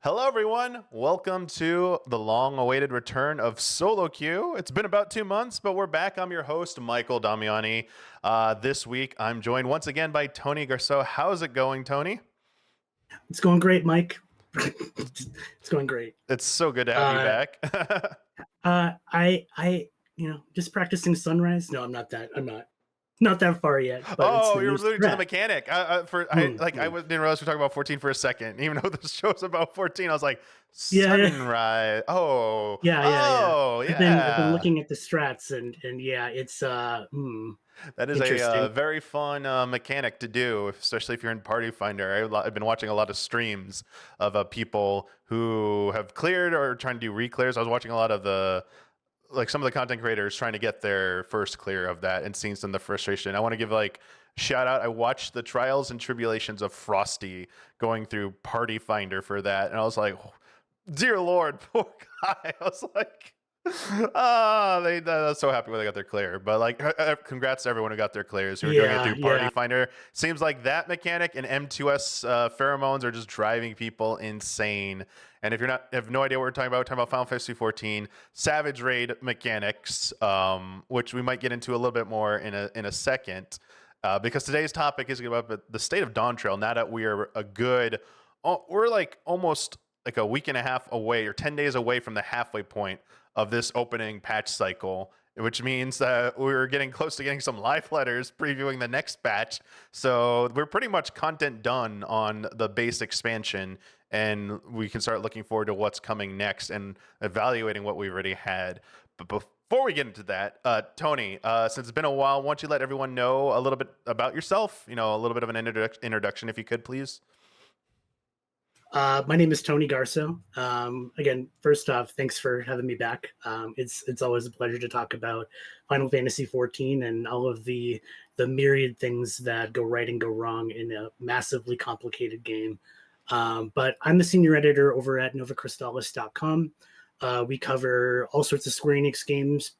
Hello, everyone. Welcome to the long-awaited return of Solo Queue. It's been about 2 months, but we're back. I'm your host, Michael Damiani. This week, I'm joined once again by Tony Garsow. How's it going, Tony? It's going great, Mike. It's going great. It's so good to have you Uh, back. just practicing Sunrise. No, I'm not that. Not that far yet. But it's Oh, the you're new alluding to the strat. mechanic. Hmm, I hmm. didn't realize we were talking about 14 for a second. Even though the show's about 14, I was like, Yeah, yeah, Sunrise. Oh, yeah. oh, I've been yeah. looking at the strats and yeah, it's That is a interesting. very fun mechanic to do, especially if you're in Party Finder. I've been watching a lot of streams of people who have cleared or trying to do reclears. I was watching a lot of some of the content creators trying to get their first clear of that and seeing some of the frustration. I want to give shout out. I watched the trials and tribulations of Frosty going through Party Finder for that, and I was like, oh, dear Lord, poor guy. I was like, I was so happy when they got their clear. But congrats to everyone who got their clears who are doing it Yeah, through Party yeah. Finder. Seems like that mechanic and M2S pheromones are just driving people insane. And if you're not have no idea what we're talking about Final Fantasy XIV Savage Raid mechanics, which we might get into a little bit more in a second. Because today's topic is about the state of Dawntrail. Now that we're like almost like a week and a half away or 10 days away from the halfway point of this opening patch cycle, which means that we're getting close to getting some live letters previewing the next patch. So we're pretty much content done on the base expansion, and we can start looking forward to what's coming next and evaluating what we already had. But before we get into that, Tony, since it's been a while, why don't you let everyone know a little bit about yourself? A little bit of an introduction, if you could, please. My name is Tony Garso. Again, first off, thanks for having me back. It's always a pleasure to talk about Final Fantasy XIV and all of the myriad things that go right and go wrong in a massively complicated game. But I'm the senior editor over at novacrystallis.com. We cover all sorts of Square Enix games,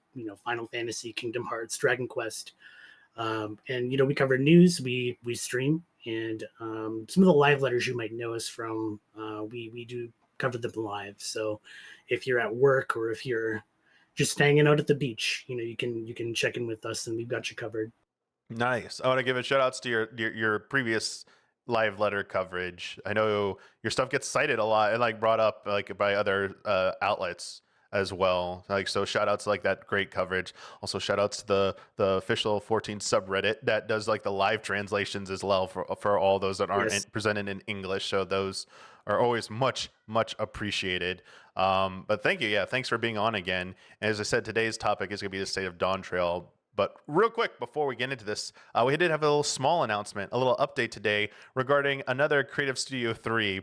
Final Fantasy, Kingdom Hearts, Dragon Quest, and we cover news. We stream, and some of the live letters you might know us from. We do cover them live. So if you're at work or if you're just hanging out at the beach, you can check in with us, and we've got you covered. Nice. I want to give a shout outs to your previous live letter coverage. I know your stuff gets cited a lot and brought up by other outlets as well. So shout outs to that great coverage. Also shout outs to the official 14 subreddit that does the live translations as well for all those that aren't Yes. presented in English. So those are always much appreciated. But thank you. Yeah, thanks for being on again. And as I said, today's topic is going to be the state of Dawntrail. But real quick, before we get into this, we did have a little small announcement, a little update today regarding another Creative Studio 3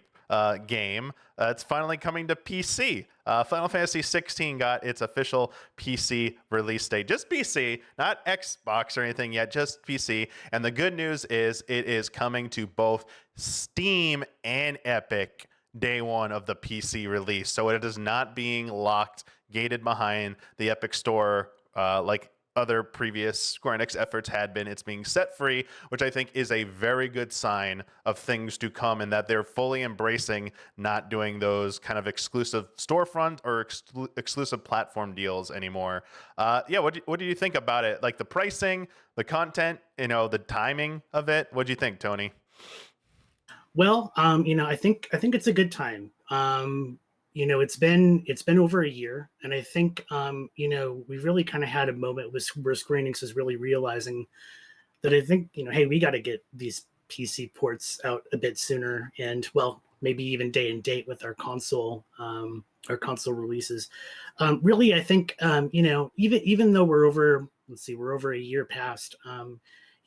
game. It's finally coming to PC. Final Fantasy XVI got its official PC release date. Just PC, not Xbox or anything yet, just PC. And the good news is it is coming to both Steam and Epic day one of the PC release. So it is not being locked, gated behind the Epic Store like other previous Square Enix efforts had been. It's being set free, which I think is a very good sign of things to come, and that they're fully embracing not doing those kind of exclusive storefront or exclusive platform deals anymore. Yeah, what do you think about it? Like the pricing, the content, the timing of it. What do you think, Tony? Well, I think it's a good time. It's been over a year, and I think we really kind of had a moment where Square Enix is really realizing that I think hey, we got to get these PC ports out a bit sooner, and well, maybe even day and date with our console releases. Really, I think even though we're over a year past,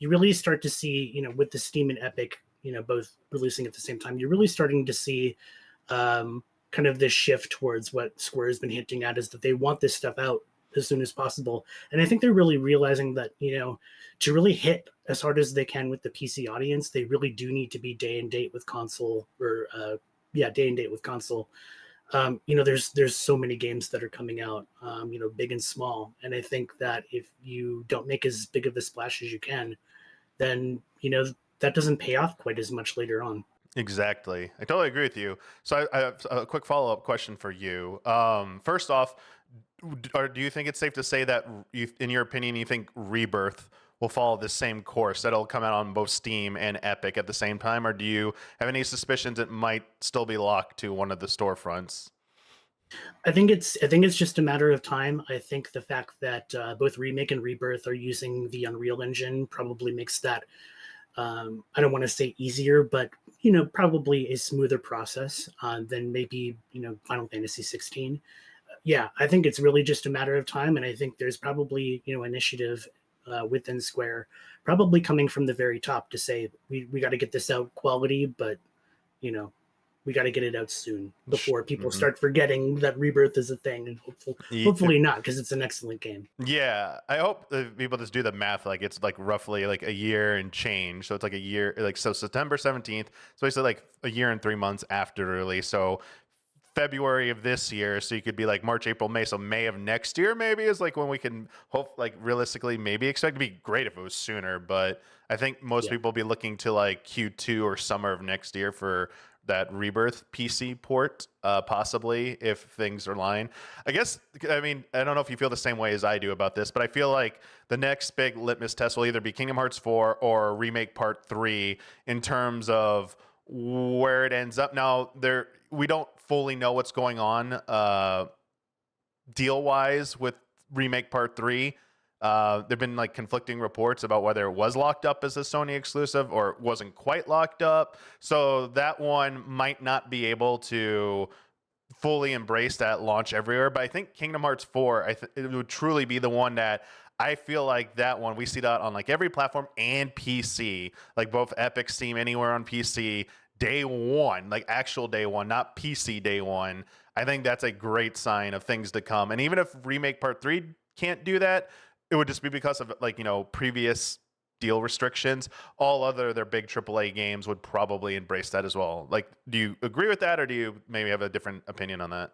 you really start to see with the Steam and Epic both releasing at the same time, you're really starting to see kind of this shift towards what Square has been hinting at, is that they want this stuff out as soon as possible. And I think they're really realizing that, to really hit as hard as they can with the PC audience, they really do need to be day and date with console day and date with console. There's so many games that are coming out, big and small. And I think that if you don't make as big of a splash as you can, then, that doesn't pay off quite as much later on. Exactly. I totally agree with you. So I have a quick follow-up question for you. First off, or do you think it's safe to say that you, in your opinion, you think Rebirth will follow the same course, that it'll come out on both Steam and Epic at the same time, or do you have any suspicions it might still be locked to one of the storefronts? I think it's just a matter of time. I think the fact that both Remake and Rebirth are using the Unreal Engine probably makes that, I don't want to say easier, but probably a smoother process than maybe Final Fantasy 16. Yeah, I think it's really just a matter of time, and I think there's probably initiative within Square, probably coming from the very top to say we got to get this out quality, but you know we got to get it out soon before people Mhm. start forgetting that Rebirth is a thing, and hopefully not, because it's an excellent game. Yeah, I hope that people just do the math. Like it's like roughly like a year and change. So it's like a year, like so September 17th. So basically like a year and 3 months after the release. So February of this year. So you could be like March, April, May. So May of next year maybe is like when we can hope, like realistically maybe expect. To be great if it was sooner, but I think most Yeah. people will be looking to like Q2 or summer of next year for that Rebirth PC port, possibly if things are lying. I guess, I mean, I don't know if you feel the same way as I do about this, but I feel like the next big litmus test will either be Kingdom Hearts 4 or Remake Part 3 in terms of where it ends up. Now, there we don't fully know what's going on deal wise with Remake Part 3. There've been like conflicting reports about whether it was locked up as a Sony exclusive or it wasn't quite locked up. So that one might not be able to fully embrace that launch everywhere. But I think Kingdom Hearts 4, it would truly be the one that I feel like that one we see that on like every platform and PC, like both Epic, Steam, anywhere on PC, day one, like actual day one, not PC day one. I think that's a great sign of things to come. And even if Remake Part 3 can't do that, it would just be because of like, previous deal restrictions. All other their big AAA games would probably embrace that as well. Like, do you agree with that, or do you maybe have a different opinion on that?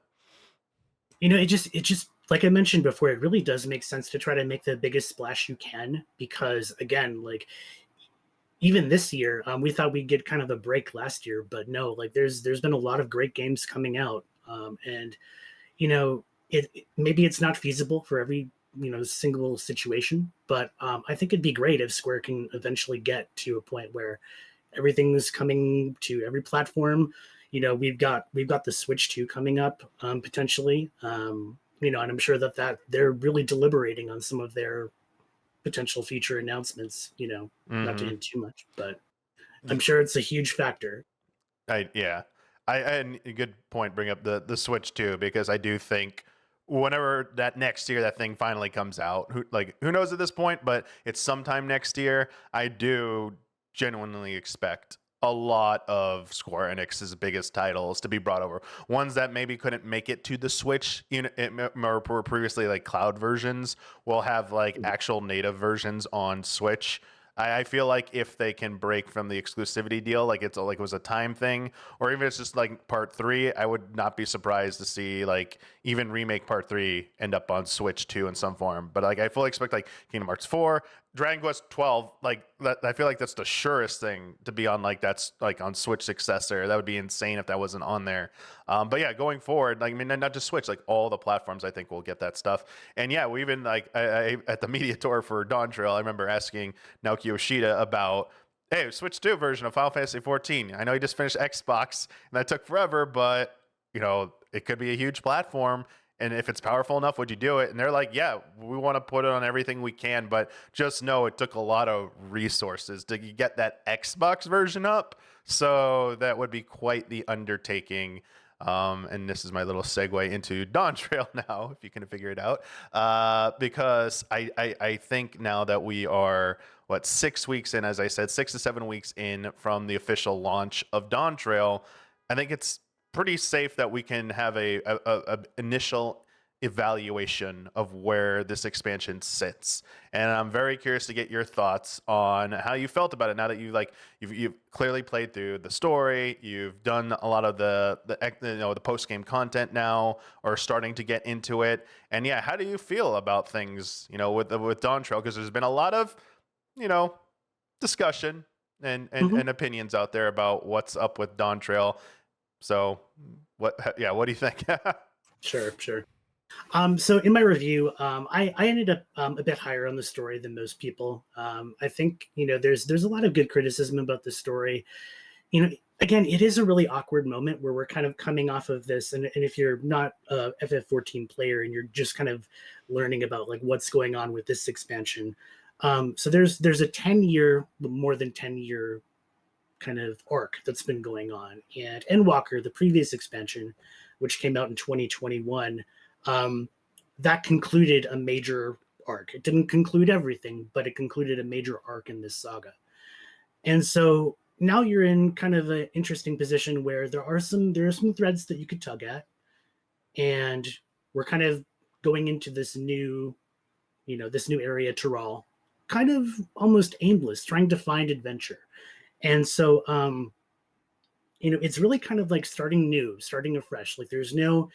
It just like I mentioned before, it really does make sense to try to make the biggest splash you can, because again, like even this year, we thought we'd get kind of a break last year, but no, like there's been a lot of great games coming out, and maybe it's not feasible for every single situation, but I think it'd be great if Square can eventually get to a point where everything's coming to every platform. We've got the Switch 2 coming up, potentially, and I'm sure that they're really deliberating on some of their potential feature announcements. Not to Mm-hmm. hint too much, but I'm sure it's a huge factor. Yeah, I and a good point. Bring up the Switch too, because I do think whenever that next year that thing finally comes out, who knows at this point, but it's sometime next year. I do genuinely expect a lot of Square Enix's biggest titles to be brought over. Ones that maybe couldn't make it to the Switch, or were previously like cloud versions, will have like actual native versions on Switch. I feel like if they can break from the exclusivity deal, like it was a time thing, or even it's just like part three, I would not be surprised to see like even remake part three end up on Switch 2 in some form. But like I fully expect like Kingdom Hearts 4, Dragon Quest 12, like that, I feel like that's the surest thing to be on, like that's like on Switch successor. That would be insane if that wasn't on there. But yeah, going forward, like I mean, not just Switch, like all the platforms, I think will get that stuff. And yeah, we even like I at the media tour for Dawntrail, I remember asking Naoki Yoshida about, hey, Switch 2 version of Final Fantasy 14. I know you just finished Xbox and that took forever, but it could be a huge platform. And if it's powerful enough, would you do it? And they're like, yeah, we want to put it on everything we can, but just know it took a lot of resources to get that Xbox version up. So that would be quite the undertaking. And this is my little segue into Dawntrail now, if you can figure it out. Because I think now that we are, 6 weeks in, as I said, 6 to 7 weeks in from the official launch of Dawntrail, I think it's pretty safe that we can have a initial evaluation of where this expansion sits. And I'm very curious to get your thoughts on how you felt about it now that you've clearly played through the story, you've done a lot of the post game content now, or starting to get into it. And yeah, how do you feel about things with Dawntrail? Because there's been a lot of you know discussion, Mhm. and opinions out there about what's up with Dawntrail. So what do you think? Sure, sure. So in my review, I ended up a bit higher on the story than most people. I think there's a lot of good criticism about the story. Again, it is a really awkward moment where we're kind of coming off of this, and if you're not a FF14 player and you're just kind of learning about like what's going on with this expansion, so there's a 10-year, more than 10-year kind of arc that's been going on, and Endwalker, the previous expansion, which came out in 2021, um, that concluded a major arc. It didn't conclude everything, but it concluded a major arc in this saga. And so now you're in kind of an interesting position where there are some threads that you could tug at, and we're kind of going into this new area, Tyrol, kind of almost aimless, trying to find adventure. And so it's really kind of like starting new, starting afresh. Like there's no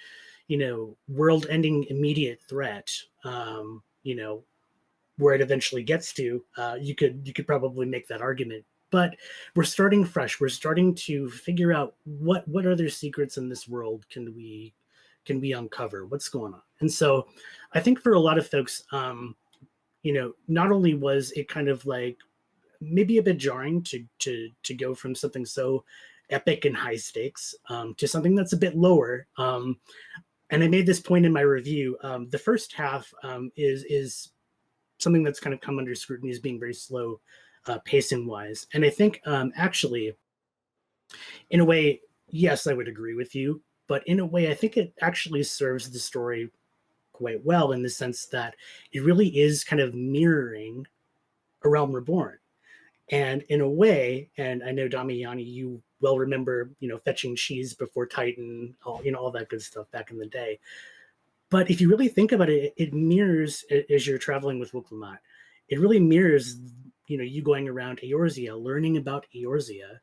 world-ending immediate threat. Where it eventually gets to, you could probably make that argument. But we're starting fresh. We're starting to figure out what other secrets in this world can we uncover. What's going on? And so, I think for a lot of folks, not only was it kind of like maybe a bit jarring to go from something so epic and high stakes to something that's a bit lower. And I made this point in my review. The first half is something that's kind of come under scrutiny as being very slow pacing wise. And I think actually, in a way, yes, I would agree with you. But in a way, I think it actually serves the story quite well in the sense that it really is kind of mirroring A Realm Reborn. And in a way, and I know Damiani, you well remember, fetching cheese before Titan, all that good stuff back in the day. But if you really think about it, it mirrors, as you're traveling with Wuklamot, it really mirrors, you going around Eorzea, learning about Eorzea,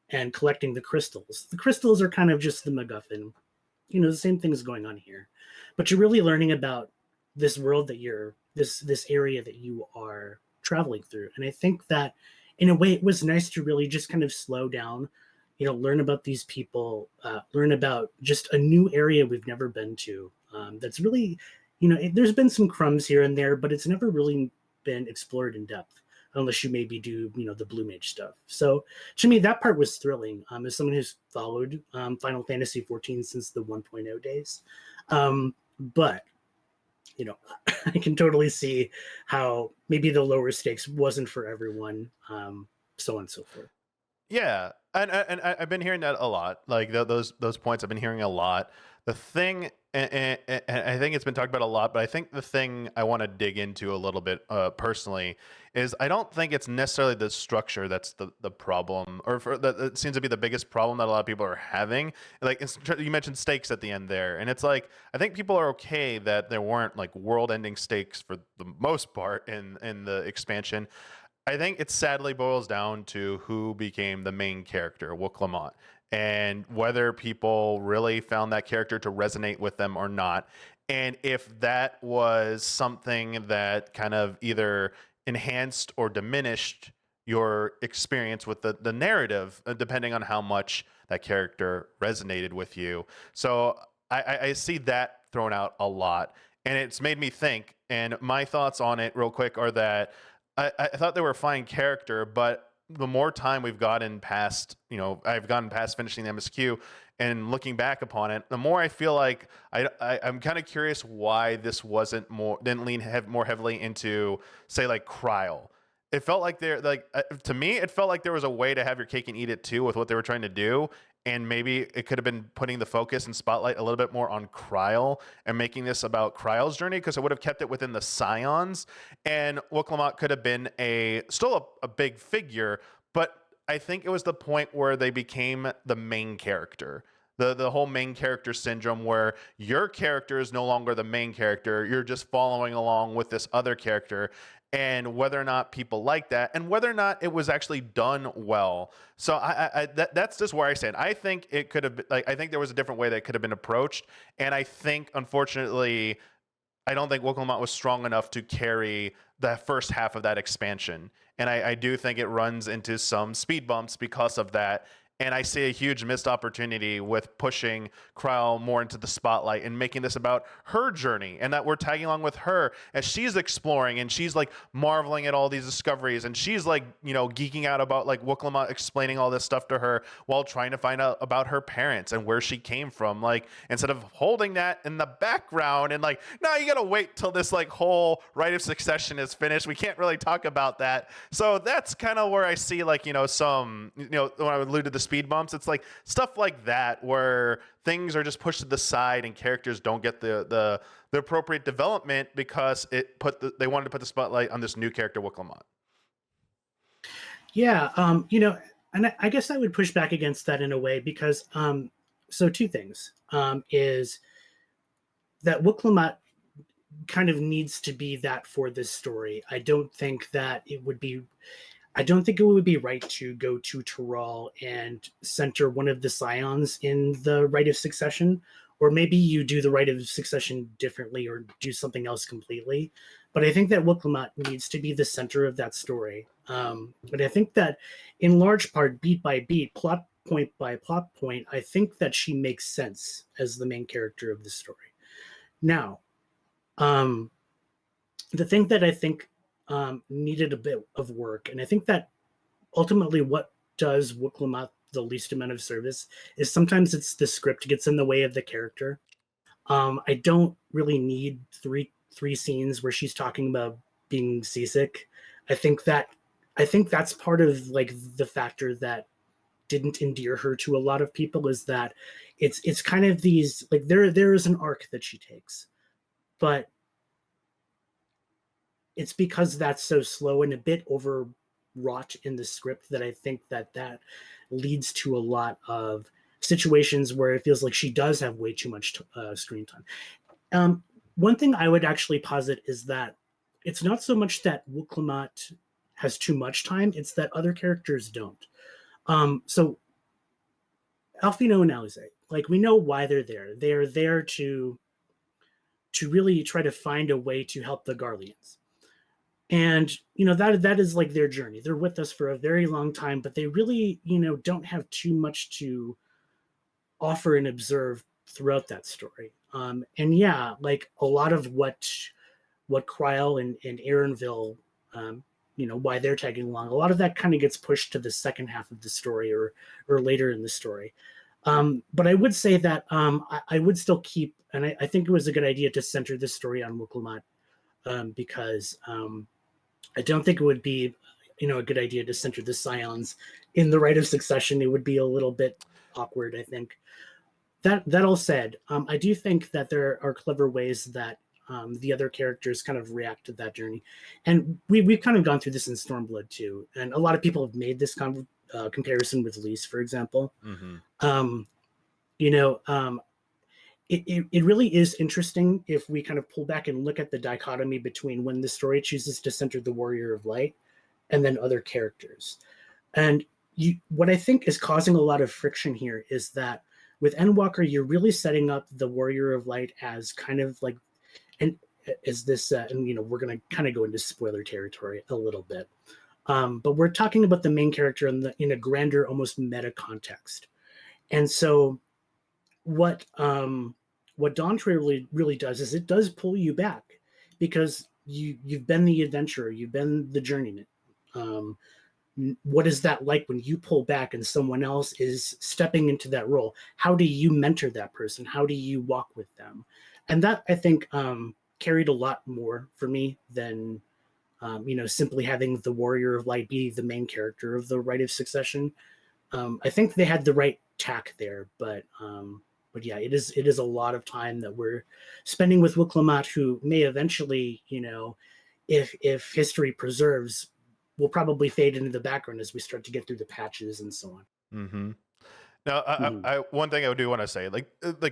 and collecting the crystals. The crystals are kind of just the MacGuffin. The same thing is going on here, but you're really learning about this world that this area that you are traveling through. And I think that, in a way, it was nice to really just kind of slow down, learn about these people, learn about just a new area we've never been to. That's really, there's been some crumbs here and there, but it's never really been explored in depth unless you maybe do, the Blue Mage stuff. So to me, that part was thrilling. As someone who's followed Final Fantasy XIV since the 1.0 days. But, I can totally see how maybe the lower stakes wasn't for everyone, so on and so forth. Yeah, I've been hearing that a lot. Like those points, I've been hearing a lot. The thing, and I think it's been talked about a lot, but I think the thing I want to dig into a little bit personally is I don't think it's necessarily the structure that's the problem, or that seems to be the biggest problem that a lot of people are having. Like you mentioned stakes at the end there, and it's like I think people are okay that there weren't like world-ending stakes for the most part in the expansion. I think it sadly boils down to who became the main character, Wook Lamont, and whether people really found that character to resonate with them or not. And if that was something that kind of either enhanced or diminished your experience with the narrative, depending on how much that character resonated with you. So I see that thrown out a lot. And it's made me think. And my thoughts on it, real quick, are that I thought they were a fine character, but the more time we've gotten past, I've gotten past finishing the MSQ and looking back upon it, the more I feel like I'm kind of curious why this didn't lean more heavily into, say, like Kryl. It felt like to me, it felt like there was a way to have your cake and eat it too with what they were trying to do. And maybe it could have been putting the focus and spotlight a little bit more on Kryl and making this about Kryl's journey, because it would have kept it within the Scions. And Wook could have been still a big figure, but I think it was the point where they became the main character. The whole main character syndrome, where your character is no longer the main character. You're just following along with this other character, and whether or not people like that, and whether or not it was actually done well. So that's just where I stand. I think it could have been, I think there was a different way that could have been approached, and I think, unfortunately, I don't think Wokelmont was strong enough to carry the first half of that expansion. And I do think it runs into some speed bumps because of that. And I see a huge missed opportunity with pushing Kryle more into the spotlight and making this about her journey, and that we're tagging along with her as she's exploring and she's like marveling at all these discoveries, and she's like, you know, geeking out about like Woklama explaining all this stuff to her while trying to find out about her parents and where she came from. Like, instead of holding that in the background and like, no, you gotta wait till this like whole rite of succession is finished. We can't really talk about that. So that's kind of where I see like, you know, some, you know, when I alluded to speed bumps, it's like stuff like that where things are just pushed to the side and characters don't get the appropriate development because they wanted to put the spotlight on this new character Wokelmont. Yeah, you know, and I guess I would push back against that in a way because so two things is that Wokelmont kind of needs to be that for this story. I don't think it would be right to go to Tyrell and center one of the scions in the Rite of Succession, or maybe you do the Rite of Succession differently or do something else completely. But I think that Wokelmont needs to be the center of that story. But I think that in large part, beat by beat, plot point by plot point, I think that she makes sense as the main character of the story. Now, the thing that I think needed a bit of work, and I think that ultimately what does Wokelmont the least amount of service is sometimes it's the script gets in the way of the character. I don't really need three scenes where she's talking about being seasick. I think that's part of like the factor that didn't endear her to a lot of people, is that it's kind of these like there is an arc that she takes, but it's because that's so slow and a bit overwrought in the script that I think that leads to a lot of situations where it feels like she does have way too much screen time. One thing I would actually posit is that it's not so much that Wokelmont has too much time, it's that other characters don't. So Alfino and Alize, like, we know why they're there. They're there to really try to find a way to help the Garleans. And, you know, that is like their journey. They're with us for a very long time, but they really, you know, don't have too much to offer and observe throughout that story. And yeah, like a lot of what Kryle and Aaronville, you know, why they're tagging along, a lot of that kind of gets pushed to the second half of the story or later in the story. But I would say that I would still keep, and I think it was a good idea to center this story on Wokelmont, because I don't think it would be, you know, a good idea to center the scions in the Rite of Succession. It would be a little bit awkward, I think. That all said, I do think that there are clever ways that the other characters kind of react to that journey. And we've kind of gone through this in Stormblood too. And a lot of people have made this comparison with Lys, for example. Mm-hmm. You know, it really is interesting if we kind of pull back and look at the dichotomy between when the story chooses to center the Warrior of Light and then other characters. And what I think is causing a lot of friction here is that with Endwalker, you're really setting up the Warrior of Light as kind of like, and is this, and you know, we're going to kind of go into spoiler territory a little bit. But we're talking about the main character in a grander, almost meta context. And so what Dawntrail really does is it does pull you back, because you've been the adventurer, you've been the journeyman. What is that like when you pull back and someone else is stepping into that role? How do you mentor that person? How do you walk with them? And that, I think, carried a lot more for me than you know, simply having the Warrior of Light be the main character of the Rite of Succession. I think they had the right tack there, but yeah, it is a lot of time that we're spending with Wokelmont, who may eventually, you know, if history preserves, will probably fade into the background as we start to get through the patches and so on. Mm-hmm. Now, I one thing I do want to say, like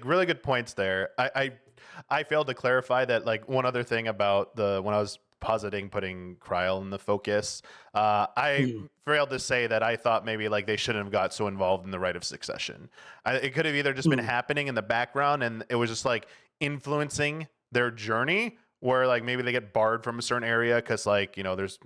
really good points there. I failed to clarify that, like, one other thing about when I was positing putting Kryle in the focus, I failed to say that I thought maybe like they shouldn't have got so involved in the Rite of Succession. It could have either just been happening in the background and it was just like influencing their journey, where like maybe they get barred from a certain area because like there's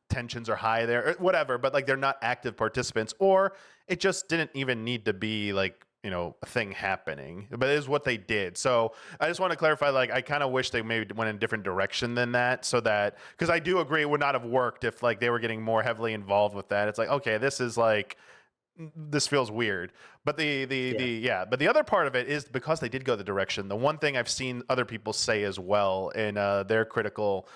tensions are high there or whatever, but like they're not active participants, or it just didn't even need to be like a thing happening, but it is what they did. So I just want to clarify, like I kind of wish they maybe went in a different direction than that, so that, because I do agree it would not have worked if like they were getting more heavily involved with that. It's like, okay, this is like, this feels weird. But but the other part of it is because they did go the direction. The one thing I've seen other people say as well in their critical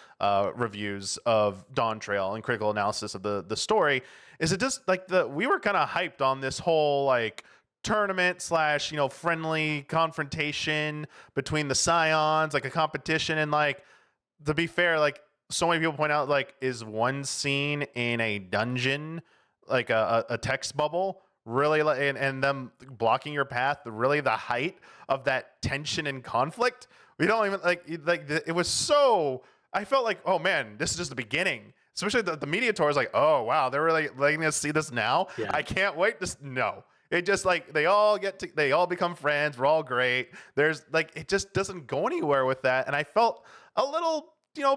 reviews of Dawntrail and critical analysis of the story is it just like we were kind of hyped on this whole like tournament slash friendly confrontation between the scions, like a competition, and like, to be fair, like so many people point out, like, is one scene in a dungeon like a text bubble really, like, and them blocking your path really the height of that tension and conflict? We don't even it was so, I felt like, oh man, this is just the beginning. Especially the media tour is like, oh wow, they're really letting us see this now. Yeah. I can't wait. Just no. It just like they all become friends. We're all great. There's like, it just doesn't go anywhere with that. And I felt a little,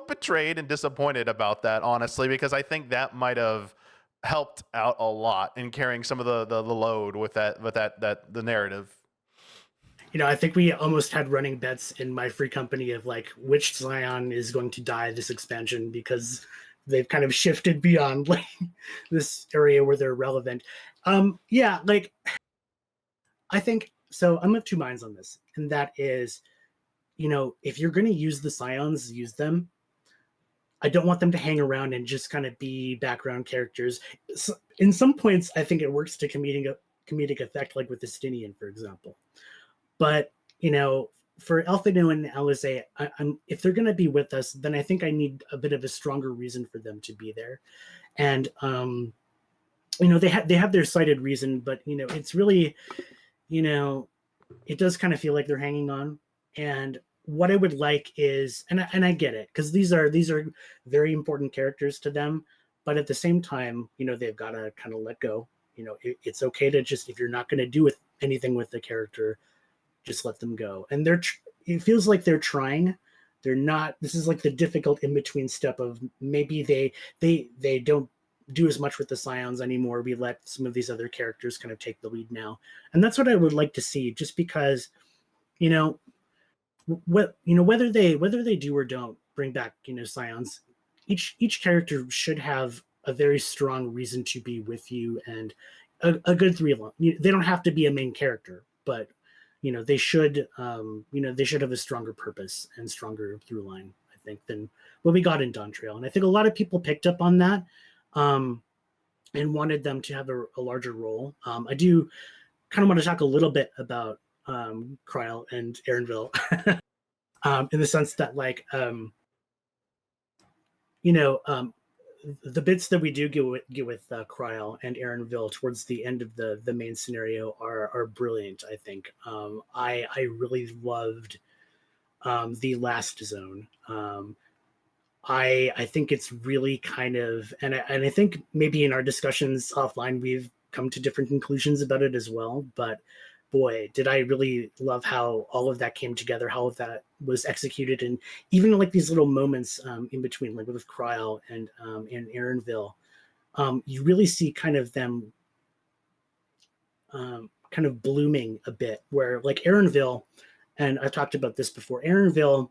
betrayed and disappointed about that, honestly, because I think that might have helped out a lot in carrying some of the load with the narrative. I think we almost had running bets in my free company of like which Scion is going to die this expansion, because they've kind of shifted beyond like this area where they're relevant. Like I think so. I'm of two minds on this, and that is, if you're going to use the Scions, use them. I don't want them to hang around and just kind of be background characters. So in some points, I think it works to comedic effect, like with Estinian, for example. But for Elfino and Alizé, if they're going to be with us, then I think I need a bit of a stronger reason for them to be there. And they have their cited reason, but it's really, it does kind of feel like they're hanging on. And what I would like is, and I get it, because these are very important characters to them, but at the same time, they've got to kind of let go. It's okay to just, if you're not going to do anything with the character, just let them go. And it feels like they're trying. They're not. This is like the difficult in between step of maybe they don't do as much with the Scions anymore. We let some of these other characters kind of take the lead now, and that's what I would like to see. Just because, whether they do or don't bring back Scions, each character should have a very strong reason to be with you, and a good through line. They don't have to be a main character, but they should have a stronger purpose and stronger through line, I think, than what we got in Dawntrail. And I think a lot of people picked up on that and wanted them to have a larger role. I do kind of want to talk a little bit about Kryl and Erenville in the sense that, like, the bits that we do get with Kryl and Erenville towards the end of the main scenario are brilliant. I think I really loved the last zone. I think it's really kind of, and I think maybe in our discussions offline we've come to different conclusions about it as well. But boy, did I really love how all of that came together, how all of that was executed, and even like these little moments in between, like with Kryl and Erenville, you really see kind of them kind of blooming a bit, where like Erenville, and I've talked about this before, Erenville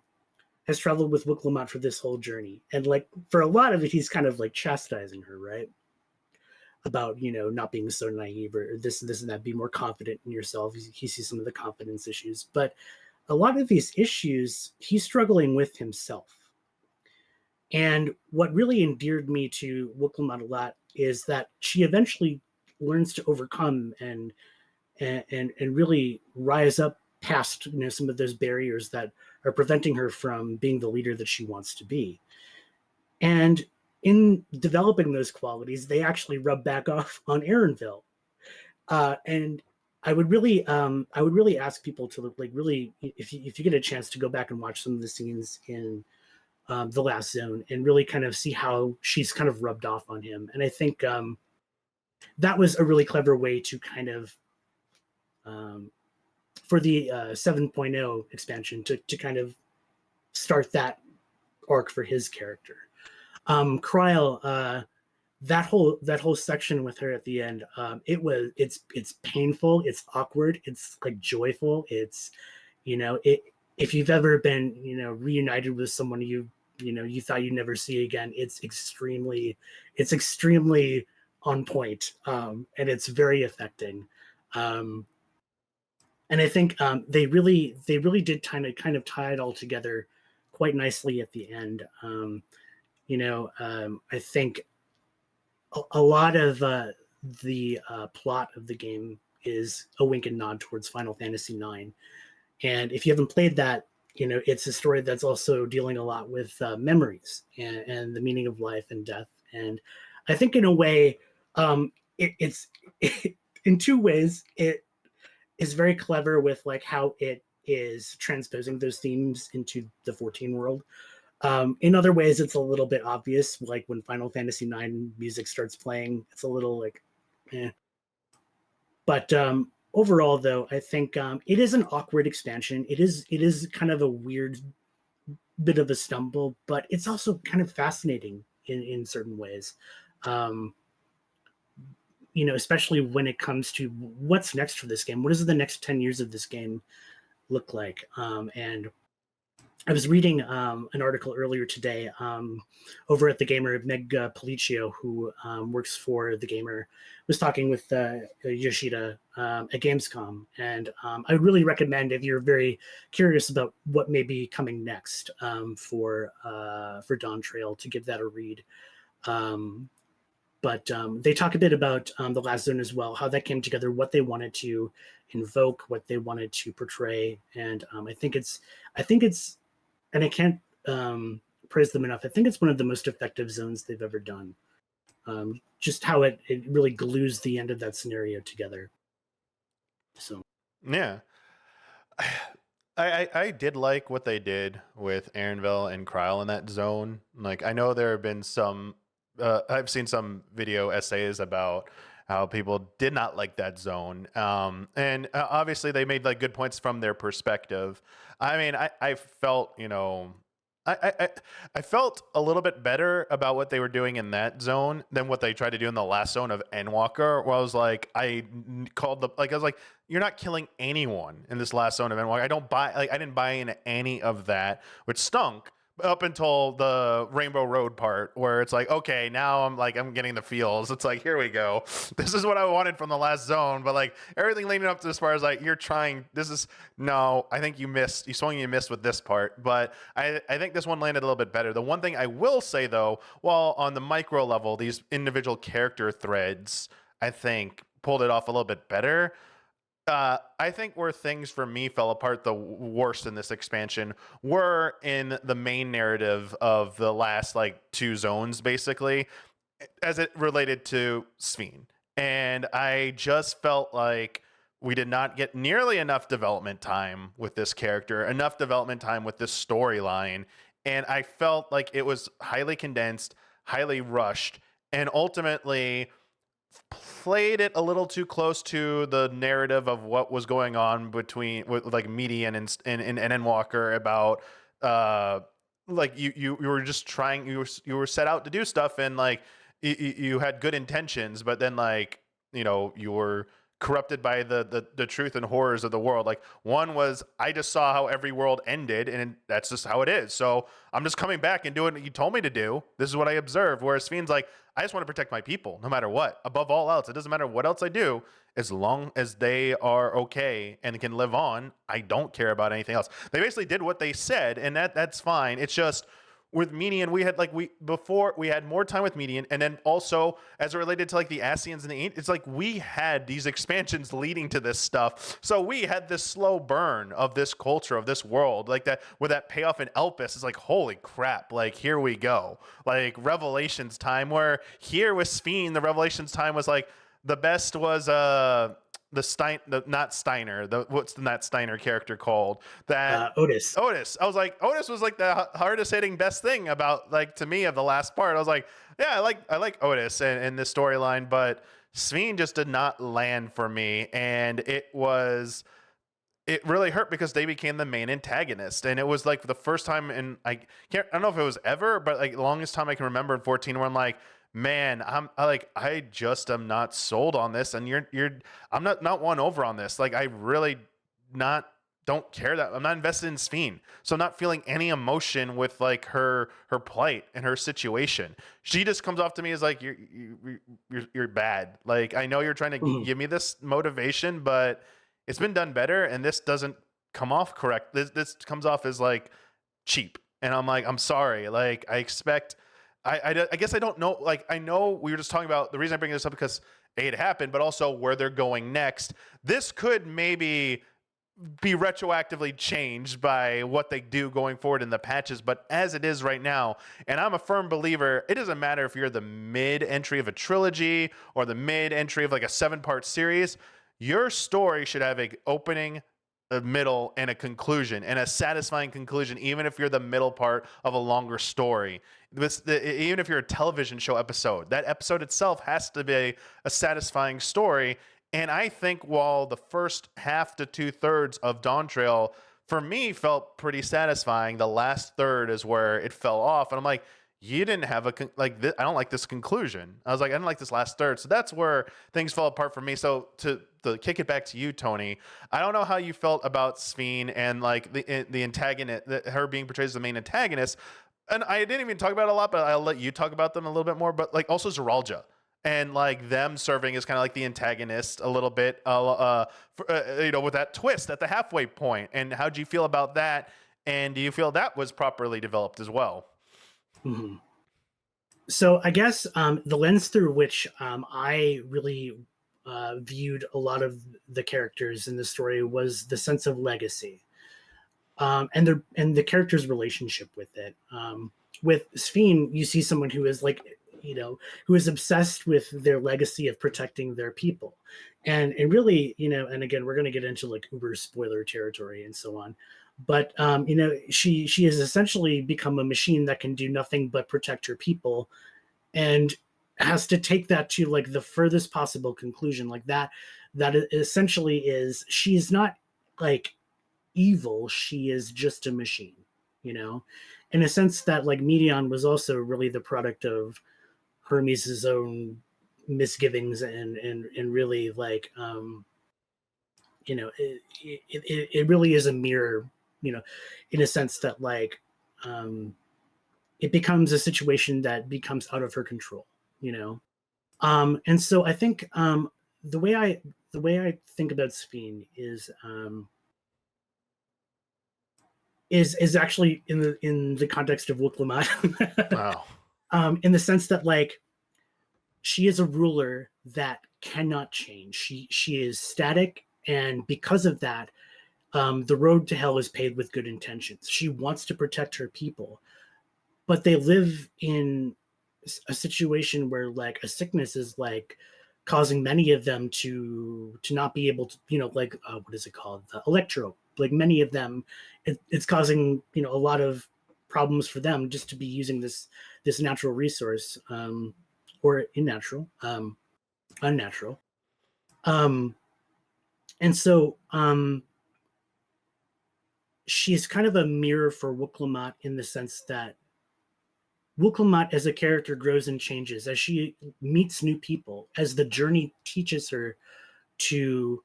has traveled with Wicklemot for this whole journey, and like for a lot of it, he's kind of like chastising her, right? About not being so naive or this and that, be more confident in yourself. He sees some of the confidence issues, but a lot of these issues he's struggling with himself. And what really endeared me to Wicklemot a lot is that she eventually learns to overcome and really rise up past some of those barriers that are preventing her from being the leader that she wants to be. And in developing those qualities, they actually rub back off on Erenville. And I would really ask people to like really, if you get a chance, to go back and watch some of the scenes in the last zone and really kind of see how she's kind of rubbed off on him. And I think that was a really clever way to kind of for the 7.0 expansion to kind of start that arc for his character. Kryl, that whole section with her at the end, it's painful, it's awkward, it's like joyful, it's it if you've ever been reunited with someone you thought you'd never see again, it's extremely on point, and it's very affecting. um and I think they really did kind of tie it all together quite nicely at the end. I think a lot of the plot of the game is a wink and nod towards Final Fantasy IX. And if you haven't played that, it's a story that's also dealing a lot with memories and the meaning of life and death. And I think in a way, it's in two ways, it is very clever with like how it is transposing those themes into the 14 world. In other ways, it's a little bit obvious, like when Final Fantasy IX music starts playing, it's a little like, eh. But overall, though, I think it is an awkward expansion. It is kind of a weird bit of a stumble, but it's also kind of fascinating in certain ways. Um, Especially when it comes to what's next for this game. What does the next 10 years of this game look like? And I was reading an article earlier today over at The Gamer. Meg Policio, who works for The Gamer, was talking with Yoshida at Gamescom. And I would really recommend, if you're very curious about what may be coming next for Dawntrail, to give that a read. But they talk a bit about the last zone as well, how that came together, what they wanted to invoke, what they wanted to portray. And I think it's, and I can't praise them enough. I think it's one of the most effective zones they've ever done. Just how it really glues the end of that scenario together. So Yeah. I did like what they did with Aaronville and Kryl in that zone. Like, I know there have been some, I've seen some video essays about how people did not like that zone. And obviously they made like good points from their perspective. I mean, I felt, I felt a little bit better about what they were doing in that zone than what they tried to do in the last zone of Endwalker, where I was like, I was like, you're not killing anyone in this last zone of Endwalker. I didn't buy into any of that, which stunk up until the Rainbow Road part, where it's like, okay, now I'm getting the feels. It's like, here we go. This is what I wanted from the last zone. But like everything leading up to this part is like, I think you missed with this part. But I think this one landed a little bit better. The one thing I will say though, while on the micro level, these individual character threads, I think pulled it off a little bit better. I think where things for me fell apart the worst in this expansion were in the main narrative of the last like two zones, basically, as it related to Sphene. And I just felt like we did not get nearly enough development time with this character, enough development time with this storyline. And I felt like it was highly condensed, highly rushed, and ultimately played it a little too close to the narrative of what was going on with like Median and Endwalker about like you were just trying, you were set out to do stuff, and like you had good intentions, but then like you were corrupted by the truth and horrors of the world. Like, one was, I just saw how every world ended, and that's just how it is, so I'm just coming back and doing what you told me to do. This is what I observed. Whereas Sphene's like, I just want to protect my people no matter what, above all else. It doesn't matter what else I do, as long as they are okay and can live on. I don't care about anything else. They basically did what they said, and that's fine. It's just with Median, we had more time with Median, and then also as it related to like the Asians and the it's like we had these expansions leading to this stuff, so we had this slow burn of this culture, of this world, like that, where that payoff in Elpis is like, holy crap, like here we go, like Revelations time, where here with Sphene, the Revelations time was like, the best was what's the Nat Steiner character called? That Otis. I was like, Otis was like the hardest hitting best thing about, like, to me, of the last part. I was like, yeah, I like Otis and this storyline, but Sphene just did not land for me, and it it really hurt because they became the main antagonist, and it was like the first time in I don't know if it was ever, but like the longest time I can remember in 14 where I'm like, man, I just am not sold on this, and I'm not won over on this. Like I really not don't care that I'm not invested in Sphene, so I'm not feeling any emotion with like her plight and her situation. She just comes off to me as like you're bad. Like I know you're trying to Mhm. give me this motivation, but it's been done better, and this doesn't come off correct. This comes off as like cheap, and I'm like, I'm sorry. Like I expect, I guess I don't know. Like I know we were just talking about the reason I bring this up because it happened, but also where they're going next. This could maybe be retroactively changed by what they do going forward in the patches, but as it is right now, and I'm a firm believer, it doesn't matter if you're the mid entry of a trilogy or the mid entry of like a 7-part series, your story should have a opening, a middle, and a conclusion, and a satisfying conclusion, even if you're the middle part of a longer story. Even if you're a television show episode, that episode itself has to be a satisfying story. And I think while the first half to 2/3 of Dawntrail for me felt pretty satisfying, the last third is where it fell off. And I'm like, you didn't have I don't like this conclusion. I was like, I didn't like this last third. So that's where things fell apart for me. So to kick it back to you, Tony, I don't know how you felt about Sphene and like the antagonist, her being portrayed as the main antagonist. And I didn't even talk about it a lot, but I'll let you talk about them a little bit more. But like also Zoralja and like them serving as kind of like the antagonist a little bit, with that twist at the halfway point. And how do you feel about that? And do you feel that was properly developed as well? Mhm. So I guess the lens through which I really viewed a lot of the characters in the story was the sense of legacy, and the character's relationship with it. With Sphene, you see someone who is like, who is obsessed with their legacy of protecting their people, and really, and again, we're going to get into like uber spoiler territory and so on. But she has essentially become a machine that can do nothing but protect her people, and has to take that to like the furthest possible conclusion, like that essentially is she's not like evil, she is just a machine, you know in a sense that like Medion was also really the product of Hermes's own misgivings, and really like it really is a mirror, you know in a sense that like um it becomes a situation that becomes out of her control, you know and so I think the way I think about Sphene is actually in the context of Wuklamad, Wow. in the sense that like she is a ruler that cannot change. She is static, and because of that, the road to hell is paved with good intentions. She wants to protect her people, but they live in a situation where like a sickness is like causing many of them to not be able to, like what is it called, the electro, like many of them, it's causing a lot of problems for them just to be using this natural resource, or unnatural, um and so she's kind of a mirror for Wuklamot, in the sense that Wuklamot as a character grows and changes as she meets new people, as the journey teaches her to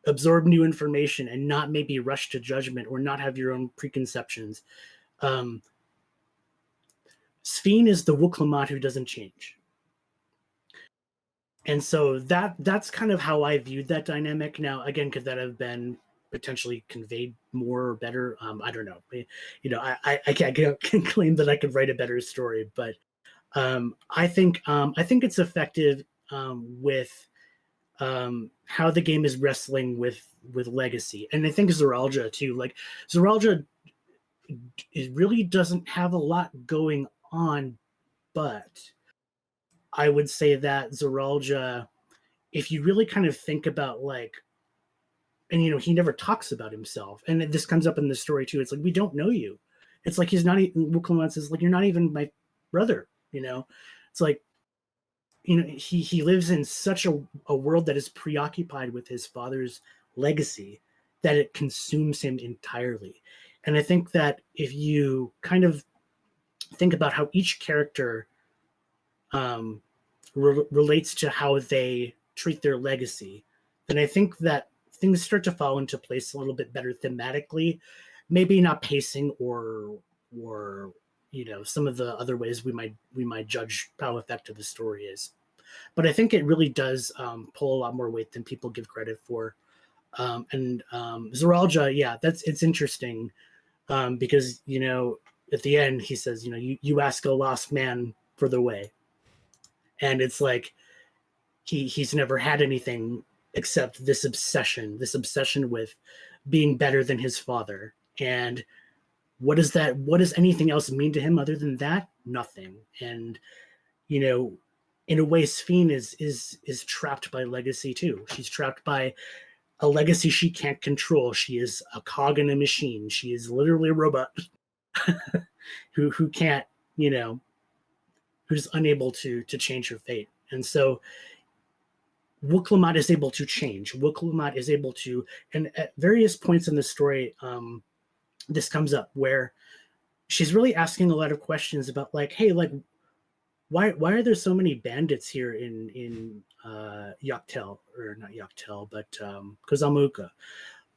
absorb new information and not maybe rush to judgment or not have your own preconceptions. Um, Sphene is the Wuklamot who doesn't change. And so that's kind of how I viewed that dynamic. Now, again, could that have been potentially conveyed more or better? I don't know. I can't claim that I could write a better story, but I think it's effective with how the game is wrestling with legacy, and I think Zoralja too. Like Zoralja, it really doesn't have a lot going on, but I would say that Zoralja, if you really kind of think about like, and he never talks about himself, and this comes up in the story too. It's like, we don't know you. It's like he's not even. Wukong says like, you're not even my brother. It's like, he lives in such a world that is preoccupied with his father's legacy, that it consumes him entirely. And I think that if you kind of think about how each character um, relates to how they treat their legacy, then I think that things start to fall into place a little bit better thematically. Maybe not pacing or some of the other ways we might judge how effective the story is, but I think it really does pull a lot more weight than people give credit for. And Zoraljah, yeah, it's interesting because at the end he says, you ask a lost man for the way, and it's like he's never had anything except this obsession with being better than his father. And what does anything else mean to him other than that? Nothing. And you know in a way, Sphene is trapped by legacy too. She's trapped by a legacy she can't control. She is a cog in a machine. She is literally a robot who can't, who's unable to change her fate. And so Wuklamad is able to change. Wuklamad is able to, and at various points in the story, this comes up where she's really asking a lot of questions about, like, hey, like, why are there so many bandits here in Yaktel, or not Yaktel, but Kozamuka?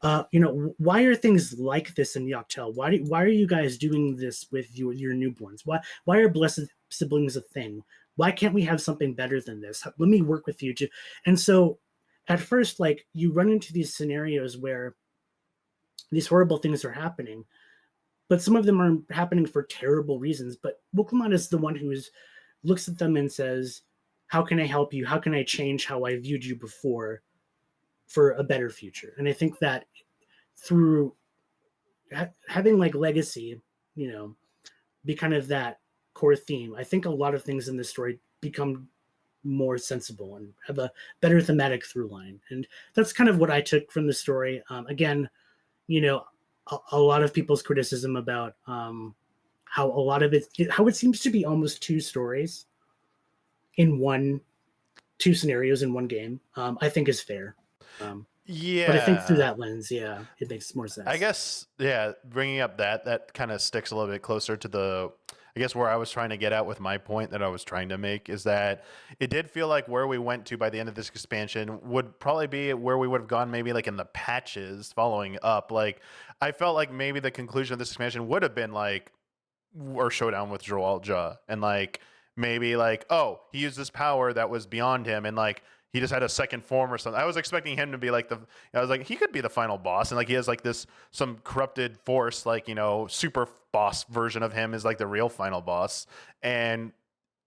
Why are things like this in Yaktel? Why are you guys doing this with your newborns? Why are blessed siblings a thing? Why can't we have something better than this? Let me work with you to. And so, at first, like, you run into these scenarios where these horrible things are happening, but some of them are happening for terrible reasons. But Wuklamad is the one who looks at them and says, how can I help you? How can I change how I viewed you before for a better future? And I think that through having like legacy, be kind of that core theme, I think a lot of things in this story become more sensible and have a better thematic through line. And that's kind of what I took from the story. Again, a lot of people's criticism about how a lot of how it seems to be almost two stories in two scenarios in one game, I think is fair. Yeah. But I think through that lens, yeah, it makes more sense. I guess, yeah, bringing up that kind of sticks a little bit closer to I guess where I was trying to get at with my point that I was trying to make is that it did feel like where we went to by the end of this expansion would probably be where we would have gone maybe like in the patches following up. Like, I felt like maybe the conclusion of this expansion would have been like our showdown with Zoraljah, and like maybe like, oh, he used this power that was beyond him, and like he just had a second form or something. I was expecting him to be like I was like, he could be the final boss, and like he has like some corrupted force, like, super boss version of him is like the real final boss. And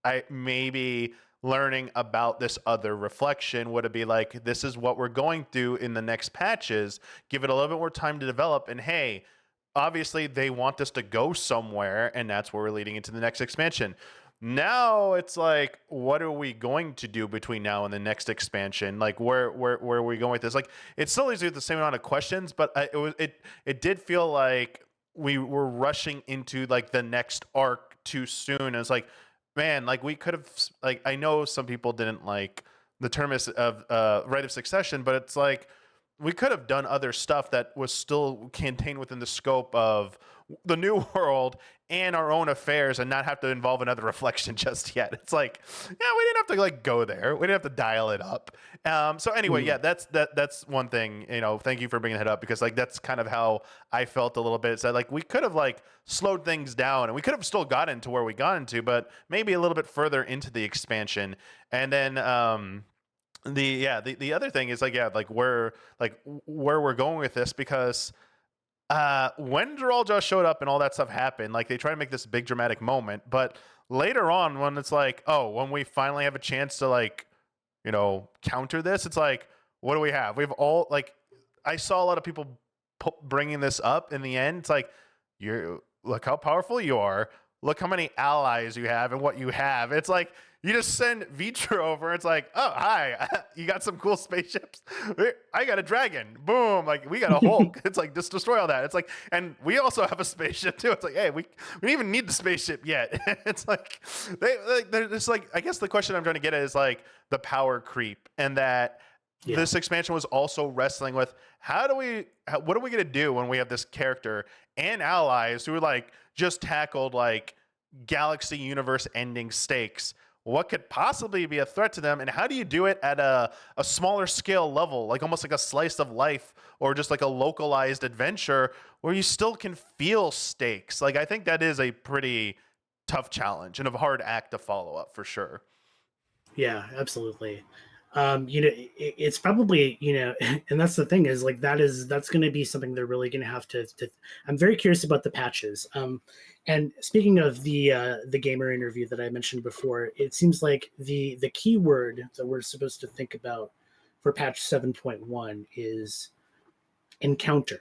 I maybe learning about this other reflection would it be like, this is what we're going through in the next patches, give it a little bit more time to develop, and hey, obviously they want this to go somewhere, and that's where we're leading into the next expansion. Now it's like, what are we going to do between now and the next expansion? Like, where are we going with this? Like, it still leaves you with the same amount of questions, but it did feel like we were rushing into like the next arc too soon. And it's like, man, like we could have, like, I know some people didn't like the term of rite of succession, but it's like we could have done other stuff that was still contained within the scope of the new world and our own affairs, and not have to involve another reflection just yet. It's like, yeah, we didn't have to like go there. We didn't have to dial it up. So anyway, yeah, that's one thing. Thank you for bringing that up, because like that's kind of how I felt a little bit. It's that like we could have like slowed things down, and we could have still gotten to where we got into, but maybe a little bit further into the expansion. And then the other thing is like, yeah, like where we're going with this, because when Zoraljah showed up and all that stuff happened, like they try to make this big dramatic moment, but later on when it's like, oh, when we finally have a chance to like, counter this, it's like, what do we have? We've all like, I saw a lot of people bringing this up in the end. It's like, look how powerful you are. Look how many allies you have and what you have. It's like, you just send Vitra over. It's like, oh, hi, you got some cool spaceships. I got a dragon. Boom. Like, we got a Hulk. It's like, just destroy all that. It's like, and we also have a spaceship too. It's like, hey, we don't even need the spaceship yet. It's like, there's like, I guess the question I'm trying to get at is like the power creep, and that Yeah. this expansion was also wrestling with what are we going to do when we have this character and allies who like just tackled like galaxy universe ending stakes. What could possibly be a threat to them, and how do you do it at a smaller scale level, like almost like a slice of life or just like a localized adventure where you still can feel stakes? Like I think that is a pretty tough challenge and a hard act to follow up for sure. Yeah, absolutely. It's probably, and that's the thing is like that's going to be something they're really going to have to. I'm very curious about the patches. And speaking of the gamer interview that I mentioned before, it seems like the keyword that we're supposed to think about for patch 7.1 is encounter.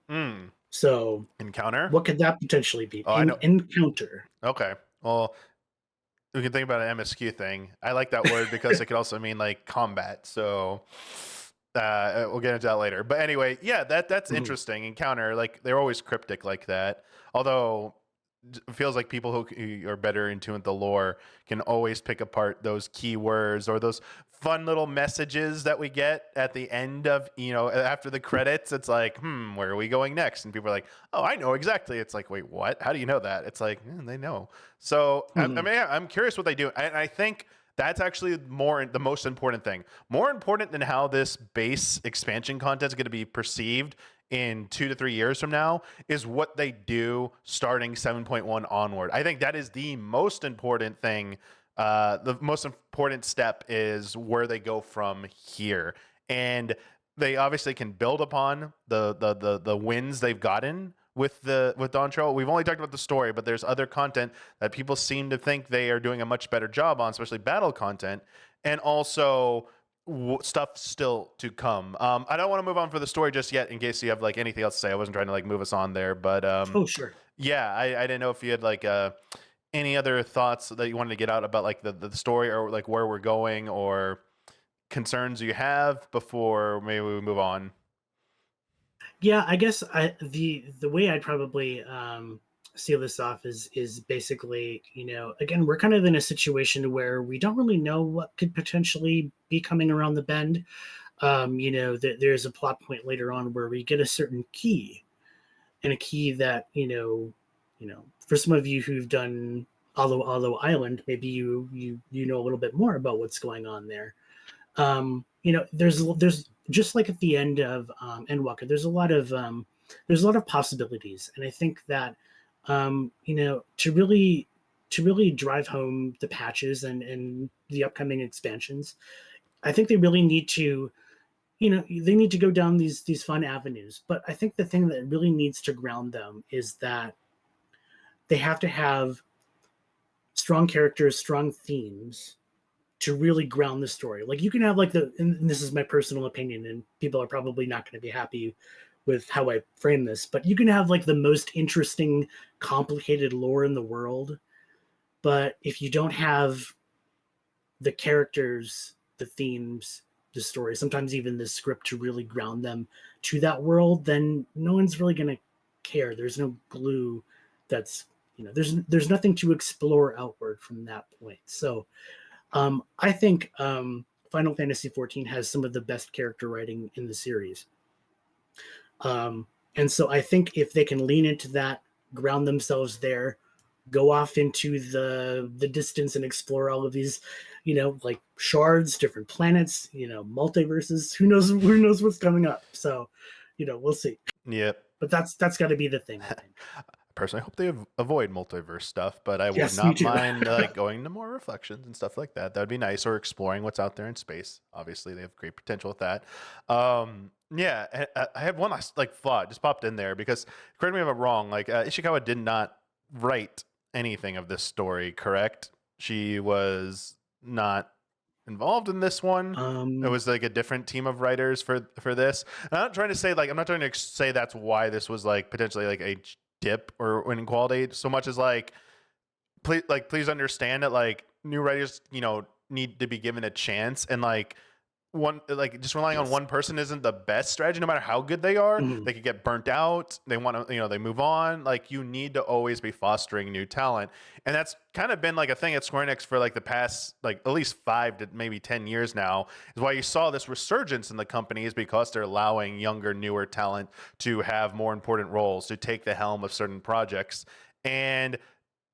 Mm. So Encounter. what could that potentially be? Oh, I know. Encounter. Okay. Well, we can think about an MSQ thing. I like that word because it could also mean like combat. So we'll get into that later. But anyway, yeah, that's Mhm. interesting. Encounter, like they're always cryptic like that. Although it feels like people who are better in tune with the lore can always pick apart those keywords or those fun little messages that we get at the end of, after the credits. It's like, where are we going next? And people are like, oh, I know exactly. It's like, wait, what? How do you know that? It's like, they know. So I Mhm. mean, I'm curious what they do. And I think that's actually the most important thing. More important than how this base expansion content is going to be perceived in 2 to 3 years from now is what they do starting 7.1 onward. I think that is the most important thing. The most important step is where they go from here, and they obviously can build upon the wins they've gotten with Dawntrail. We've only talked about the story, but there's other content that people seem to think they are doing a much better job on, especially battle content, and also stuff still to come. I don't want to move on for the story just yet, in case you have like anything else to say. I wasn't trying to like move us on there, but Oh, sure. yeah, I didn't know if you had like any other thoughts that you wanted to get out about like the story or like where we're going or concerns you have before maybe we move on. Yeah, I guess the way I'd probably seal this off is basically, again, we're kind of in a situation where we don't really know what could potentially be coming around the bend. There's a plot point later on where we get a certain key, and a key that for some of you who've done Hollow Island, maybe you know a little bit more about what's going on there. There's just like at the end of Endwalker, there's a lot of possibilities, and I think that to really drive home the patches and the upcoming expansions, I think they really need to they need to go down these fun avenues. But I think the thing that really needs to ground them is that they have to have strong characters, strong themes to really ground the story. Like you can have like and this is my personal opinion, and people are probably not going to be happy with how I frame this, but you can have like the most interesting, complicated lore in the world, but if you don't have the characters, the themes, the story, sometimes even the script to really ground them to that world, then no one's really going to care. There's no glue that's there's nothing to explore outward from that point. So I think Final Fantasy XIV has some of the best character writing in the series. And so I think if they can lean into that, ground themselves there, go off into the distance and explore all of these, like shards, different planets, multiverses. Who knows what's coming up? So, we'll see. Yep. But that's got to be the thing, I think. Personally, I hope they avoid multiverse stuff, but I would Yes, me not too. mind like going to more reflections and stuff like that. That would be nice, or exploring what's out there in space. Obviously, they have great potential with that. Yeah, I have one last like thought just popped in there because correct me if I'm wrong. Like Ishikawa did not write anything of this story, correct? She was not involved in this one. It um, was like a different team of writers for this. And I'm not trying to say like I'm not trying to say that's why this was like potentially like a dip or in quality so much as like please understand that like new writers need to be given a chance and like one, like just relying on Yes. one person isn't the best strategy. No matter how good they are, Mhm. they could get burnt out. They want to, they move on. Like you need to always be fostering new talent, and that's kind of been like a thing at Square Enix for like the past like at least 5 to maybe 10 years now. Is why you saw this resurgence in the company is because they're allowing younger, newer talent to have more important roles, to take the helm of certain projects, and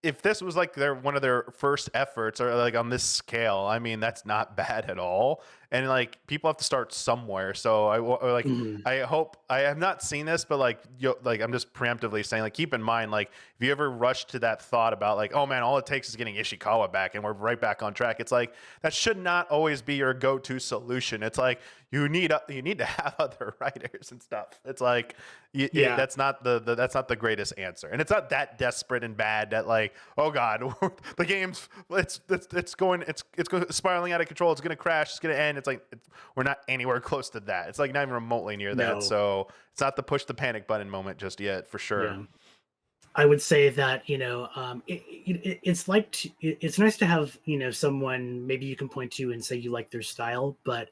if this was like one of their first efforts or like on this scale, I mean that's not bad at all. And like people have to start somewhere. So or like Mhm. I hope I have not seen this, but like like I'm just preemptively saying like keep in mind like if you ever rush to that thought about like oh man all it takes is getting Ishikawa back and we're right back on track. It's like that should not always be your go-to solution. It's like you need to have other writers and stuff. It's like Yeah. that's not that's not the greatest answer, and it's not that desperate and bad that like oh god the game's it's going spiraling out of control. It's gonna crash. It's gonna end. It's like we're not anywhere close to that. It's like not even remotely near that. No. So it's not the push the panic button moment just yet for sure. Yeah. I would say that it's like it's nice to have someone maybe you can point to and say you like their style, but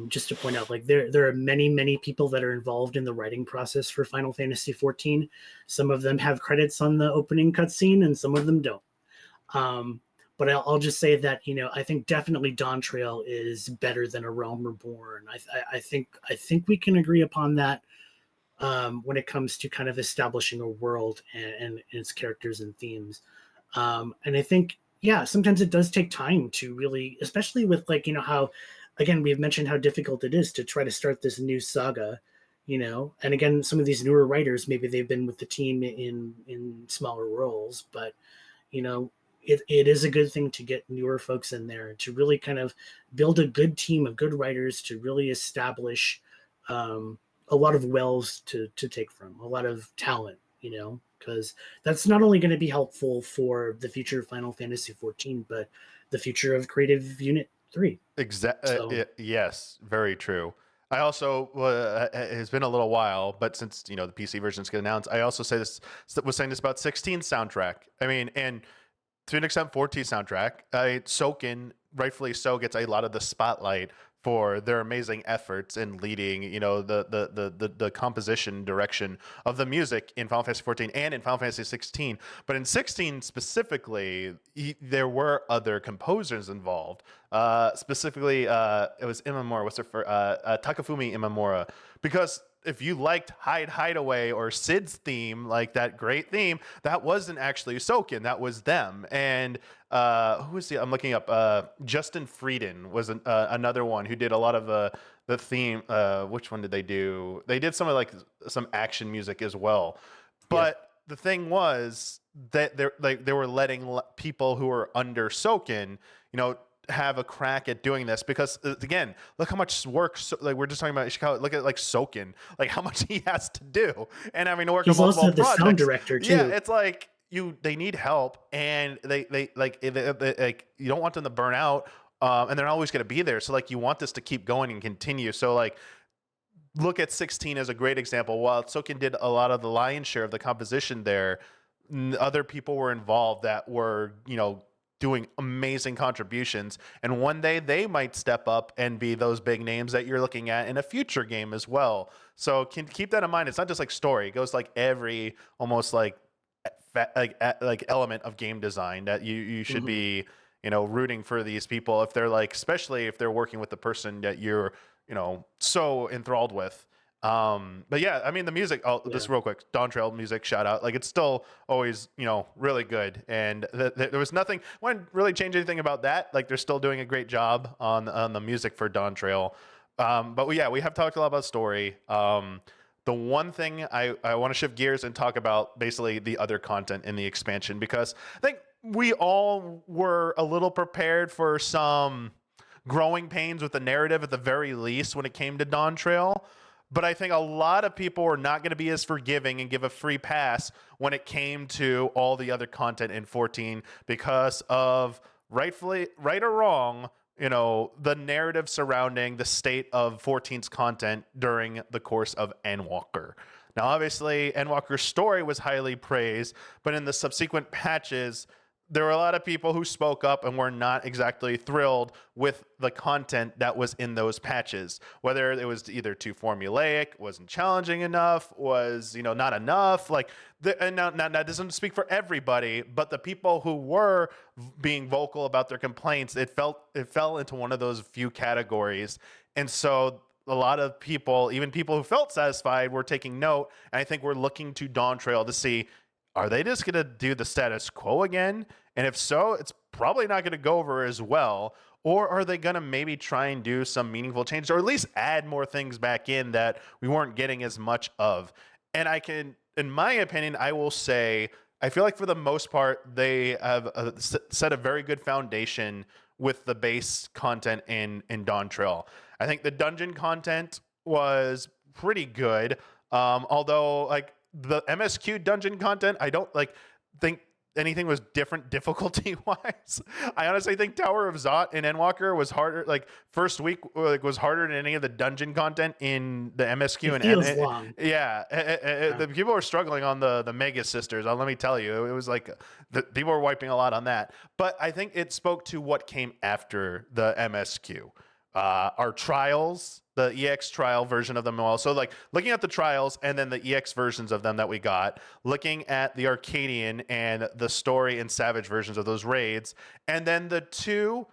just to point out, like there are many people that are involved in the writing process for Final Fantasy XIV. Some of them have credits on the opening cutscene, and some of them don't. Um, but I'll just say that I think definitely Dawntrail is better than A Realm Reborn. I think we can agree upon that when it comes to kind of establishing a world and its characters and themes. And I think, yeah, sometimes it does take time to really, especially with like, how, again, we've mentioned how difficult it is to try to start this new saga, and again, some of these newer writers, maybe they've been with the team in smaller roles, but, you know, it is a good thing to get newer folks in there to really kind of build a good team of good writers to really establish um, a lot of wells to take from, a lot of talent, because that's not only going to be helpful for the future of Final Fantasy XIV, but the future of Creative Unit 3. So, Yes, very true. I also it's been a little while, but since the PC version's get announced, I also was saying this about 16 soundtrack. I mean, and to an extent, 14 soundtrack. Soken, rightfully so, gets a lot of the spotlight for their amazing efforts in leading, the composition direction of the music in Final Fantasy 14 and in Final Fantasy 16. But in 16 specifically, there were other composers involved. Specifically, it was Imamura. What's her for? Takafumi Imamura, because if you liked Hide Hideaway or Sid's theme, like that great theme, that wasn't actually Soken, that was them. And who was I'm looking up. Justin Frieden was another one who did a lot of the theme. Which one did they do? They did some of like some action music as well. yeah. But the thing was that they were letting people who were under Soken, have a crack at doing this because again, look how much work. Like we're just talking about Ishikawa. Look at like Soken, like how much he has to do, and having to work He's on also multiple the projects. sound director too. Yeah, it's like they need help, and they like you don't want them to burn out, and they're always going to be there. So like you want this to keep going and continue. So like look at 16 as a great example. While Soken did a lot of the lion's share of the composition there, other people were involved that were doing amazing contributions, and one day they might step up and be those big names that you're looking at in a future game as well. So keep that in mind. It's not just like story; it goes like every almost like element of game design that you should be rooting for these people if they're like, especially if they're working with the person that you're so enthralled with. But yeah, I mean the music. Just real quick, Dawntrail music shout out. Like it's still always really good, and there was nothing. Wouldn't really change anything about that. Like they're still doing a great job on the music for Dawntrail. But we have talked a lot about story. The one thing I want to shift gears and talk about basically the other content in the expansion, because I think we all were a little prepared for some growing pains with the narrative at the very least when it came to Dawntrail. But I think a lot of people were not going to be as forgiving and give a free pass when it came to all the other content in 14 because of right or wrong, the narrative surrounding the state of 14's content during the course of Endwalker. Now, obviously, Endwalker's story was highly praised, but in the subsequent patches, there were a lot of people who spoke up and were not exactly thrilled with the content that was in those patches. Whether it was either too formulaic, wasn't challenging enough, was not enough. Like, and now that doesn't speak for everybody, but the people who were being vocal about their complaints, it fell into one of those few categories, and so a lot of people, even people who felt satisfied, were taking note. And I think we're looking to Dawntrail to see, are they just going to do the status quo again? And if so, it's probably not going to go over as well. Or are they going to maybe try and do some meaningful changes, or at least add more things back in that we weren't getting as much of? And in my opinion, I will say, I feel like for the most part, they have set a very good foundation with the base content in Dawntrail. I think the dungeon content was pretty good. Although, like, the MSQ dungeon content, I don't think anything was different difficulty wise. I honestly think Tower of Zot and Endwalker was harder. Like, first week was harder than any of the dungeon content in the MSQ. It feels long. Yeah, the people were struggling on the Mega Sisters. Let me tell you, it was like the people were wiping a lot on that. But I think it spoke to what came after the MSQ. Our trials, the EX trial version of them all. So, like, looking at the trials and then the EX versions of them that we got, looking at the Arcadian and the story and Savage versions of those raids, and then the two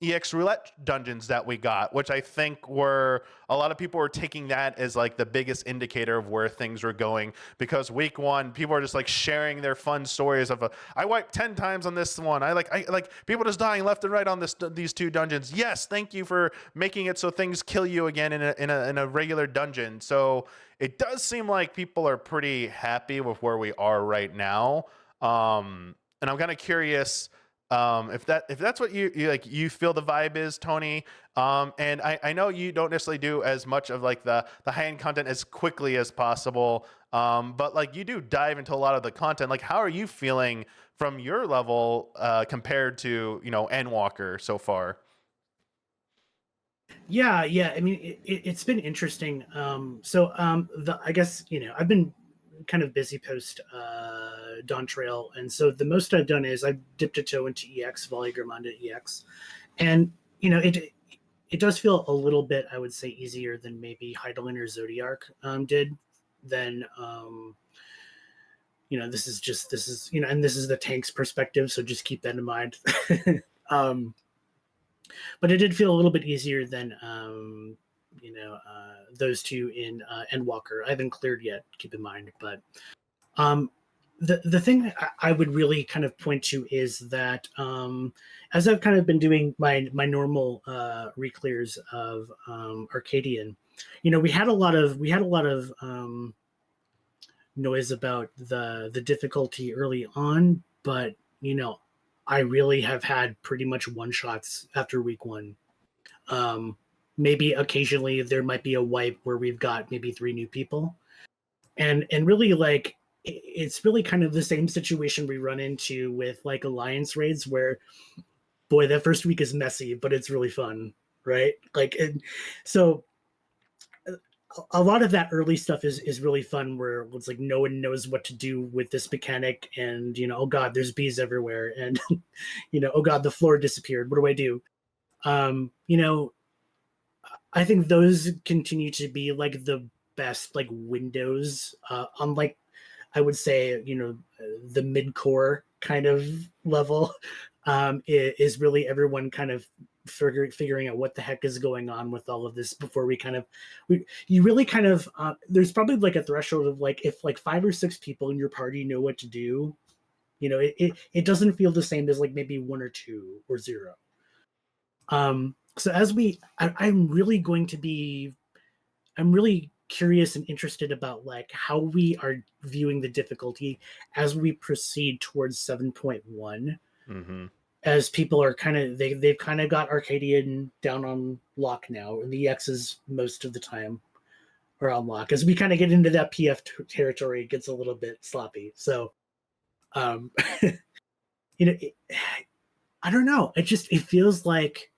EX roulette dungeons that we got, which I think were, a lot of people were taking that as like the biggest indicator of where things were going, because week one, people are just like sharing their fun stories of I wiped 10 times on this one. I like people just dying left and right on these two dungeons. Yes, thank you for making it so things kill you again in a regular dungeon. So it does seem like people are pretty happy with where we are right now. And I'm kind of curious if that's what you feel the vibe is, Tony. And I know you don't necessarily do as much of like the high-end content as quickly as possible, but like you do dive into a lot of the content. Like, how are you feeling from your level compared to Endwalker so far? Yeah. I mean, it's been interesting. I guess I've been kind of busy post Dawntrail, and so the most I've done is I've dipped a toe into EX, Volley Grimanda EX, and it does feel a little bit, I would say, easier than maybe Heidelin or Zodiark did. Then this is and this is the tank's perspective, so just keep that in mind. But it did feel a little bit easier than those two in Endwalker. I haven't cleared yet, keep in mind. But the thing I would really kind of point to is that as I've kind of been doing my normal reclears of Arcadian, we had a lot of noise about the difficulty early on, but I really have had pretty much one shots after week one. Maybe occasionally there might be a wipe where we've got maybe 3 new people, and really, like, it's really kind of the same situation we run into with like alliance raids, where boy, that first week is messy, but it's really fun, right? So a lot of that early stuff is really fun, where it's like no one knows what to do with this mechanic, and oh god, there's bees everywhere, and oh god, the floor disappeared, what do I do? I think those continue to be like the best like windows on, like, I would say the mid-core kind of level is really everyone kind of figuring out what the heck is going on with all of this before you really kind of there's probably like a threshold of like, if like 5 or 6 people in your party know what to do, it doesn't feel the same as like maybe 1 or 2 or 0. So I'm really curious and interested about like how we are viewing the difficulty as we proceed towards 7.1. Mm-hmm. As people are they've kind of got Arcadian down on lock now, and the X's most of the time are on lock. As we kind of get into that PF territory, it gets a little bit sloppy. So, I don't know. It feels like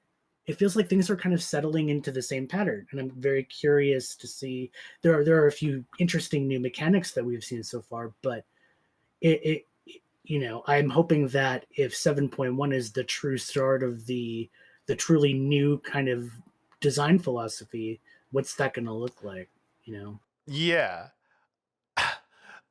things are kind of settling into the same pattern, and I'm very curious to see. There are a few interesting new mechanics that we've seen so far, but I'm hoping that if 7.1 is the true start of the truly new kind of design philosophy, what's that going to look like? You know? Yeah.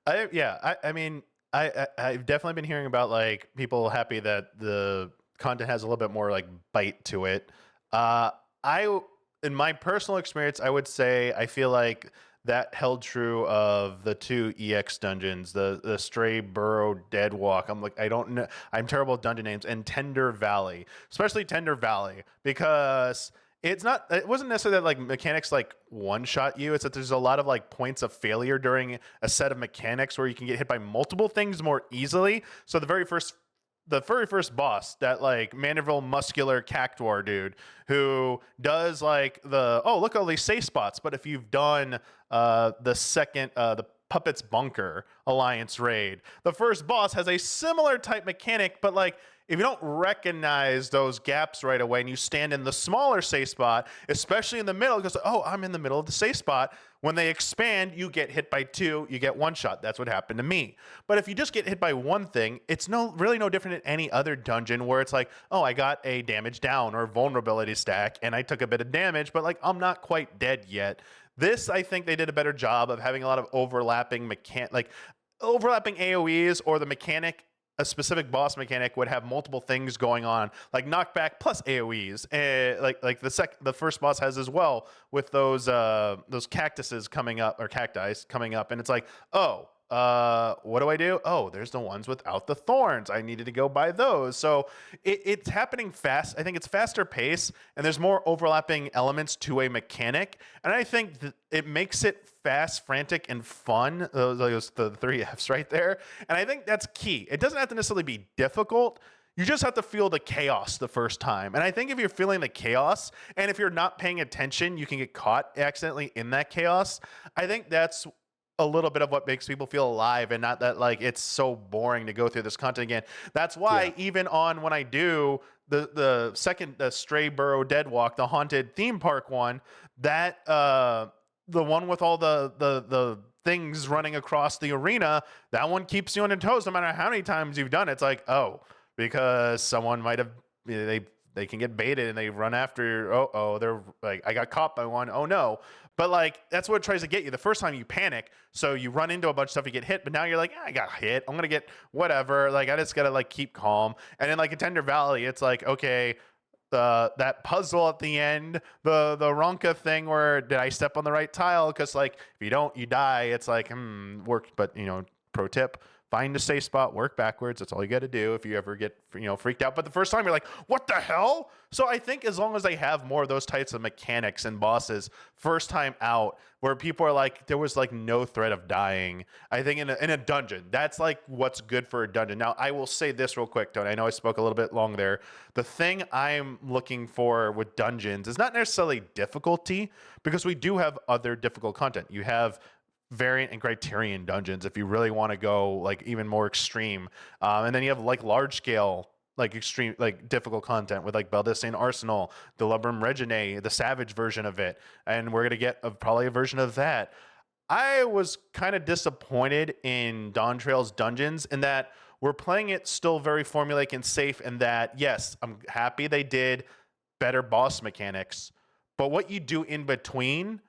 I mean, I've definitely been hearing about like people happy that the content has a little bit more like bite to it. Uh, I, in my personal experience, I would say I feel like that held true of the two EX dungeons, the Stray Burrow Dead Walk. I'm like, I don't know, I'm terrible with dungeon names, and Tender Valley, especially Tender Valley, because it wasn't necessarily that like mechanics like one shot you. It's that there's a lot of like points of failure during a set of mechanics where you can get hit by multiple things more easily. So the very first boss, that like Mandeville muscular cactuar dude who does like look at all these safe spots, but if you've done the Puppets Bunker Alliance raid, the first boss has a similar type mechanic, but like if you don't recognize those gaps right away and you stand in the smaller safe spot, especially in the middle, because, oh, I'm in the middle of the safe spot. When they expand, you get hit by two, you get one shot. That's what happened to me. But if you just get hit by one thing, it's really no different than any other dungeon where it's like, oh, I got a damage down or vulnerability stack and I took a bit of damage, but like I'm not quite dead yet. This, I think they did a better job of having a lot of overlapping AoEs, or the mechanic, a specific boss mechanic would have multiple things going on, like knockback plus AoEs, like the first boss has as well, with those cactuses coming up, or cacti coming up, and it's like, oh, what do I do? Oh, there's the ones without the thorns. I needed to go buy those. So it's happening fast. I think it's faster pace, and there's more overlapping elements to a mechanic, and I think it makes it fast, frantic, and fun. Those the three Fs right there, and I think that's key. It doesn't have to necessarily be difficult. You just have to feel the chaos the first time. And I think if you're feeling the chaos, and if you're not paying attention, you can get caught accidentally in that chaos. I think that's a little bit of what makes people feel alive, and not that like it's so boring to go through this content again. That's why even on when I do the Stray Burrow Dead Walk, the haunted theme park one, that the one with all the things running across the arena, that one keeps you on your toes no matter how many times you've done it. It's like, oh, because someone might have they can get baited and they run after. They're like, I got caught by one. Oh no. But like that's what it tries to get you. The first time you panic, so you run into a bunch of stuff, you get hit. But now you're like, I got hit. I'm gonna get whatever. Like I just gotta like keep calm. And then like in Tender Valley, it's like, okay, that puzzle at the end, the Ronka thing where did I step on the right tile? Because like if you don't, you die. It's like work. But pro tip: find a safe spot, work backwards. That's all you got to do if you ever get freaked out. But the first time you're like, what the hell? So I think as long as they have more of those types of mechanics and bosses first time out, where people are like, there was like no threat of dying. I think in a dungeon, that's like what's good for a dungeon. Now I will say this real quick, Tony. I know I spoke a little bit long there. The thing I'm looking for with dungeons is not necessarily difficulty, because we do have other difficult content. You have variant and criterion dungeons if you really want to go like even more extreme, and then you have like large scale, like extreme, like difficult content with like Baldissane Arsenal, the Lubrum Reginae, the Savage version of it, and we're gonna get probably a version of that. I was kind of disappointed in Dawntrail's dungeons in that we're playing it still very formulaic and safe, and that yes, I'm happy they did better boss mechanics, but what you do in between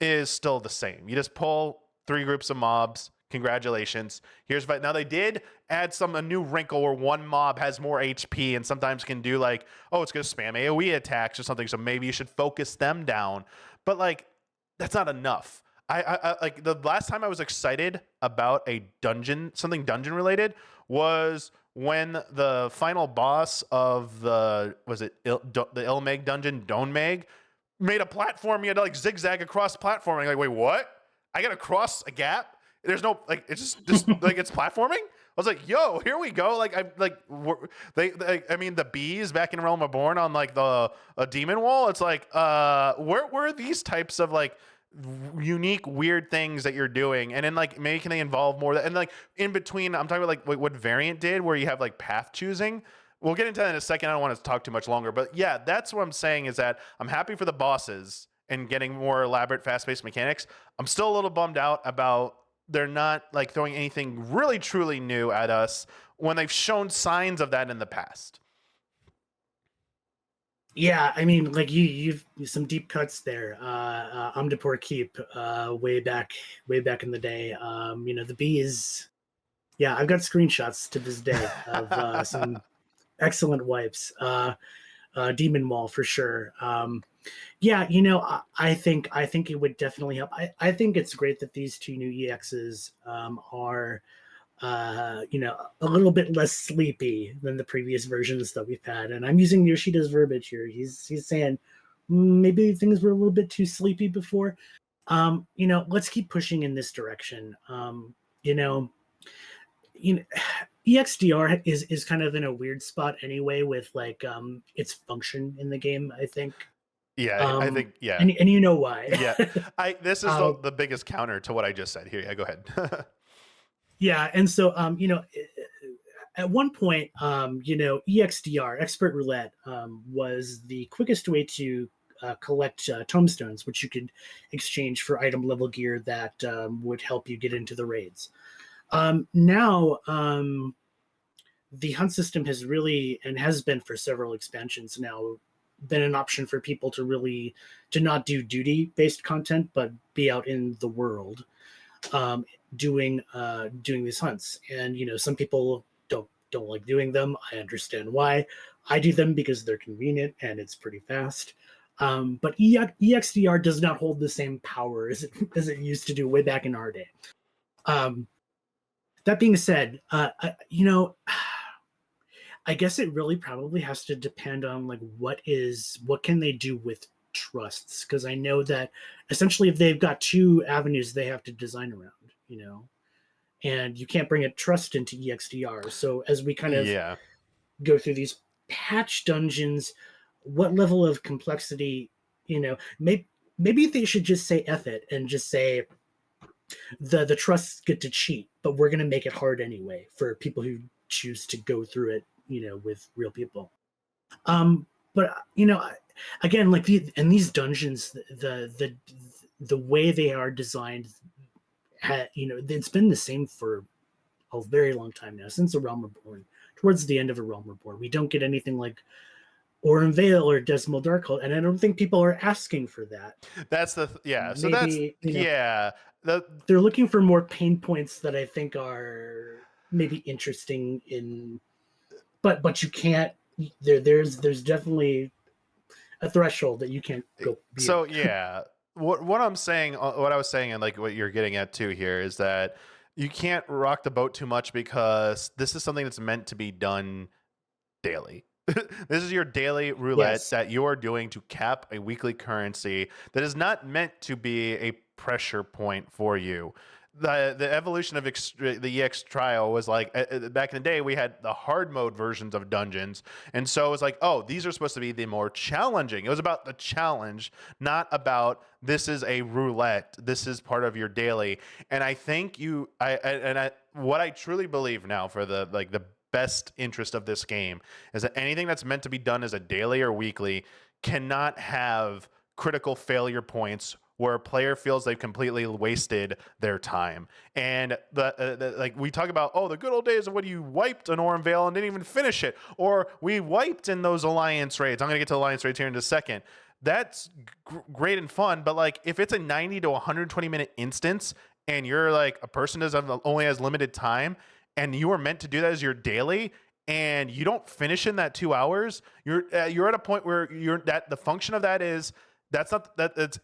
is still the same. You just pull 3 groups of mobs. Congratulations. Now they did add a new wrinkle where one mob has more HP and sometimes can do like, oh, it's going to spam AoE attacks or something. So maybe you should focus them down. But like, that's not enough. I like the last time I was excited about a dungeon, something dungeon related, was when the final boss of the Ilmeg dungeon, Dawnmeg, made a platform. You had to like zigzag across the platform. Like, wait, what? I gotta cross a gap? There's no like, it's just like it's platforming. I was like, yo, here we go. Like I mean, the bees back in Realm Reborn on like a demon wall. It's like, where are these types of like unique weird things that you're doing? And then like maybe can they involve more and like in between? I'm talking about like what Variant did, where you have like path choosing. We'll get into that in a second. I don't want to talk too much longer, but yeah, that's what I'm saying is that I'm happy for the bosses and getting more elaborate, fast-paced mechanics. I'm still a little bummed out about they're not like throwing anything really truly new at us when they've shown signs of that in the past. Yeah, I mean, like you've some deep cuts there. Amdapur Keep, way back in the day. The bee is. Yeah, I've got screenshots to this day of some excellent wipes. Demon Wall for sure. Yeah, I think it would definitely help. I think it's great that these two new EXs are a little bit less sleepy than the previous versions that we've had. And I'm using Yoshida's verbiage here. He's saying maybe things were a little bit too sleepy before. Let's keep pushing in this direction. You know, you know, EXDR is kind of in a weird spot anyway with like its function in the game, I think. Yeah, I think yeah. And you know why. Yeah. This is the biggest counter to what I just said here. Yeah, go ahead. Yeah, and so at one point, EXDR, Expert Roulette, was the quickest way to collect tomestones, which you could exchange for item level gear that would help you get into the raids. Now, the hunt system has really, and has been for several expansions now, been an option for people to not do duty-based content, but be out in the world doing these hunts. And some people don't like doing them. I understand why. I do them because they're convenient and it's pretty fast. But EXDR does not hold the same power as it used to do way back in our day. That being said, I guess it really probably has to depend on like what can they do with trusts, because I know that essentially if they've got two avenues they have to design around, and you can't bring a trust into EXDR. So as we kind of go through these patch dungeons, what level of complexity, maybe they should just say F it and just say the trusts get to cheat, but we're going to make it hard anyway for people who choose to go through it, with real people. But again, like these dungeons, the way they are designed, it's been the same for a very long time now, since A Realm Reborn. Towards the end of A Realm Reborn, we don't get anything like Aurum Vale or Dismal Darkhold, and I don't think people are asking for that. That's so they're looking for more pain points that I think are maybe interesting but you can't. There's definitely a threshold that you can't go beyond. So yeah, what I was saying, and like what you're getting at too here, is that you can't rock the boat too much, because this is something that's meant to be done daily. This is your daily roulette that you're doing to cap a weekly currency that is not meant to be a pressure point for you. The evolution of the EX trial was like, back in the day we had the hard mode versions of dungeons, and so it was like, oh, these are supposed to be the more challenging. It was about the challenge, not about this is a roulette, this is part of your daily. And I think what I truly believe now, for the best interest of this game, is that anything that's meant to be done as a daily or weekly cannot have critical failure points where a player feels they've completely wasted their time. And like we talk about, the good old days of when you wiped an Aurum Vale and didn't even finish it, or we wiped in those alliance raids. I'm going to get to alliance raids here in a second. That's great and fun, but like if it's a 90 to 120 minute instance and you're like a person that only has limited time, and you are meant to do that as your daily, and you don't finish in that 2 hours, you're at a point where the function of that is, that's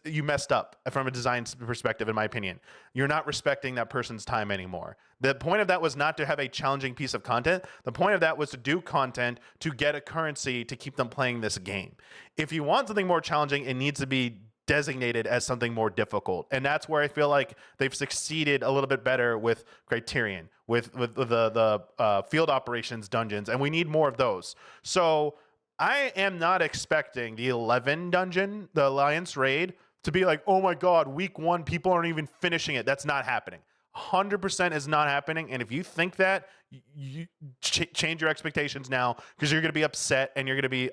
you messed up from a design perspective, in my opinion. You're not respecting that person's time anymore. The point of that was not to have a challenging piece of content. The point of that was to do content to get a currency to keep them playing this game. If you want something more challenging, it needs to be designated as something more difficult. And that's where I feel like they've succeeded a little bit better with Criterion, with the field operations dungeons, and we need more of those. So I am not expecting the 11 dungeon, the Alliance raid, to be like, oh my God, week 1, people aren't even finishing it. That's not happening. 100% is not happening. And if you think that, you change your expectations now, because you're going to be upset and you're going to be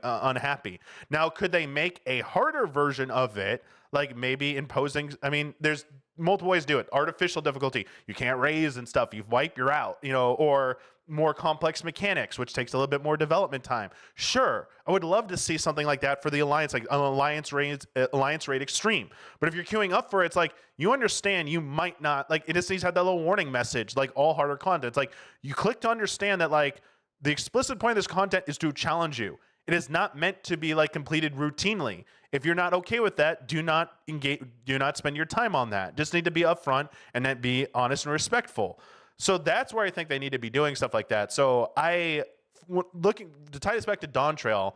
unhappy. Now, could they make a harder version of it? Like maybe imposing, there's multiple ways to do it. Artificial difficulty, you can't raise and stuff. You wipe, you're out, or more complex mechanics, which takes a little bit more development time. Sure, I would love to see something like that for the Alliance, like an Alliance Raid Extreme. But if you're queuing up for it, it's like, you understand you might not, like, it just needs to have that little warning message, like all harder content. It's like, you click to understand that, like, the explicit point of this content is to challenge you. It is not meant to be like completed routinely. If you're not okay with that, do not engage, do not spend your time on that. Just need to be upfront and then be honest and respectful. So that's where I think they need to be doing stuff like that. So looking to tie this back to Dawntrail,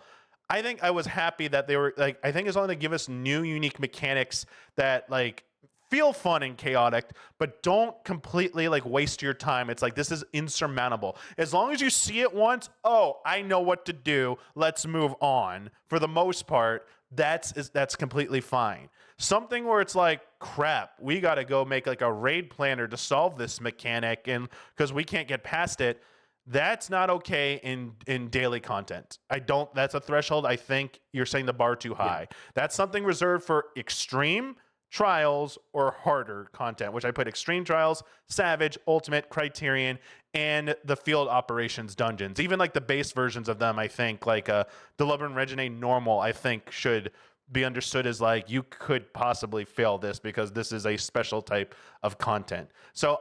I think I was happy that they were like, I think as long as they give us new unique mechanics that like feel fun and chaotic, but don't completely like waste your time. It's like, this is insurmountable. As long as you see it once, oh, I know what to do, let's move on. For the most part, that's completely fine. Something where it's like, crap, we got to go make like a raid planner to solve this mechanic, and because we can't get past it, that's not okay in daily content. That's a threshold. I think you're setting the bar too high. Yeah. That's something reserved for extreme trials or harder content, which I put extreme trials, savage, ultimate, criterion, and the field operations dungeons. Even like the base versions of them, I think like Deliver and Regine normal, I think should be understood as like, you could possibly fail this because this is a special type of content. So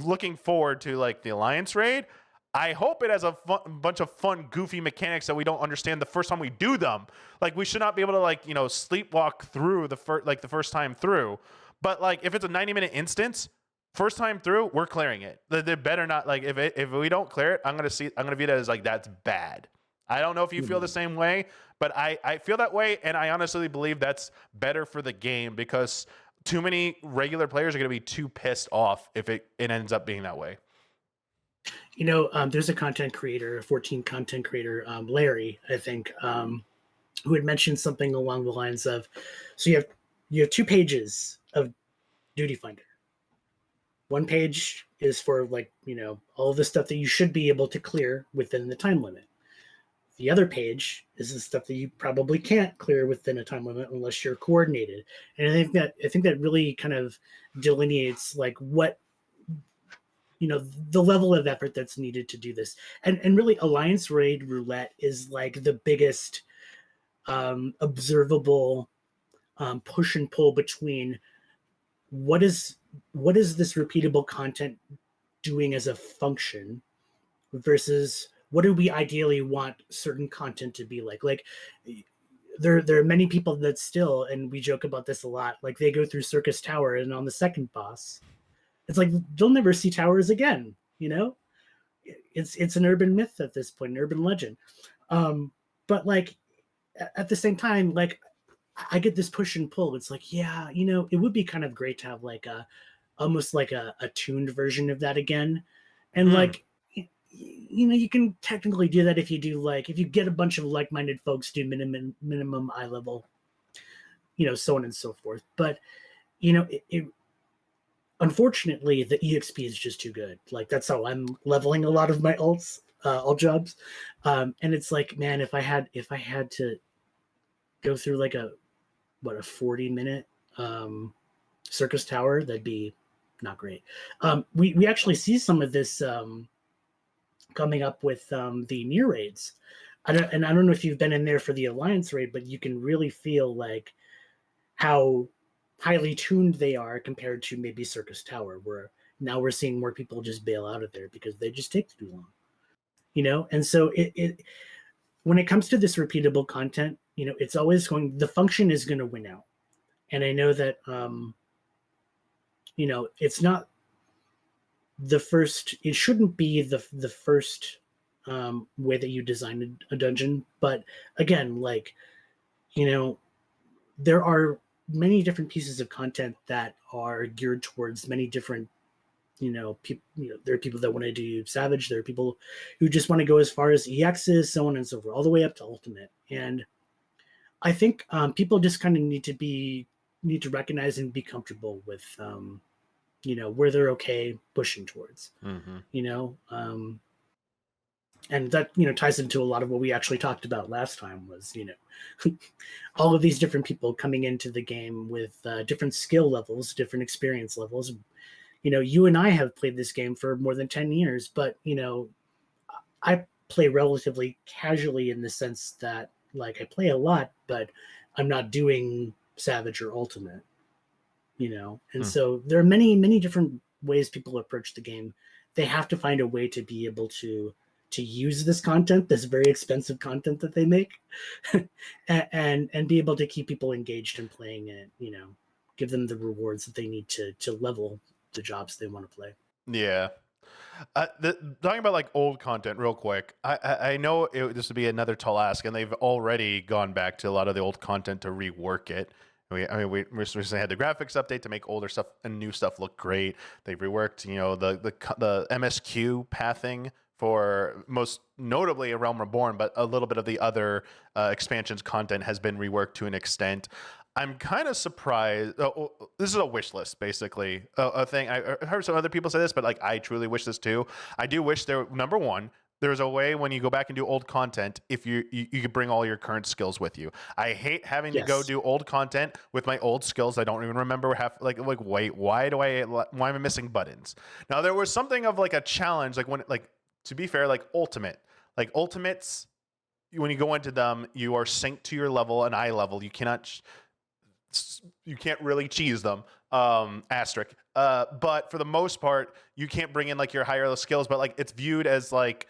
looking forward to like the Alliance raid, I hope it has a bunch of fun, goofy mechanics that we don't understand the first time we do them. Like, we should not be able to like, sleepwalk through the first time through. But like, if it's a 90-minute instance, first time through, we're clearing it. They better not, like, if we don't clear it, I'm gonna view that as like, that's bad. I don't know if you feel the same way, but I feel that way, and I honestly believe that's better for the game, because too many regular players are gonna be too pissed off if it ends up being that way. There's a content creator, a 14 content creator, Larry, I think, who had mentioned something along the lines of, so you have 2 pages of Duty Finder. One page is for like, all the stuff that you should be able to clear within the time limit. The other page is the stuff that you probably can't clear within a time limit unless you're coordinated. And I think that really kind of delineates like what, the level of effort that's needed to do this. And really, Alliance Raid Roulette is like the biggest observable push and pull between what is this repeatable content doing as a function versus what do we ideally want certain content to be like. Like, there are many people that still, and we joke about this a lot, like they go through Circus Tower, and on the second boss, it's like they'll never see towers again. It's an urban myth at this point, an urban legend. But like at the same time, like I get this push and pull. It's like, yeah, it would be kind of great to have like almost like a tuned version of that again. And like, you can technically do that if you get a bunch of like-minded folks do minimum eye level, so on and so forth. But it unfortunately, the EXP is just too good. Like, that's how I'm leveling a lot of my alt jobs. And it's like, man, if I had to go through like a 40-minute Circus Tower, that'd be not great. We actually see some of this coming up with the near raids. I don't know if you've been in there for the Alliance raid, but you can really feel like how highly tuned they are compared to maybe Circus Tower, where now we're seeing more people just bail out of there because they just take too long, and so it when it comes to this repeatable content, it's always the function is going to win out. And I know that it's not the first, it shouldn't be the first way that you design a dungeon, but again, like, there are many different pieces of content that are geared towards many different, there are people that want to do Savage. There are people who just want to go as far as EXs, so on and so forth, all the way up to Ultimate. And I think people just kind of need to recognize and be comfortable with, where they're okay pushing towards, And that, ties into a lot of what we actually talked about last time was, all of these different people coming into the game with different skill levels, different experience levels. You and I have played this game for more than 10 years, but, I play relatively casually in the sense that, like, I play a lot, but I'm not doing Savage or Ultimate, And so there are many, many different ways people approach the game. They have to find a way to be able to use this content, this very expensive content that they make, and be able to keep people engaged in playing it, give them the rewards that they need to level the jobs they want to play. Yeah. Talking about like old content real quick, I know this would be another tall ask, and they've already gone back to a lot of the old content to rework it. We recently had the graphics update to make older stuff and new stuff look great. They've reworked, the MSQ pathing for most notably a Realm Reborn, but a little bit of the other expansions content has been reworked to an extent. I'm kind of surprised. This is a wish list, basically. A thing I heard some other people say this, but like I truly wish this too. I do wish number one, there's a way when you go back and do old content, if you could bring all your current skills with you. I hate having to go do old content with my old skills. I don't even remember wait, why am I missing buttons? Now there was something of like a challenge, to be fair, ultimates, when you go into them, you are synced to your level and eye level. You can't really cheese them, asterisk. But for the most part, you can't bring in like your higher level skills, but like it's viewed as like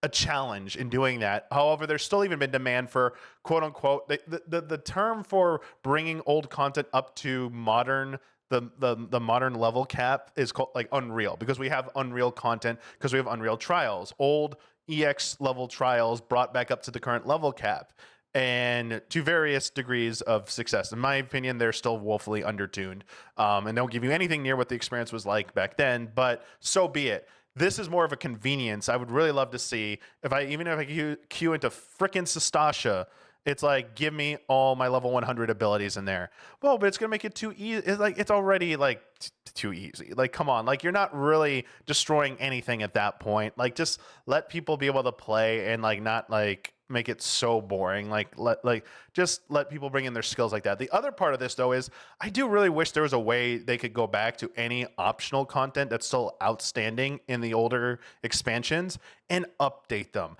a challenge in doing that. However, there's still even been demand for quote unquote, the term for bringing old content up to modern, the modern level cap is called like Unreal, because we have Unreal content, because we have Unreal trials, old EX level trials brought back up to the current level cap, and to various degrees of success. In my opinion, they're still woefully undertuned, and don't give you anything near what the experience was like back then, but so be it. This is more of a convenience. I would really love to see if I queue into frickin' Sastasha, it's like, give me all my level 100 abilities in there. Well, but it's going to make it too easy. It's already like too easy. Like, come on. Like, you're not really destroying anything at that point. Like, just let people be able to play and like not like make it so boring. Just let people bring in their skills like that. The other part of this though is I do really wish there was a way they could go back to any optional content that's still outstanding in the older expansions and update them.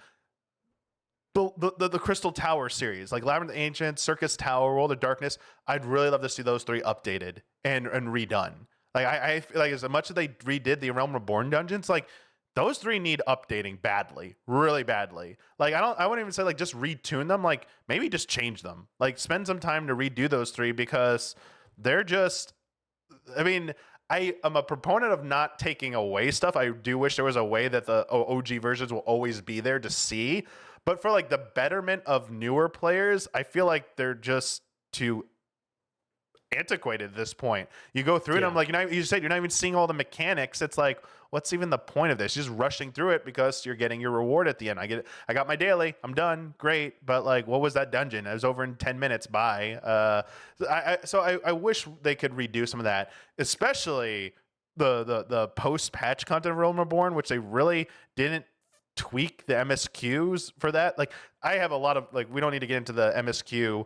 The Crystal Tower series, like Labyrinth of Ancients, Circus Tower, World of Darkness, I'd really love to see those three updated and redone. Like I feel like as much as they redid the Realm Reborn dungeons, like those three need updating badly, really badly. Like I wouldn't even say like just retune them, like maybe just change them. Like spend some time to redo those three, because they're just, I mean, I am a proponent of not taking away stuff. I do wish there was a way that the OG versions will always be there to see. But for like the betterment of newer players, I feel like they're just too antiquated at this point. You go through it, I'm like, you said you're not even seeing all the mechanics. It's like, what's even the point of this? You're just rushing through it because you're getting your reward at the end. I got my daily, I'm done, great. But like, what was that dungeon? I was over in 10 minutes. Bye. I wish they could redo some of that, especially the post patch content of Realm Reborn, which they really didn't tweak the MSQs for that. Like I have a lot of like, we don't need to get into the MSQ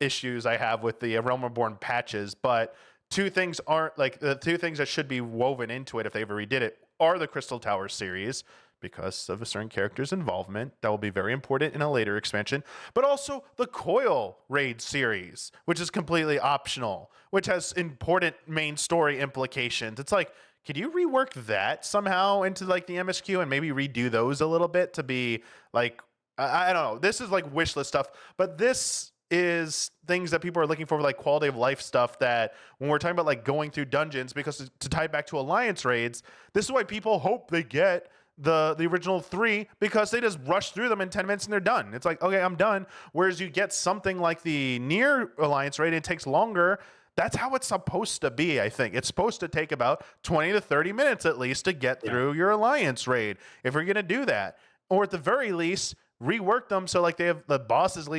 issues I have with the Realm Reborn patches, but two things aren't like the two things that should be woven into it if they ever redid it are the Crystal Tower series, because of a certain character's involvement that will be very important in a later expansion, but also the Coil raid series, which is completely optional, which has important main story implications. It's like, could you rework that somehow into like the MSQ and maybe redo those a little bit to be like, I don't know. This is like wish list stuff, but this is things that people are looking for, like quality of life stuff, that when we're talking about like going through dungeons, because to tie it back to alliance raids, this is why people hope they get the original 3, because they just rush through them in 10 minutes and they're done. It's like, okay, I'm done. Whereas you get something like the near alliance raid, it takes longer. That's how it's supposed to be, I think. It's supposed to take about 20 to 30 minutes at least to get through your alliance raid, if you're going to do that. Or at the very least, rework them so like they have the bosses at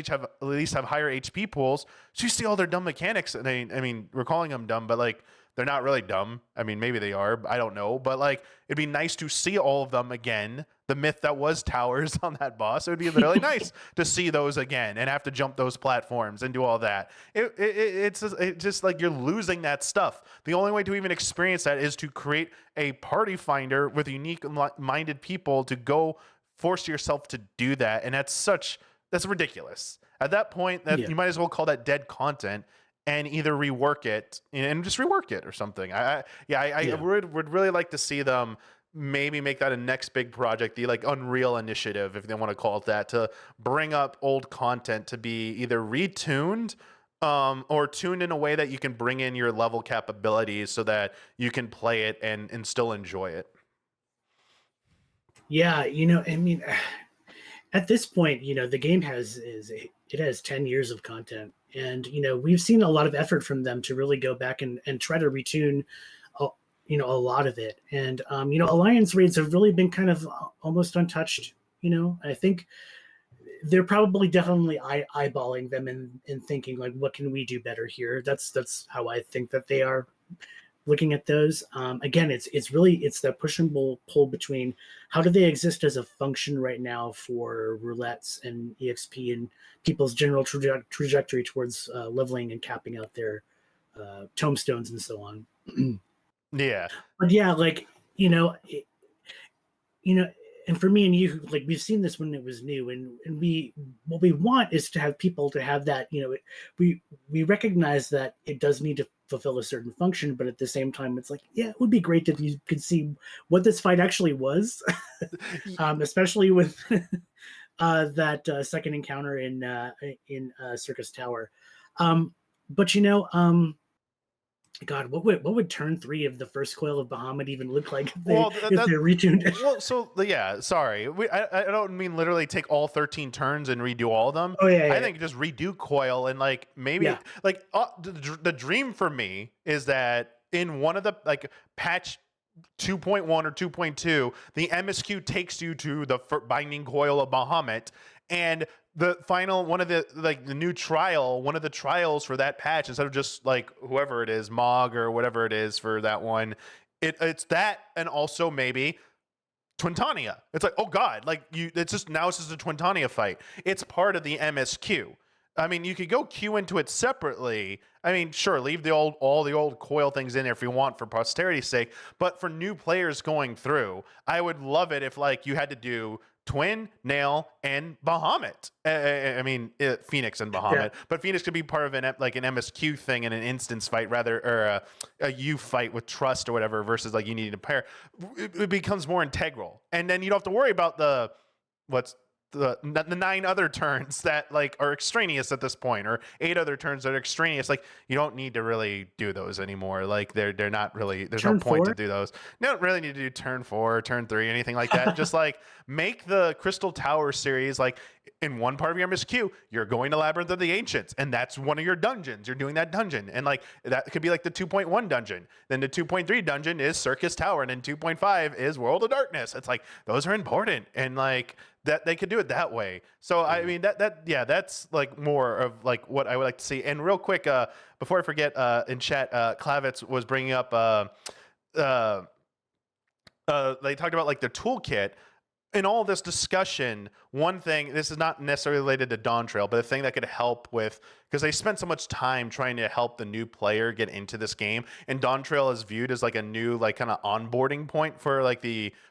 least have higher HP pools. So you see all their dumb mechanics. And I mean, we're calling them dumb, but like They're not really dumb. I mean, maybe they are. I don't know. But like, it'd be nice to see all of them again. The myth that was towers on that boss. It would be really nice to see those again and have to jump those platforms and do all that. It's just like you're losing that stuff. The only way to even experience that is to create a party finder with unique minded people to go force yourself to do that. And that's ridiculous. At that point, that Yeah. you might as well call that dead content and either rework it and just rework it or something. I would really like to see them maybe make that a next big project, the like Unreal Initiative, if they want to call it that, to bring up old content to be either retuned or tuned in a way that you can bring in your level capabilities so that you can play it and still enjoy it. Yeah, I mean, at this point, the game has 10 years of content, and we've seen a lot of effort from them to really go back and try to retune a lot of it. And alliance raids have really been kind of almost untouched. I think they're probably definitely eyeballing them and thinking like, what can we do better here? That's how I think that they are looking at those. Again, it's really that push and pull between how do they exist as a function right now for roulettes and EXP and people's general trajectory towards leveling and capping out their tomestones and so on. Yeah. But yeah, like and for me and you, like, we've seen this when it was new, and what we want is to have people to have that, we recognize that it does need to fulfill a certain function, but at the same time, it's like, yeah, it would be great if you could see what this fight actually was, especially with that second encounter in Circus Tower. But God, what would turn 3 of the first coil of Bahamut even look like if they retuned it? Well, so yeah, sorry, I don't mean literally take all 13 turns and redo all of them. Oh yeah, I think just redo coil and like maybe like the dream for me is that in one of the like patch 2.1 or 2.2, the MSQ takes you to the binding coil of Bahamut, and the final one of the new trial, one of the trials for that patch, instead of just like whoever it is, Mog or whatever it is for that one, it's that, and also maybe Twintania. It's like, oh god, like it's just a Twintania fight. It's part of the MSQ. I mean, you could go queue into it separately. I mean, sure, leave all the old coil things in there if you want for posterity's sake. But for new players going through, I would love it if like you had to do Twin, Nail, and Bahamut. I mean, Phoenix and Bahamut, but Phoenix could be part of an MSQ thing in an instance fight, rather, or a U fight with Trust or whatever, versus like you need to pair. It becomes more integral, and then you don't have to worry about the 9 other turns that like are extraneous at this point, or 8 other turns that are extraneous. Like, you don't need to really do those anymore. Like they're not really, there's no point to do those. You don't really need to do turn 4 or turn 3, anything like that. Just like make the Crystal Tower series, like in one part of your MSQ, you're going to Labyrinth of the Ancients, and that's one of your dungeons. You're doing that dungeon, and like that could be like the 2.1 dungeon. Then the 2.3 dungeon is Circus Tower, and then 2.5 is World of Darkness. It's like those are important, and like that they could do it that way. So I mean that's like more of like what I would like to see. And real quick, before I forget, in chat, Klavitz was bringing up they talked about like the toolkit. In all this discussion, one thing, this is not necessarily related to Dawntrail, but a thing that could help with, because they spent so much time trying to help the new player get into this game, and Dawntrail is viewed as like a new like kind of onboarding point for like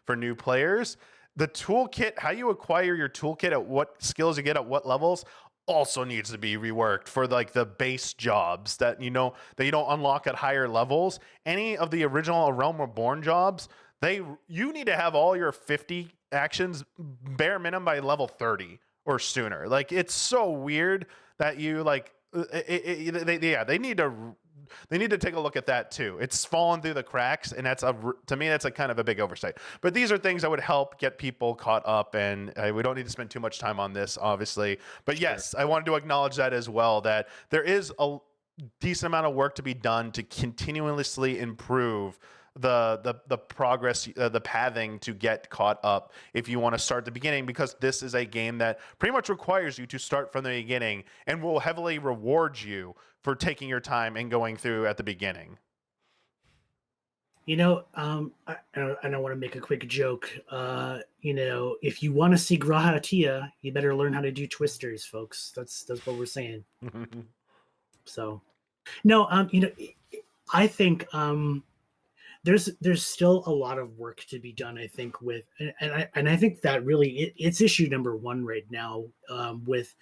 for new players. The toolkit, how you acquire your toolkit, at what skills you get at what levels, also needs to be reworked for like the base jobs that you don't unlock at higher levels. Any of the original Realm Reborn jobs, you need to have all your 50 actions bare minimum by level 30 or sooner. Like, it's so weird that you like they need to take a look at that too. It's fallen through the cracks, and to me that's a kind of a big oversight. But these are things that would help get people caught up, and we don't need to spend too much time on this, obviously. But yes, sure. I wanted to acknowledge that as well, that there is a decent amount of work to be done to continuously improve the progress, the pathing to get caught up if you want to start the beginning, because this is a game that pretty much requires you to start from the beginning and will heavily reward you for taking your time and going through at the beginning. I don't want to make a quick joke. If you want to see Grahatia, you better learn how to do twisters, folks. That's what we're saying. So, no, I think there's still a lot of work to be done. I think I think that really it's issue number one right now, with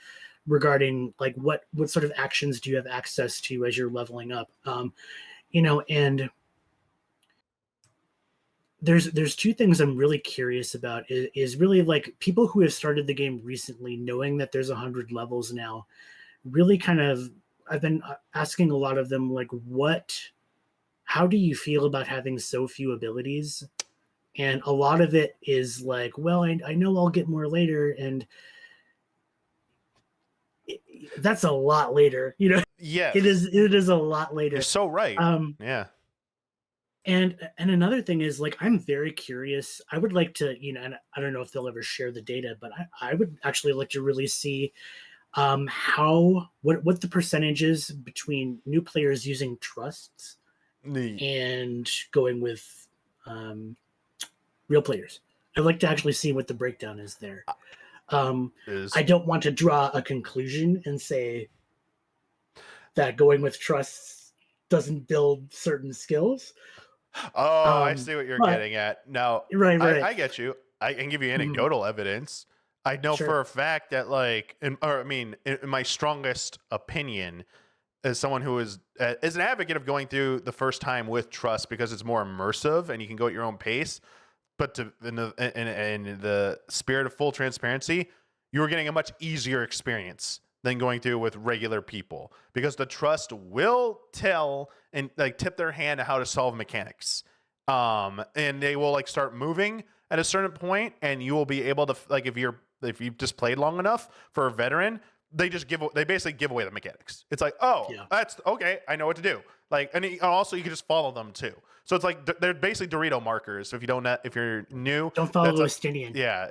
regarding like what sort of actions do you have access to as you're leveling up. And there's two things I'm really curious about is really like people who have started the game recently, knowing that there's 100 levels now, really kind of I've been asking a lot of them like, how do you feel about having so few abilities? And a lot of it is like, well, I know I'll get more later, and that's a lot later. Yes, it is a lot later. you're so right. Yeah. And another thing is like I'm very curious. I would like to, and I don't know if they'll ever share the data, but I would actually like to really see what the percentage is between new players using trusts and going with real players. I'd like to actually see what the breakdown is there. I don't want to draw a conclusion and say that going with trusts doesn't build certain skills. I see what you're getting at. No, right. I get you. I can give you anecdotal evidence. I know for a fact that, like, in my strongest opinion, as someone who is an advocate of going through the first time with trust because it's more immersive and you can go at your own pace. But in the spirit of full transparency, you were getting a much easier experience than going through with regular people, because the trust will tell and like tip their hand at how to solve mechanics. And they will like start moving at a certain point, and you will be able to, like, if you've just played long enough for a veteran, they basically give away the mechanics. It's like, that's okay, I know what to do. Like, and also you can just follow them too. So it's like they're basically Dorito markers. So if you're new, don't follow like, Justinian. Yeah,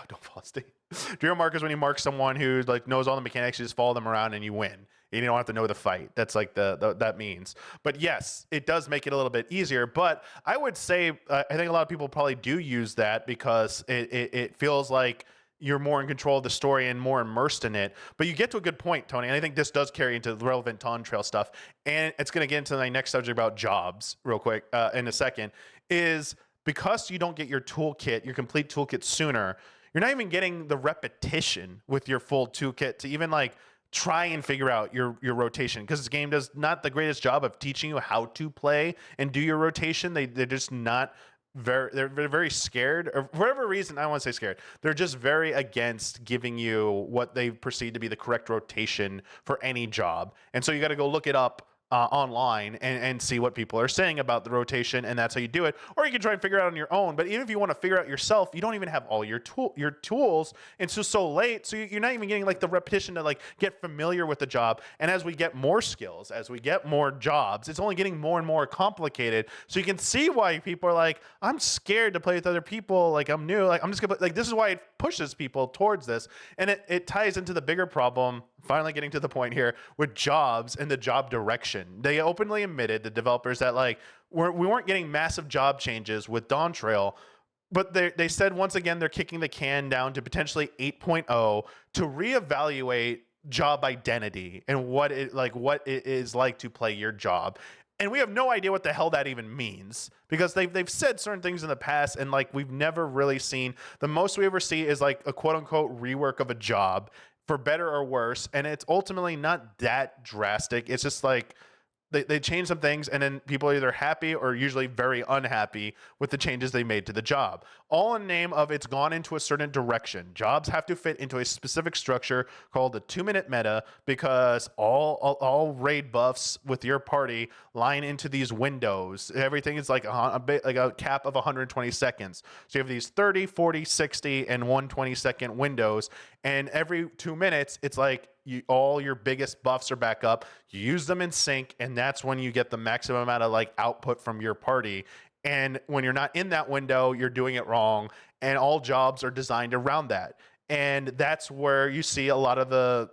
don't follow Justinian. Dorito markers, when you mark someone who like knows all the mechanics, you just follow them around and you win. You don't have to know the fight. That's like that means. But yes, it does make it a little bit easier. But I would say I think a lot of people probably do use that because it feels like you're more in control of the story and more immersed in it. But you get to a good point, Tony. And I think this does carry into relevant Dawntrail stuff. And it's going to get into my next subject about jobs real quick in a second, is because you don't get your complete toolkit sooner, you're not even getting the repetition with your full toolkit to even like try and figure out your rotation, because this game does not the greatest job of teaching you how to play and do your rotation. They're just not they're very scared, or for whatever reason. I don't want to say scared. They're just very against giving you what they perceive to be the correct rotation for any job. And so you got to go look it up online and see what people are saying about the rotation, and that's how you do it. Or you can try and figure it out on your own. But even if you want to figure out yourself, you don't even have all your tools. It's just so late, so you're not even getting like the repetition to like get familiar with the job. And as we get more skills, as we get more jobs, it's only getting more and more complicated. So you can see why people are like, I'm scared to play with other people. Like, I'm new. Like, I'm just gonna like, this is why it pushes people towards this. And it ties into the bigger problem, finally getting to the point here, with jobs and the job direction. They openly admitted, the developers, that like we weren't getting massive job changes with Dawntrail, but they said once again they're kicking the can down to potentially 8.0 to reevaluate job identity and what it is like to play your job. And we have no idea what the hell that even means, because they've said certain things in the past, and like we've never really seen. The most we ever see is like a quote unquote rework of a job, for better or worse, and it's ultimately not that drastic. It's just like they change some things, and then people are either happy or usually very unhappy with the changes they made to the job, all in the name of it's gone into a certain direction. Jobs have to fit into a specific structure called the 2-minute meta, because all raid buffs with your party line into these windows. Everything is like a cap of 120 seconds. So you have these 30, 40, 60, and 120-second windows, and every 2 minutes, it's like all your biggest buffs are back up. You use them in sync, and that's when you get the maximum amount of like output from your party. And when you're not in that window, you're doing it wrong. And all jobs are designed around that. And that's where you see a lot of the,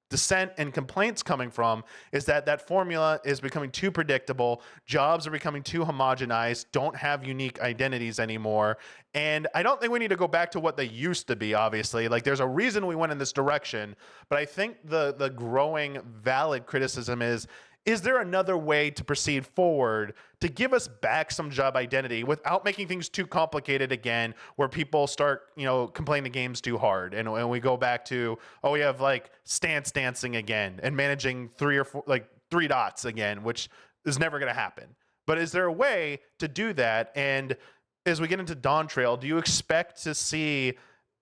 dissent and complaints coming from is that that formula is becoming too predictable. Jobs are becoming too homogenized, don't have unique identities anymore. And I don't think we need to go back to what they used to be, obviously. Like, there's a reason we went in this direction. But I think the growing valid criticism is there another way to proceed forward to give us back some job identity without making things too complicated again, where people start, complaining the game's too hard, and we go back to, oh, we have like stance dancing again and managing three dots again, which is never going to happen. But is there a way to do that? And as we get into Dawntrail, do you expect to see?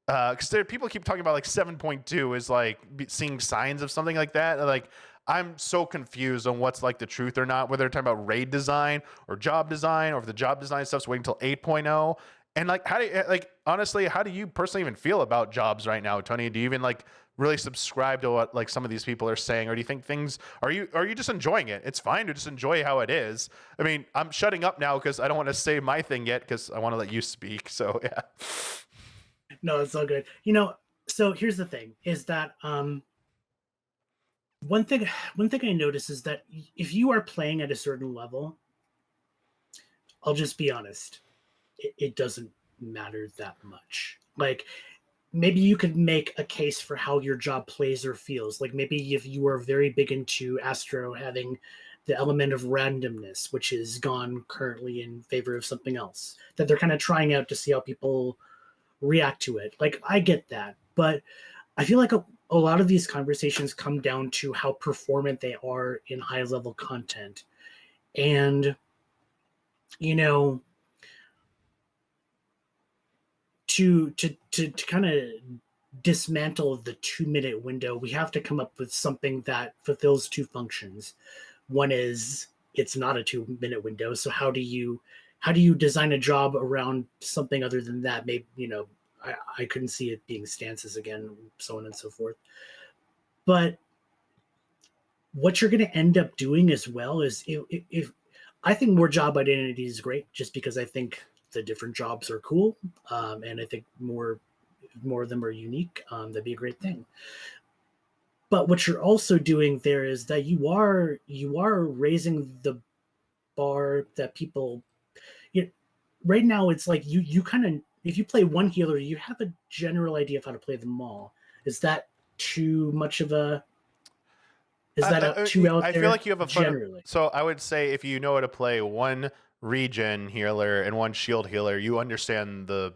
Because people keep talking about like 7.2 is like seeing signs of something like that. Like, I'm so confused on what's like the truth or not, whether they're talking about raid design or job design, or if the job design stuff's waiting until 8.0. And like, honestly, how do you personally even feel about jobs right now, Tony? Do you even like really subscribe to what like some of these people are saying, or do you think are you just enjoying it? It's fine to just enjoy how it is. I mean, I'm shutting up now because I don't want to say my thing yet, because I want to let you speak. So yeah. No, it's all good. So here's the thing: is that one thing I notice is that if you are playing at a certain level, I'll just be honest, it doesn't matter that much. Like, maybe you could make a case for how your job plays or feels. Like, maybe if you are very big into Astro having the element of randomness, which is gone currently in favor of something else, that they're kind of trying out to see how people react to it. Like, I get that, but I feel like a lot of these conversations come down to how performant they are in high level content. And, to kind of dismantle the 2-minute window, we have to come up with something that fulfills two functions. One is, it's not a 2-minute window. So how do you design a job around something other than that? Maybe, I couldn't see it being stances again, so on and so forth. But what you're going to end up doing as well is, if I think more job identity is great, just because I think the different jobs are cool, and I think more of them are unique. That'd be a great thing. But what you're also doing there is that you are raising the bar that people. Right now, it's like you kind of, if you play one healer, you have a general idea of how to play them all. Is that too much of a? Is that too out there? I feel like you have a generally. So I would say, if you know how to play one regen healer and one shield healer, you understand the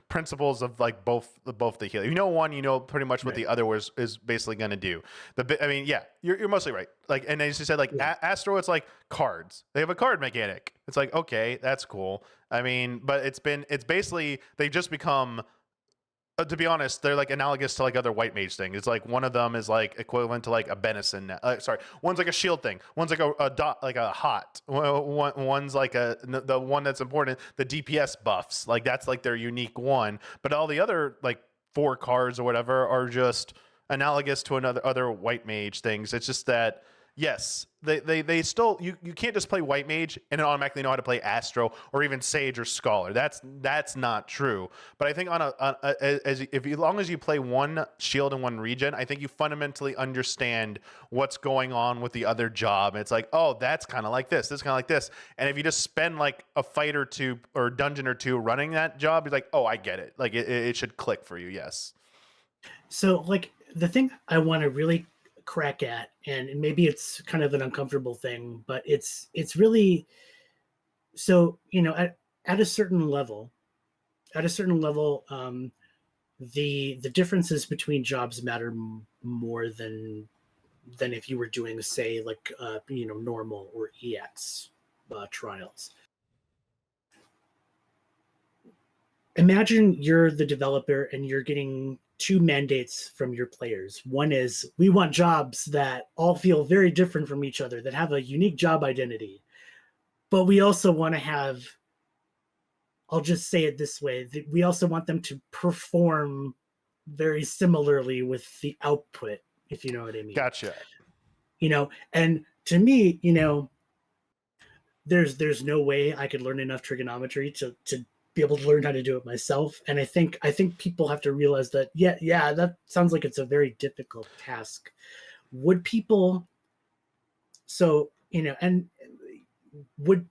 principles of like both the healer. You know one, you know pretty much what Right. the other is basically going to do. I mean, yeah, you're mostly right. Like, and as you said, like Astro, it's like cards. They have a card mechanic. It's like, okay, that's cool. I mean, but it's basically, they just become, to be honest, they're like analogous to like other white mage things. It's like one of them is like equivalent to like a benison. One's like a shield thing. One's like a dot, like a hot. One's like the one that's important, the DPS buffs. Like, that's like their unique one. But all the other like 4 cards or whatever are just analogous to other white mage things. It's just that, yes, they still, you can't just play white mage and automatically know how to play Astro or even Sage or Scholar. That's not true. But I think as long as you play one shield and one regen, I think you fundamentally understand what's going on with the other job. It's like, oh, that's kind of like this. This kind of like this. And if you just spend like a fight or two or dungeon or two running that job, you're like, oh, I get it. Like, it should click for you. Yes. So, like, the thing I want to really crack at, and maybe it's kind of an uncomfortable thing, but it's really, so, at a certain level, the differences between jobs matter more than if you were doing, say, like normal or EX trials. Imagine you're the developer and you're getting 2 mandates from your players. One is, we want jobs that all feel very different from each other, that have a unique job identity. But we also want to have, I'll just say it this way, we also want them to perform very similarly with the output, if you know what I mean. Gotcha. And to me, there's no way I could learn enough trigonometry to be able to learn how to do it myself. And I think people have to realize that yeah, that sounds like it's a very difficult task. Would people so and would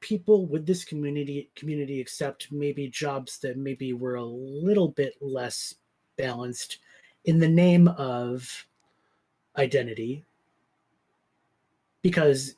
this community accept maybe jobs that maybe were a little bit less balanced in the name of identity? Because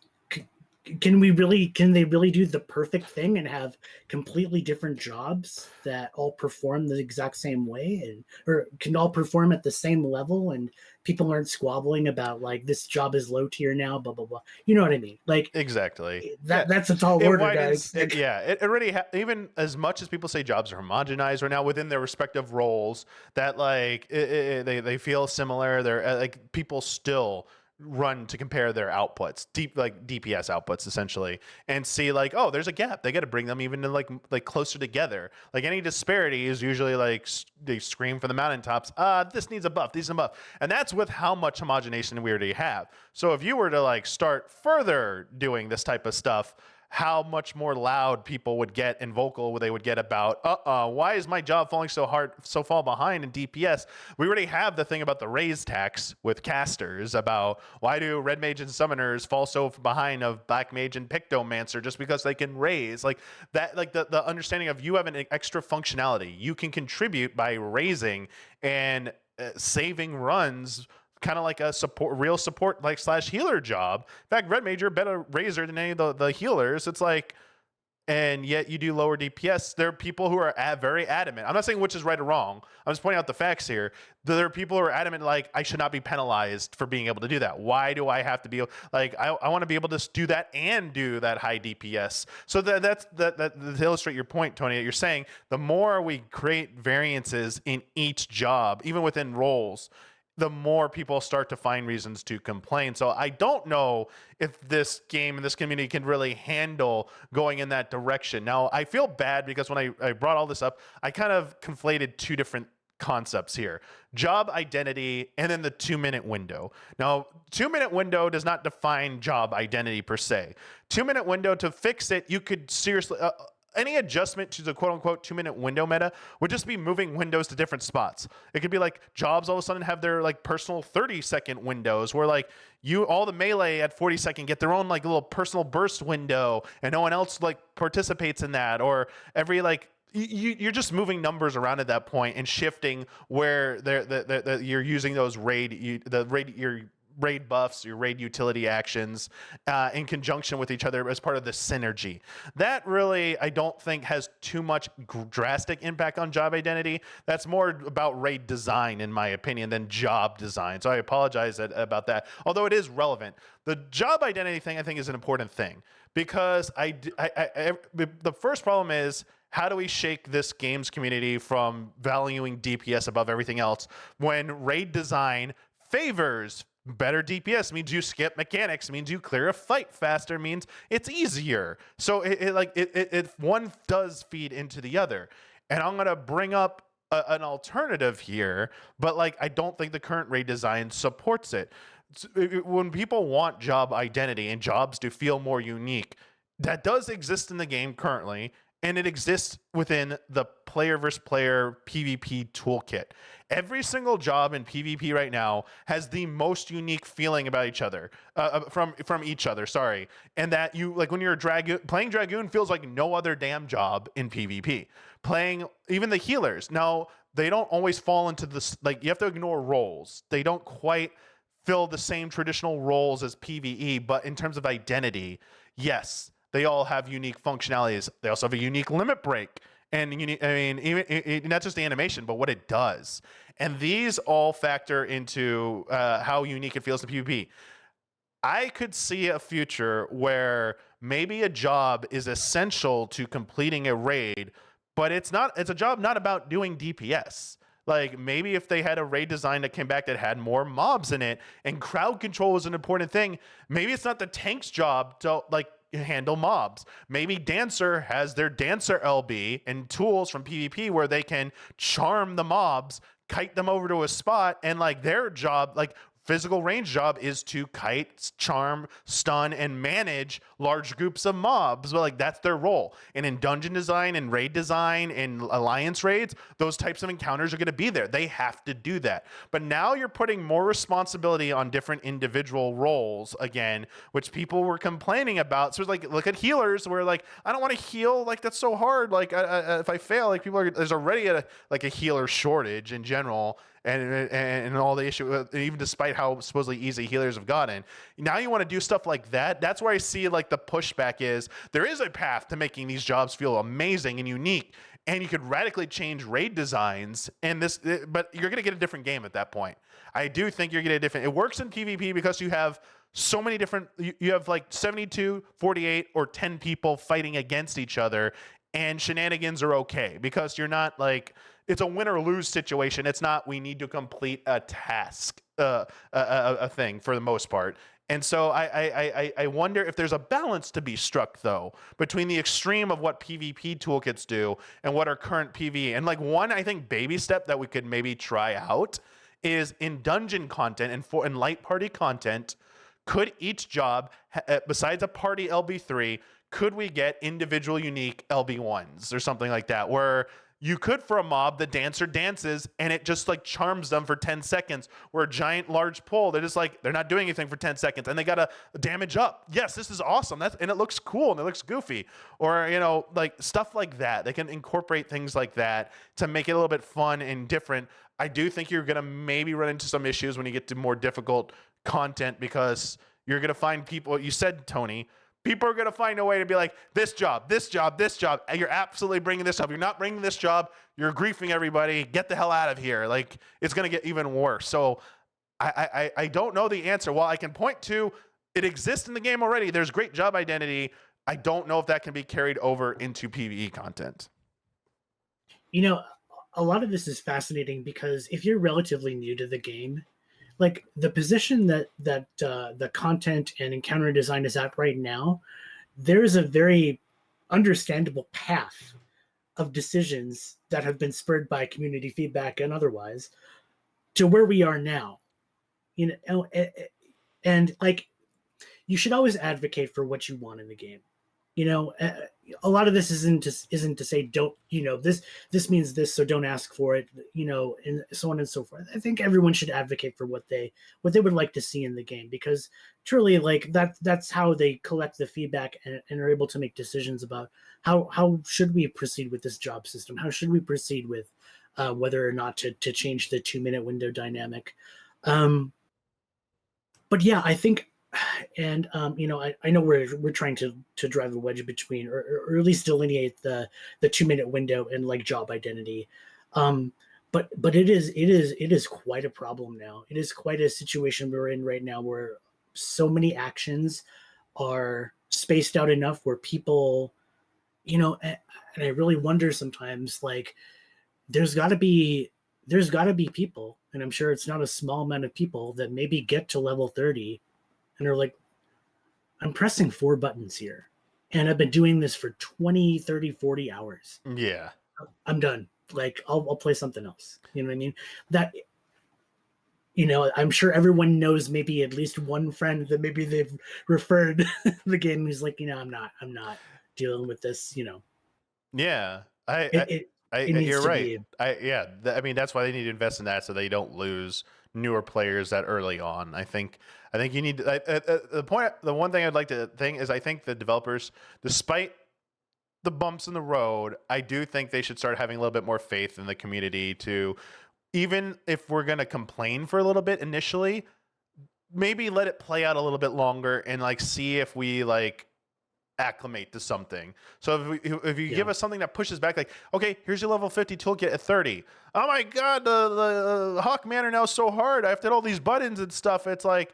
can they really do the perfect thing and have completely different jobs that all perform the exact same way, and or can all perform at the same level, and people aren't squabbling about like this job is low tier now, blah blah blah, you know what I mean? Like Exactly. Yeah. that's a tall It order, widens. guys. It already even as much as people say jobs are homogenized right now within their respective roles, that like they feel similar. They're like people still run to compare their outputs, like DPS outputs essentially, and see like, oh, there's a gap. They got to bring them even to like closer together. Like any disparity is usually like they scream from the mountaintops. This needs a buff. This needs a buff, and that's with how much homogenation we already have. So if you were to like start further doing this type of stuff, how much more loud people would get and vocal they would get about, why is my job falling so far behind in DPS? We already have the thing about the raise tax with casters about why do red mage and summoners fall so behind of black mage and pictomancer just because they can raise like that, like the understanding of you have an extra functionality you can contribute by raising and saving runs, kind of like a real support like / healer job. In fact, red mage, you're a better raiser than any of the healers. It's like, and yet you do lower DPS. There are people who are very adamant. I'm not saying which is right or wrong. I'm just pointing out the facts here. There are people who are adamant, like, I should not be penalized for being able to do that. Why do I have to be like, I want to be able to do that and do that high DPS. So that's to illustrate your point, Tony, that you're saying the more we create variances in each job, even within roles, the more people start to find reasons to complain. So I don't know if this game and this community can really handle going in that direction. Now, I feel bad because when I brought all this up, I kind of conflated two different concepts here: job identity and then the 2-minute window. Now, 2-minute window does not define job identity per se. 2-minute window, to fix it, you could seriously any adjustment to the quote-unquote 2-minute window meta would just be moving windows to different spots. It could be like jobs all of a sudden have their like personal 30-second windows where like all the melee at 40-second get their own like little personal burst window and no one else like participates in that. Or every like you're just moving numbers around at that point and shifting where you're using those your raid buffs, your raid utility actions in conjunction with each other as part of the synergy. That really, I don't think has too much drastic impact on job identity. That's more about raid design, in my opinion, than job design. So I apologize about that. Although it is relevant. The job identity thing, I think, is an important thing because the first problem is, how do we shake this games community from valuing DPS above everything else when raid design favors better DPS? Means you skip mechanics, means you clear a fight faster, means it's easier. So it one does feed into the other. And I'm gonna bring up an alternative here, but like I don't think the current raid design supports it. When people want job identity and jobs to feel more unique, that does exist in the game currently. And it exists within the player versus player PvP toolkit. Every single job in PvP right now has the most unique feeling about each other, from each other. Sorry, and that you like when you're playing Dragoon feels like no other damn job in PvP. Playing even the healers, now they don't always fall into this. Like you have to ignore roles. They don't quite fill the same traditional roles as PvE, but in terms of identity, yes. They all have unique functionalities. They also have a unique limit break. And even not just the animation, but what it does. And these all factor into how unique it feels to PvP. I could see a future where maybe a job is essential to completing a raid, but it's a job not about doing DPS. Like maybe if they had a raid design that came back that had more mobs in it and crowd control is an important thing, maybe it's not the tank's job to like handle mobs. Maybe Dancer has their Dancer LB and tools from PvP where they can charm the mobs, kite them over to a spot, and like their job, like physical range job is to kite, charm, stun, and manage large groups of mobs. But like that's their role. And in dungeon design and raid design and alliance raids, those types of encounters are going to be there. They have to do that. But now you're putting more responsibility on different individual roles again, which people were complaining about. So it's like, look at healers where like, I don't want to heal. Like that's so hard. Like if I fail, like there's already a healer shortage in general. And all the issue, even despite how supposedly easy healers have gotten, now you want to do stuff like that. That's where I see like the pushback is there is a path to making these jobs feel amazing and unique, and you could radically change raid designs. And but you're gonna get a different game at that point. I do think you're gonna get a different. It works in PvP because you have so many different. You have like 72, 48, or 10 people fighting against each other, and shenanigans are okay because you're not like. It's a win or lose situation. It's not we need to complete a task, a thing for the most part. And so I wonder if there's a balance to be struck though between the extreme of what PvP toolkits do and what our current PvE. And like one, I think baby step that we could maybe try out is in dungeon content and in light party content. Could each job, besides a party LB3, could we get individual unique LB1s or something like that where you could, for a mob, the dancer dances and it just like charms them for 10 seconds. Where a giant large pull, they're just like, they're not doing anything for 10 seconds and they got to damage up. Yes, this is awesome. And it looks cool and it looks goofy. Or, like stuff like that. They can incorporate things like that to make it a little bit fun and different. I do think you're going to maybe run into some issues when you get to more difficult content because you're going to find people, you said, Tony, people are going to find a way to be like, this job, this job, this job. And you're absolutely bringing this up. You're not bringing this job. You're griefing everybody. Get the hell out of here. Like, it's going to get even worse. So I don't know the answer. While I can point to it exists in the game already, there's great job identity. I don't know if that can be carried over into PvE content. A lot of this is fascinating because if you're relatively new to the game, like the position that the content and encounter design is at right now, there's a very understandable path of decisions that have been spurred by community feedback and otherwise to where we are now. And like you should always advocate for what you want in the game. A lot of this isn't to say don't, this means this, so don't ask for it, and so on and so forth. I think everyone should advocate for what they would like to see in the game, because truly, like that's how they collect the feedback and are able to make decisions about how should we proceed with this job system, how should we proceed with whether or not to change the 2-minute window dynamic. But yeah, I think. And I know we're trying to drive a wedge between, or at least delineate the 2-minute window and like job identity, but it is quite a problem now. It is quite a situation we're in right now where so many actions are spaced out enough where people, and I really wonder sometimes, like there's got to be people, and I'm sure it's not a small amount of people that maybe get to level 30. And they're like, I'm pressing 4 buttons here. And I've been doing this for 20, 30, 40 hours. Yeah. I'm done. Like, I'll play something else. You know what I mean? That, I'm sure everyone knows maybe at least one friend that maybe they've referred the game who's like, I'm not dealing with this, Yeah. You're right. That's why they need to invest in that so they don't lose newer players that early on. I think you need the one thing I'd like to think is I think the developers, despite the bumps in the road, I do think they should start having a little bit more faith in the community to, even if we're going to complain for a little bit initially, maybe let it play out a little bit longer and like see if we like acclimate to something. So if you give us something that pushes back, like, okay, here's your level 50 toolkit at 30. Oh my God, the Hawk Manor now is so hard. I have to hit all these buttons and stuff. It's like,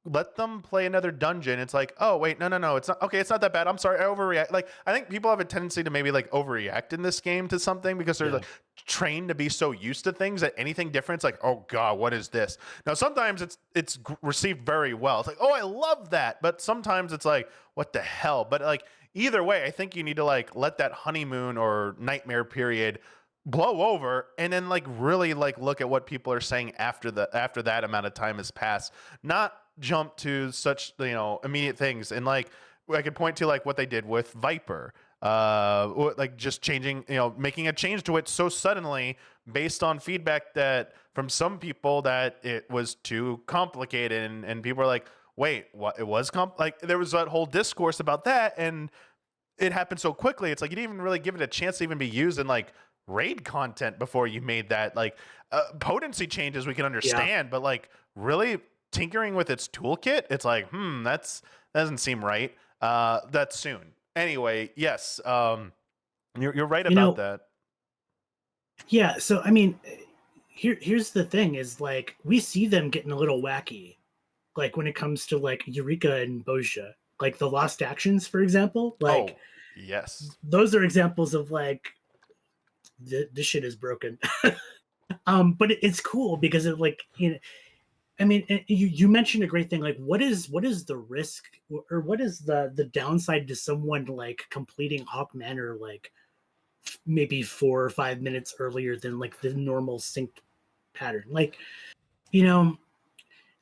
let them play another dungeon. It's like, oh wait, no, it's not okay. It's not that bad. I'm sorry, I overreact. Like, I think people have a tendency to maybe like overreact in this game to something because they're like trained to be so used to things that anything different, it's like, oh God, what is this? Now, sometimes it's received very well. It's like, oh, I love that. But sometimes it's like, what the hell? But like, either way, I think you need to like let that honeymoon or nightmare period blow over and then like really like look at what people are saying after that amount of time has passed, not jump to such, immediate things. And like I could point to like what they did with Viper, like just changing, making a change to it so suddenly based on feedback that from some people that it was too complicated, and people are like, wait, what? It was like there was that whole discourse about that, and it happened so quickly. It's like you didn't even really give it a chance to even be used in like raid content before you made that. Like potency changes we can Yeah. understand, but like really tinkering with its toolkit, it's like, that doesn't seem right. That's soon. Anyway, yes, you're right You about know, that. yeah, so I mean, here's the thing is like we see them getting a little wacky, like when it comes to like Eureka and Bozja, like the lost actions, for example. Like Oh, yes, those are examples of like this shit is broken. But it's cool because it like I mean, you mentioned a great thing. Like, what is the risk, or what is the downside to someone like completing Hawk Manor like maybe 4 or 5 minutes earlier than like the normal sync pattern? Like, you know,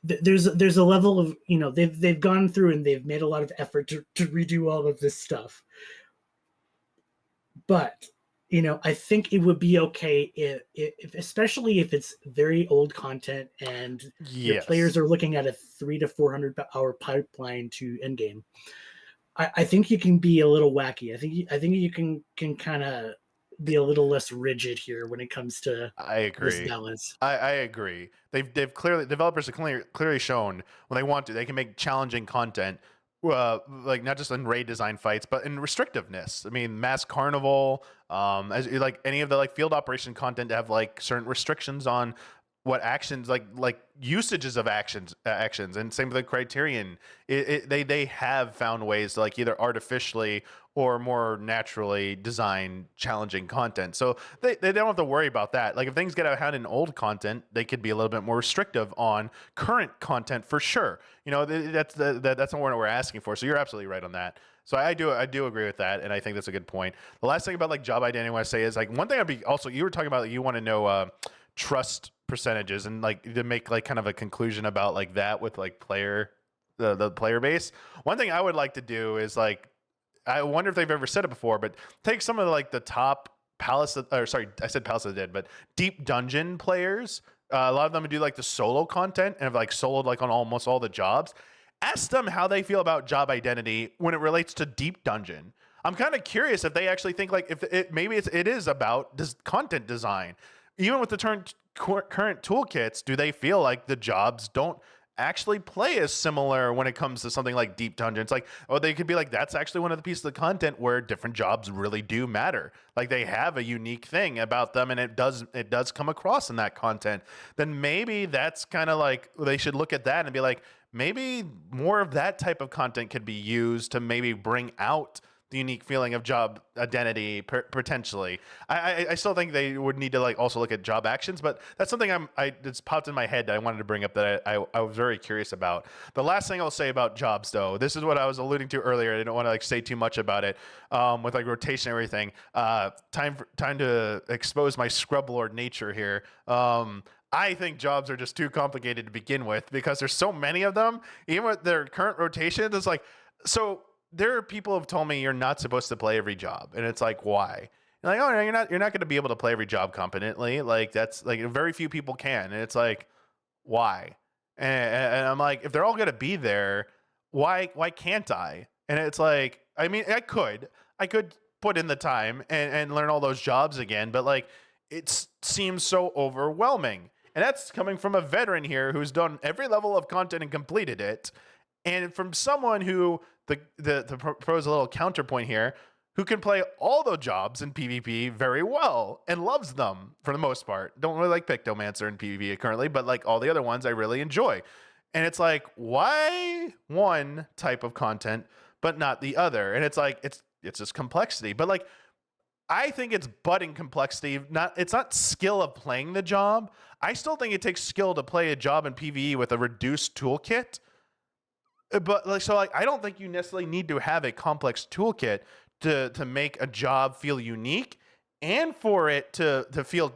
there's a level of they've gone through and they've made a lot of effort to redo all of this stuff, but I think it would be okay if especially if it's very old content and your yes. players are looking at a 300 to 400 hour pipeline to endgame. I think you can be a little wacky. I think you can kind of be a little less rigid here when it comes to I this agree. balance. I agree. They've clearly, developers have clearly shown when they want to, they can make challenging content, like not just in raid design fights, but in restrictiveness. I mean, Mass Carnival, as like any of the like field operation content to have like certain restrictions on what actions, like usages of actions, and same with the Criterion. They have found ways to like either artificially or more naturally design challenging content. So they don't have to worry about that. Like if things get out of hand in old content, they could be a little bit more restrictive on current content for sure. That's that's not what we're asking for. So you're absolutely right on that. So I do agree with that, and I think that's a good point. The last thing about like job identity I want to say is like one thing I'd be also, you were talking about, you want to know trust percentages, and like to make like kind of a conclusion about like that with like the player base. One thing I would like to do is like, I wonder if they've ever said it before, but take some of like the top or sorry, I said Palace of the Dead, but Deep Dungeon players. A lot of them do like the solo content and have like soloed like on almost all the jobs. Ask them how they feel about job identity when it relates to Deep Dungeon. I'm kind of curious if they actually think like if it maybe it is about this content design. Even with the current toolkits, do they feel like the jobs don't actually play as similar when it comes to something like Deep Dungeons? Like, oh, they could be like, that's actually one of the pieces of content where different jobs really do matter. Like they have a unique thing about them, and it does come across in that content. Then maybe that's kind of like they should look at that and be like, maybe more of that type of content could be used to maybe bring out the unique feeling of job identity potentially. I still think they would need to like also look at job actions, but that's something it's popped in my head that I wanted to bring up that I was very curious about. The last thing I'll say about jobs though, this is what I was alluding to earlier. I don't want to like say too much about it, with like rotation and everything. Time to expose my scrub lord nature here. I think jobs are just too complicated to begin with because there's so many of them. Even with their current rotations, it's like, so there are people who have told me you're not supposed to play every job, and it's like, why? You're like, oh no, you're not going to be able to play every job competently. Like that's like very few people can, and it's like, why? And I'm like, if they're all going to be there, why can't I? And it's like, I mean, I could put in the time and learn all those jobs again, but like it seems so overwhelming. And that's coming from a veteran here who's done every level of content and completed it, and from someone who to propose a little counterpoint here, who can play all the jobs in PvP very well and loves them for the most part. Don't really like Pictomancer in PvP currently, but like all the other ones I really enjoy. And it's like, why one type of content but not the other? And it's like it's just complexity. But like I think it's budding complexity. It's not skill of playing the job. I still think it takes skill to play a job in PvE with a reduced toolkit. But like, so like I don't think you necessarily need to have a complex toolkit to make a job feel unique and for it to feel,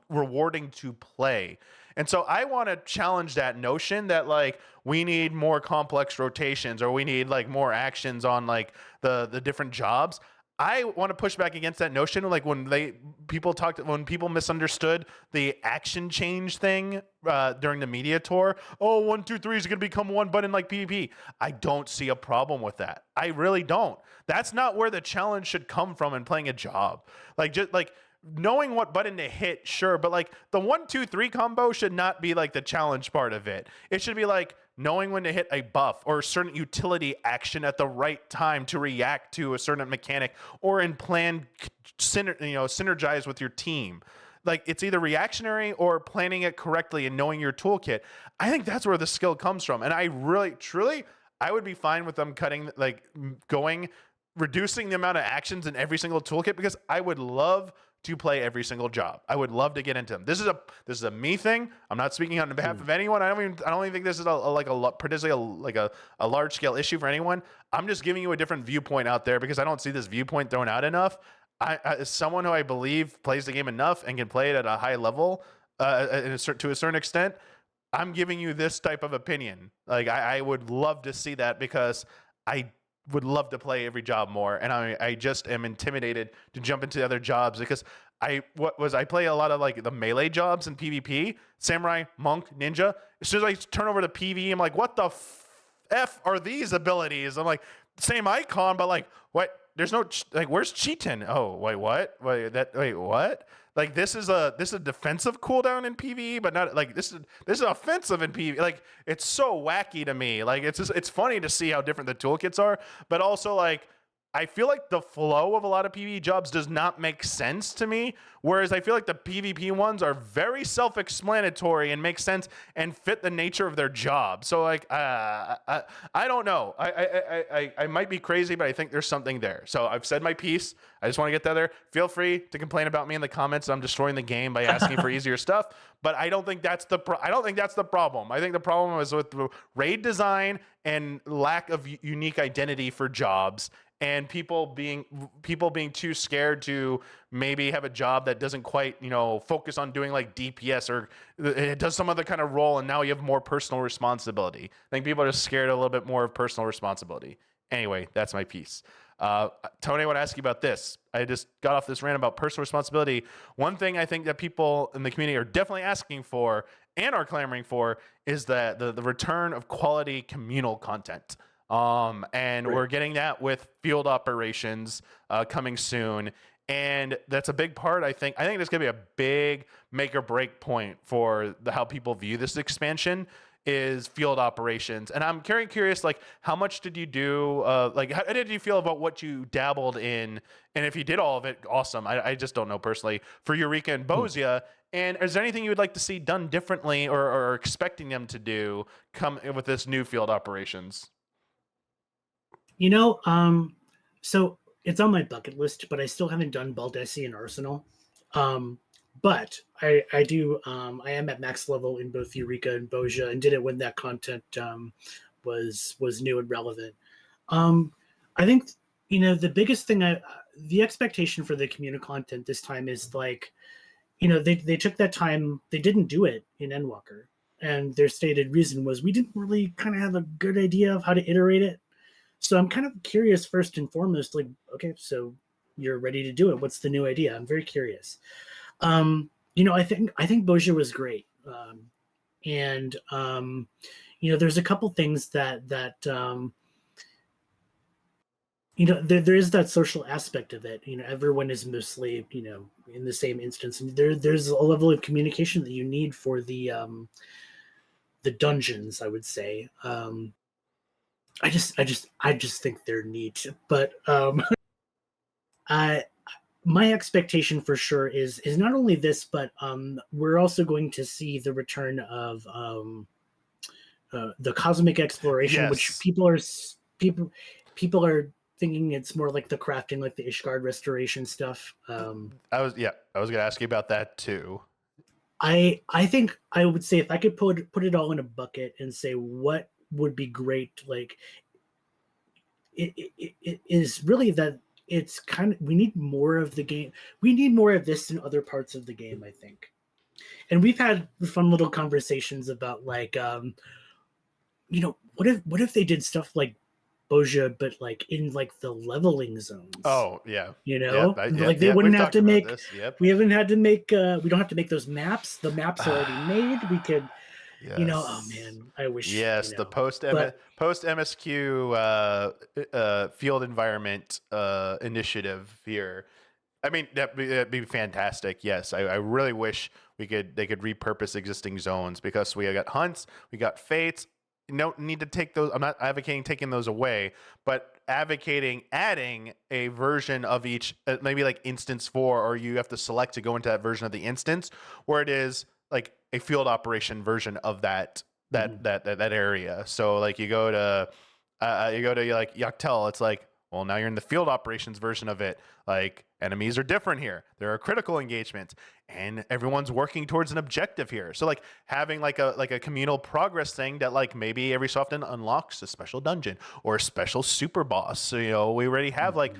rewarding to play. And so I want to challenge that notion that like we need more complex rotations, or we need like more actions on like the different jobs. I want to push back against that notion. Like when people misunderstood the action change thing during the media tour. Oh, 1, 2, 3 is going to become one button like PvP. I don't see a problem with that. I really don't. That's not where the challenge should come from in playing a job. Like just like knowing what button to hit, sure, but like the 1, 2, 3 combo should not be like the challenge part of it. It should be like knowing when to hit a buff or a certain utility action at the right time to react to a certain mechanic, or in plan synergize with your team. Like it's either reactionary or planning it correctly and knowing your toolkit. I think that's where the skill comes from. And I really, truly, I would be fine with them reducing the amount of actions in every single toolkit, because I would love to play every single job. I would love to get into them. This is a me thing. I'm not speaking on behalf of anyone. I don't even think this is a large scale issue for anyone. I'm just giving you a different viewpoint out there because I don't see this viewpoint thrown out enough. As someone who I believe plays the game enough and can play it at a high level, to a certain extent, I'm giving you this type of opinion. Like I would love to see that, because I would love to play every job more, and I just am intimidated to jump into other jobs because I play a lot of like the melee jobs in PvP, samurai, monk, ninja. As soon as I turn over to PvE, I'm like, what the f are these abilities? I'm like, same icon, but like, what? There's no where's Cheatin? Oh, wait, what? Wait, what? Like this is a defensive cooldown in PvE, but not like this is offensive in PvE. Like it's so wacky to me. Like it's funny to see how different the toolkits are, but also like I feel like the flow of a lot of PvE jobs does not make sense to me. Whereas I feel like the PvP ones are very self-explanatory and make sense and fit the nature of their job. So like, I don't know. I might be crazy, but I think there's something there. So I've said my piece. I just want to get that there. Feel free to complain about me in the comments. I'm destroying the game by asking for easier stuff. But I don't think that's the problem. I think the problem is with the raid design and lack of unique identity for jobs, and people being too scared to maybe have a job that doesn't quite, focus on doing like DPS, or it does some other kind of role, and now you have more personal responsibility. I think people are just scared a little bit more of personal responsibility. Anyway, that's my piece. Tony, I want to ask you about this. I just got off this rant about personal responsibility. One thing I think that people in the community are definitely asking for and are clamoring for is that the return of quality communal content. And we're getting that with field operations coming soon. And that's a big part, I think. I think there's going to be a big make or break point for how people view this expansion is field operations. And I'm curious, like, how much did you do? How did you feel about what you dabbled in? And if you did all of it, awesome. I just don't know personally for Eureka and Bozia. And is there anything you would like to see done differently or expecting them to do come with this new field operations? So it's on my bucket list, but I still haven't done Baldesi and Arsenal. But I do. I am at max level in both Eureka and Bozia, and did it when that content was new and relevant. I think the biggest thing the expectation for the community content this time is like, they took that time. They didn't do it in Endwalker, and their stated reason was we didn't really kind of have a good idea of how to iterate it. So I'm kind of curious first and foremost, like, okay, so you're ready to do it. What's the new idea? I'm very curious. I think Bozia was great. There's a couple things that there is that social aspect of it. Everyone is mostly, in the same instance. And there's a level of communication that you need for the dungeons, I would say. I just think they're neat, but my expectation for sure is not only this, but we're also going to see the return of the cosmic exploration, which people are thinking it's more like the crafting, like the Ishgard restoration stuff. I was gonna ask you about that too. I think I would say if I could put it all in a bucket and say what would be great, like it is really that it's kind of, we need more of the game. We need more of this in other parts of the game, I think. And we've had fun little conversations about like, what if they did stuff like Boja, but like in like the leveling zones, Oh yeah, like they yeah. wouldn't We've have talked to about make. this. Yep. We haven't had to make. We don't have to make those maps. The maps are already made. We could, oh Yes. man, I wish, Yes, the but post MSQ field environment initiative here. I mean, that'd be fantastic. Yes, I really wish they could repurpose existing zones, because we got hunts, we got fates. You don't need to take those. I'm not advocating taking those away, but advocating adding a version of each, maybe like instance 4, or you have to select to go into that version of the instance, where it is like a field operation version of that area. So like you go to like Yaktel, it's like, well, now you're in the field operations version of it. Like, enemies are different here. There are critical engagements, and everyone's working towards an objective here. So like having like a communal progress thing that like maybe every so often unlocks a special dungeon or a special super boss. So we already have like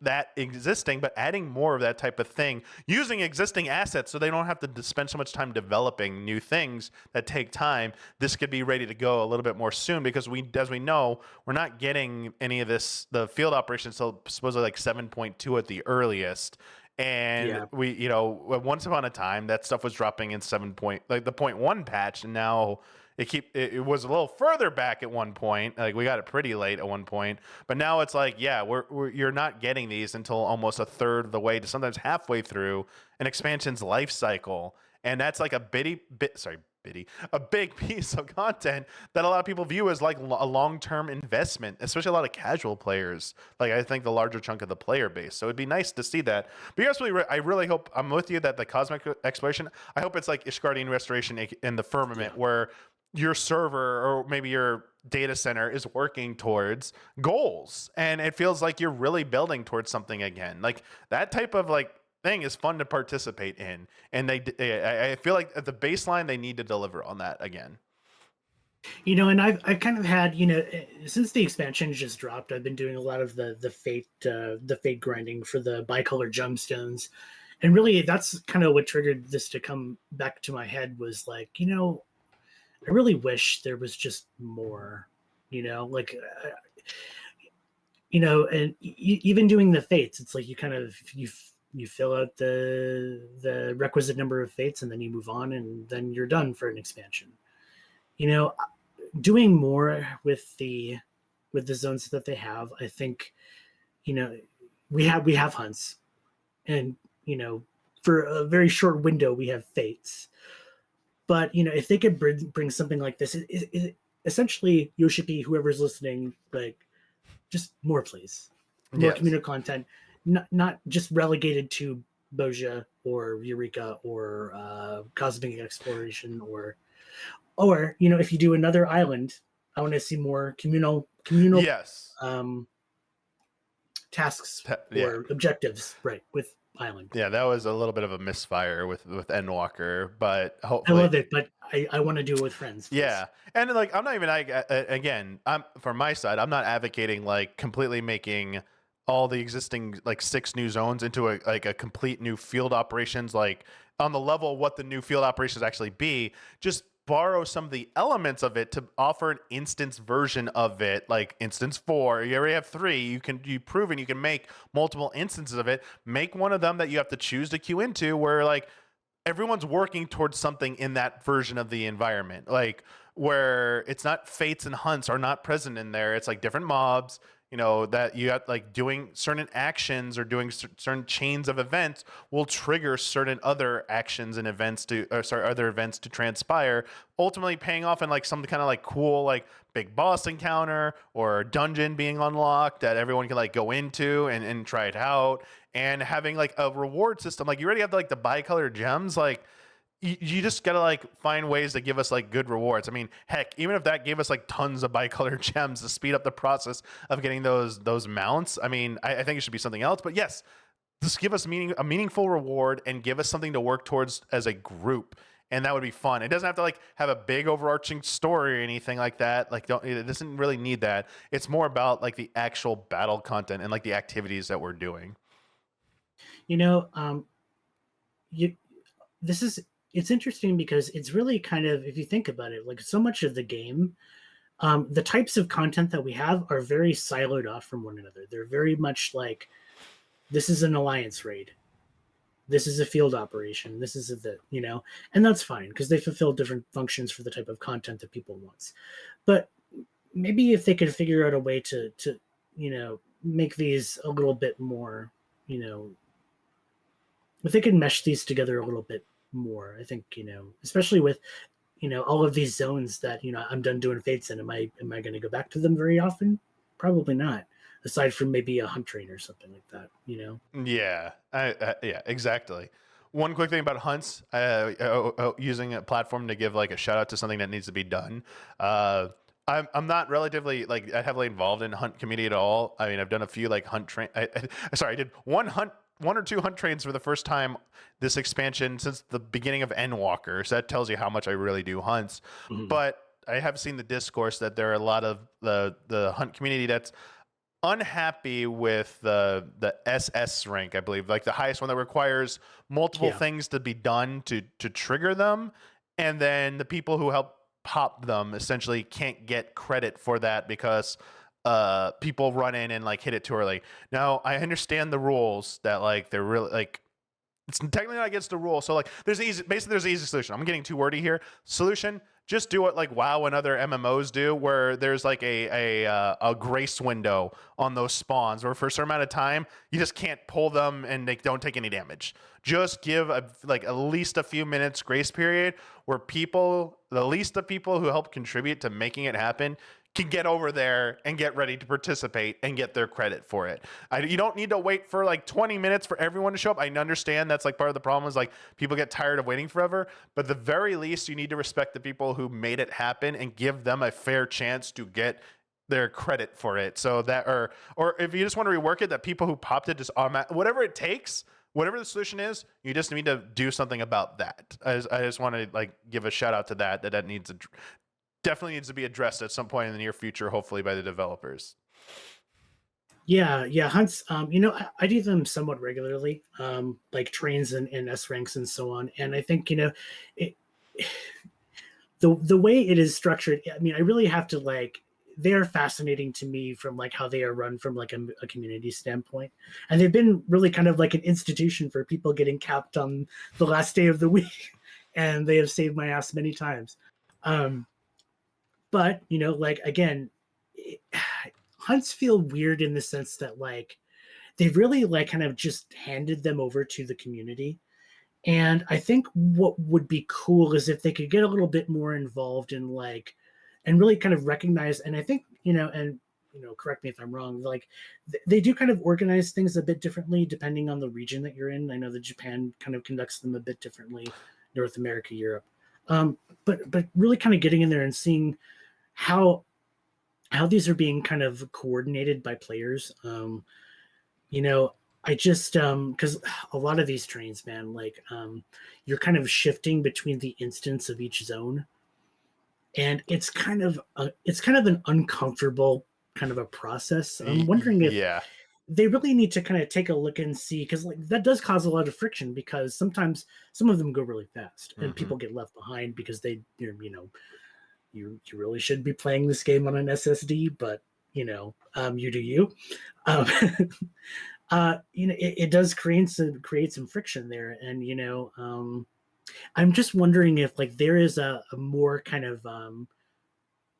that existing, but adding more of that type of thing, using existing assets so they don't have to spend so much time developing new things that take time. This could be ready to go a little bit more soon, because as we know, we're not getting any of the field operations till supposedly like 7.2 at the earliest. And yeah, we, once upon a time, that stuff was dropping in like the point 1 patch, and now it was a little further back at one point. Like, we got it pretty late at one point, but now it's like, yeah, you're not getting these until almost a third of the way to sometimes halfway through an expansion's life cycle, and that's like a big piece of content that a lot of people view as like a long-term investment, especially a lot of casual players. Like, I think the larger chunk of the player base. So it'd be nice to see that. But I really hope, I'm with you, that the cosmic exploration, I hope it's like Ishgardian Restoration in the Firmament, where your server or maybe your data center is working towards goals, and it feels like you're really building towards something again. Like, that type of like thing is fun to participate in, and I feel like at the baseline they need to deliver on that again. and I've kind of had, since the expansion just dropped, I've been doing a lot of the fate grinding for the bicolor gemstones, and really that's kind of what triggered this to come back to my head, was like, I really wish there was just more, like, and even doing the fates, it's like you kind of you fill out the requisite number of fates, and then you move on, and then you're done for an expansion. You know, doing more with the zones that they have, I think, we have hunts, and for a very short window we have fates. But if they could bring something like this, essentially, Yoshipi, whoever's listening, like, just more, please, more Yes. communal content, not just relegated to Boja or Eureka or Cosmic Exploration, or if you do another island, I want to see more communal Yes. tasks Yeah. or objectives, right, with island. Yeah, that was a little bit of a misfire with Endwalker, but I hopefully. love it, but I want to do it with friends. Please. Yeah, and like, I'm not even like, again, I'm from my side, I'm not advocating like completely making all the existing like 6 new zones into a complete new field operations, like on the level of what the new field operations actually be. Just borrow some of the elements of it to offer an instance version of it, like instance 4. You already have 3. You've proven you can make multiple instances of it. Make one of them that you have to choose to queue into, where like everyone's working towards something in that version of the environment, like where it's not fates and hunts are not present in there. It's like different mobs, that you have, like, doing certain actions or doing certain chains of events will trigger certain other actions and events other events to transpire, ultimately paying off in like some kind of like cool, like big boss encounter or dungeon being unlocked that everyone can like go into and try it out, and having like a reward system. Like, you already have like the bicolor gems, like you just gotta like find ways to give us like good rewards. I mean, heck, even if that gave us like tons of bicolor gems to speed up the process of getting those mounts, I mean, I think it should be something else. But yes, just give us a meaningful reward and give us something to work towards as a group. and that would be fun. It doesn't have to like have a big overarching story or anything like that. Like, don't it doesn't really need that. It's more about like the actual battle content and like the activities that we're doing. You know, you this is it's interesting because it's really kind of, if you think about it, like so much of the game, the types of content that we have are very siloed off from one another. They're very much like, this is an alliance raid, this is a field operation, this is and that's fine because they fulfill different functions for the type of content that people want. But maybe if they could figure out a way to make these a little bit more, if they could mesh these together a little bit more, I think, especially with all of these zones that I'm done doing fates in. Am I going to go back to them very often? Probably not, aside from maybe a hunt train or something like that. Yeah, yeah, exactly. One quick thing about hunts, using a platform to give like a shout out to something that needs to be done. I'm not relatively like heavily involved in hunt community at all. I mean, I've done a few like hunt train. Sorry, I did one or two hunt trains for the first time this expansion since the beginning of Endwalker. So that tells you how much I really do hunts. Mhm. But I have seen the discourse that there are a lot of the hunt community that's unhappy with the SS rank, I believe, like the highest one that requires multiple Yeah. things to be done to trigger them, and then the people who help pop them essentially can't get credit for that because people run in and like hit it too early. Now I understand the rules that like they're really like it's technically not against the rule. So like there's an easy solution. I'm getting too wordy here. Solution, just do what like WoW and other MMOs do, where there's like a grace window on those spawns, where for a certain amount of time you just can't pull them and they don't take any damage. Just give like at least a few minutes grace period where the least of people who help contribute to making it happen can get over there and get ready to participate and get their credit for it. You don't need to wait for like 20 minutes for everyone to show up. I understand that's like part of the problem is like people get tired of waiting forever, but at the very least you need to respect the people who made it happen and give them a fair chance to get their credit for it. So that, or if you just want to rework it, that people who popped it just whatever it takes, whatever the solution is, you just need to do something about that. I just want to like give a shout out to that needs definitely needs to be addressed at some point in the near future, hopefully by the developers. Yeah, hunts. I do them somewhat regularly, like trains and S ranks and so on. And I think it, the way it is structured. I mean, I really have to like. They are fascinating to me from like how they are run from like a community standpoint, and they've been really kind of like an institution for people getting capped on the last day of the week, and they have saved my ass many times. But like again, hunts feel weird in the sense that like they've really like kind of just handed them over to the community. And I think what would be cool is if they could get a little bit more involved in like and really kind of recognize, and I think and correct me if I'm wrong, like they do kind of organize things a bit differently depending on the region that you're in. I know that Japan kind of conducts them a bit differently, North America, Europe. But really kind of getting in there and seeing how these are being kind of coordinated by players. I just because a lot of these trains, man, like you're kind of shifting between the instance of each zone, and it's kind of an uncomfortable kind of a process. I'm wondering if Yeah. they really need to kind of take a look and see, because like that does cause a lot of friction, because sometimes some of them go really fast and Mm-hmm. people get left behind because you really should be playing this game on an SSD, but you do you. Um, it does create some friction there, and I'm just wondering if like there is a more kind of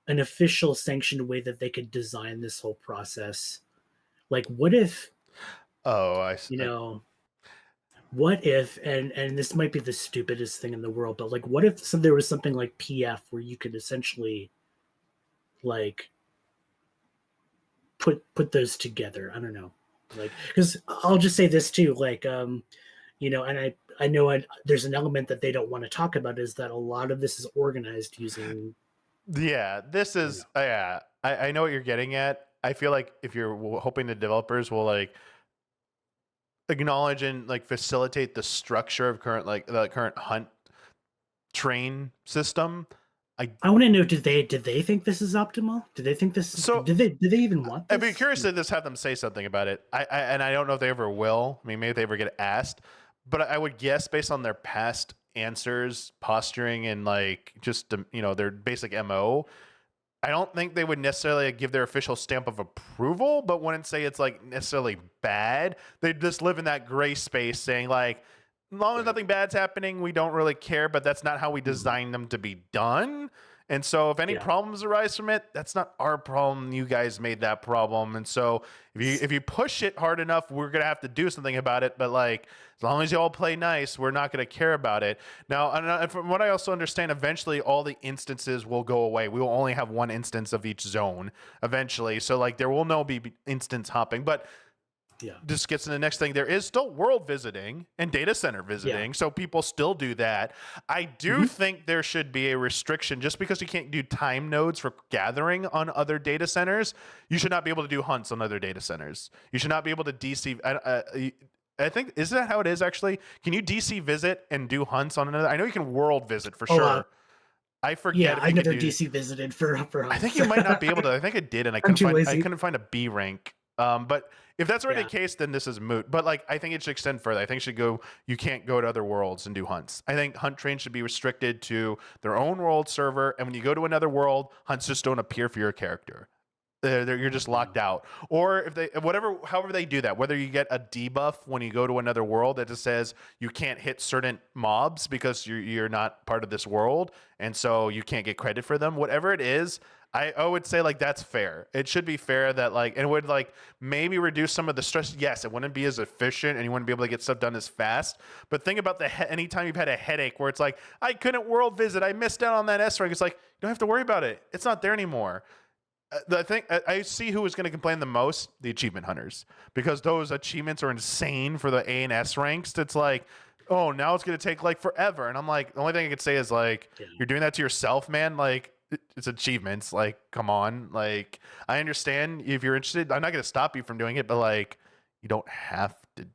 an official sanctioned way that they could design this whole process. Like, what if Oh, you know? What if, and this might be the stupidest thing in the world, but like, what if there was something like PF where you could essentially like put those together? I don't know, like, because I'll just say this too, like and I know there's an element that they don't want to talk about, is that a lot of this is organized using yeah. This is yeah. I know what you're getting at. I feel like if you're hoping the developers will like acknowledge and like facilitate the structure of current like the current hunt train system. I want to know, did they think this is optimal? Did they think this is, So did they even want I'd be this? curious to just have them say something about it. And I don't know if they ever will. I mean, maybe they ever get asked, but I would guess based on their past answers, posturing, and like just their basic MO. I don't think they would necessarily give their official stamp of approval, but wouldn't say it's like necessarily bad. They just live in that gray space, saying like, as long as nothing bad's happening, we don't really care. But that's not how we design them to be done. And so, if any Yeah. problems arise from it, that's not our problem. You guys made that problem, and so if you push it hard enough, we're gonna have to do something about it. But like, as long as you all play nice, we're not gonna care about it. Now, and from what I also understand, eventually all the instances will go away. We will only have one instance of each zone eventually. So like, there will no be instance hopping, but Yeah. this gets to the next thing. There is still world visiting and data center visiting, so people still do that. I do think there should be a restriction. Just because you can't do time nodes for gathering on other data centers, you should not be able to do hunts on other data centers. You should not be able to DC. I think, is that how it is actually? Can you DC visit and do hunts on another? I know you can world visit for sure. I forget. Yeah, if I you could never do, DC visited for I think you might not be able to. I think it did, and I I'm too couldn't find. I lazy. couldn't find a B rank. But if that's already the case, then this is moot. But like, I think it should extend further. I think it should go. You can't go to other worlds and do hunts. I think hunt trains should be restricted to their own world server. And when you go to another world, hunts just don't appear for your character. You're just locked out. Or if they, however they do that, whether you get a debuff when you go to another world that just says you can't hit certain mobs because you're not part of this world, and so you can't get credit for them. Whatever it is, I would say like that's fair. It should be fair that like, and it would like maybe reduce some of the stress. Yes, it wouldn't be as efficient and you wouldn't be able to get stuff done as fast. But think about anytime you've had a headache where it's like, I couldn't world visit, I missed out on that S rank. It's like, you don't have to worry about it. It's not there anymore. I think I see who is going to complain the most: the achievement hunters, because those achievements are insane for the A and S ranks. It's like, oh, now it's going to take like forever. And I'm like, the only thing I could say is like, you're doing that to yourself, man. Like, it's achievements. Like, come on. Like, I understand if you're interested. I'm not going to stop you from doing it, but like, you don't have to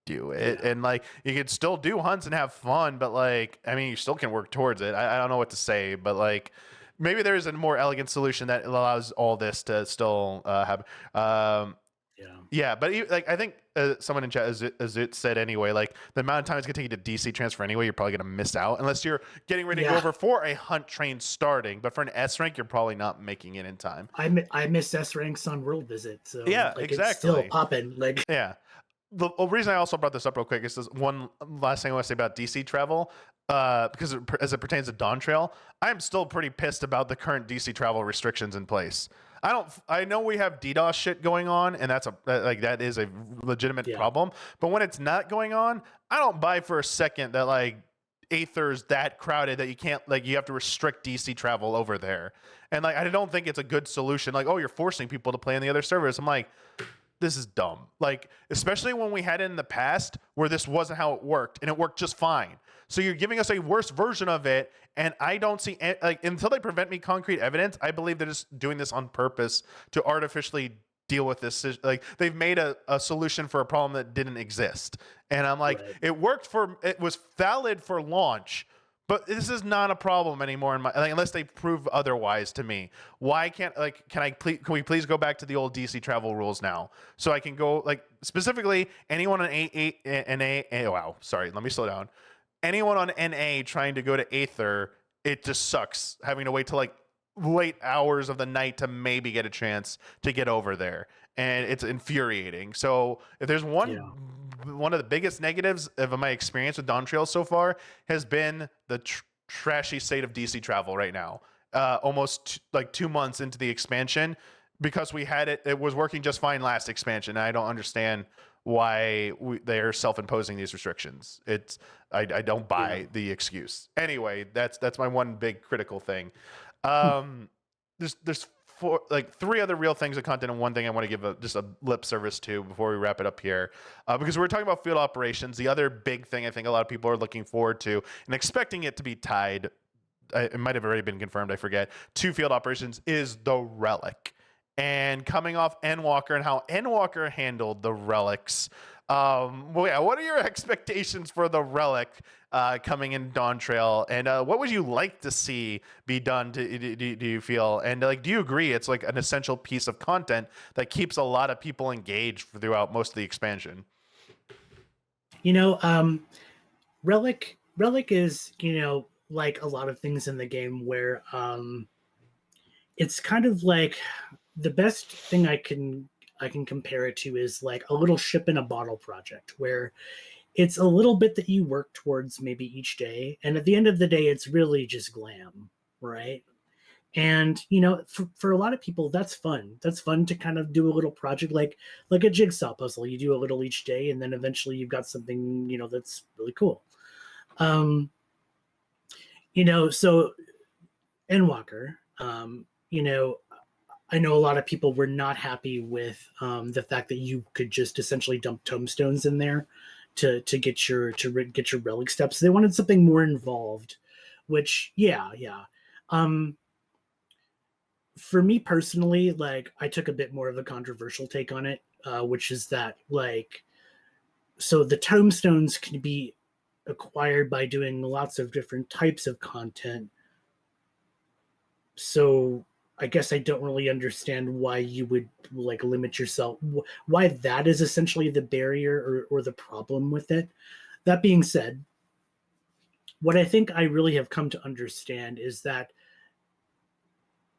do it. And like, you can still do hunts and have fun, but like, I mean, you still can work towards it. I don't know what to say, but like, maybe there is a more elegant solution that allows all this to still happen. Yeah, but like, I think someone in chat, as it said anyway, like the amount of time it's gonna take you to DC transfer anyway, you're probably gonna miss out unless you're getting ready to go over for a hunt train starting. But for an S rank, you're probably not making it in time. I missed S ranks on World Visit, so yeah, like, exactly. it's still popping. Like, yeah. The reason I also brought this up real quick is this one last thing I want to say about DC travel. Because as it pertains to Dawntrail, I'm still pretty pissed about the current DC travel restrictions in place. I know we have DDoS shit going on, and that is a legitimate problem. But when it's not going on, I don't buy for a second that like Aether's that crowded that you can't, like, you have to restrict DC travel over there. And like, I don't think it's a good solution. Like, oh, you're forcing people to play on the other servers. I'm like, this is dumb. Like, especially when we had it in the past where this wasn't how it worked and it worked just fine. So you're giving us a worse version of it, and I don't see, like, until they prevent me concrete evidence, I believe they're just doing this on purpose to artificially deal with this. Like, they've made a solution for a problem that didn't exist. And I'm like, it was valid for launch, but this is not a problem anymore unless they prove otherwise to me. Why can we please go back to the old DC travel rules now? So I can go, like, specifically anyone on let me slow down. Anyone on NA trying to go to Aether, it just sucks having to wait till like late hours of the night to maybe get a chance to get over there, and it's infuriating. So if there's one of the biggest negatives of my experience with Dawntrail so far has been the trashy state of DC travel right now. Almost like 2 months into the expansion, because we had it was working just fine last expansion. And I don't understand why they're self-imposing these restrictions. I don't buy the excuse. Anyway, that's my one big critical thing. There's three other real things of content, and one thing I want to give just a lip service to before we wrap it up here, because we're talking about field operations. The other big thing I think a lot of people are looking forward to and expecting it to be tied, it might have already been confirmed, I forget, to field operations, is the relic. And coming off Endwalker and how Endwalker handled the relics, Well, yeah, what are your expectations for the relic coming in Dawntrail, and what would you like to see be done? Do you feel, and like, do you agree it's like an essential piece of content that keeps a lot of people engaged throughout most of the expansion? You know, Relic is, like a lot of things in the game where it's kind of like the best thing I can compare it to is like a little ship in a bottle project where it's a little bit that you work towards maybe each day, and at the end of the day it's really just glam, right? And for a lot of people that's fun to kind of do a little project like a jigsaw puzzle. You do a little each day and then eventually you've got something that's really cool. um so Endwalker, I know a lot of people were not happy with the fact that you could just essentially dump tombstones in there to get your relic steps. They wanted something more involved, which yeah. Um, for me personally, like I took a bit more of a controversial take on it, which is that like so the tombstones can be acquired by doing lots of different types of content. So I guess I don't really understand why you would like limit yourself. Why that is essentially the barrier or the problem with it. That being said, what I think I really have come to understand is that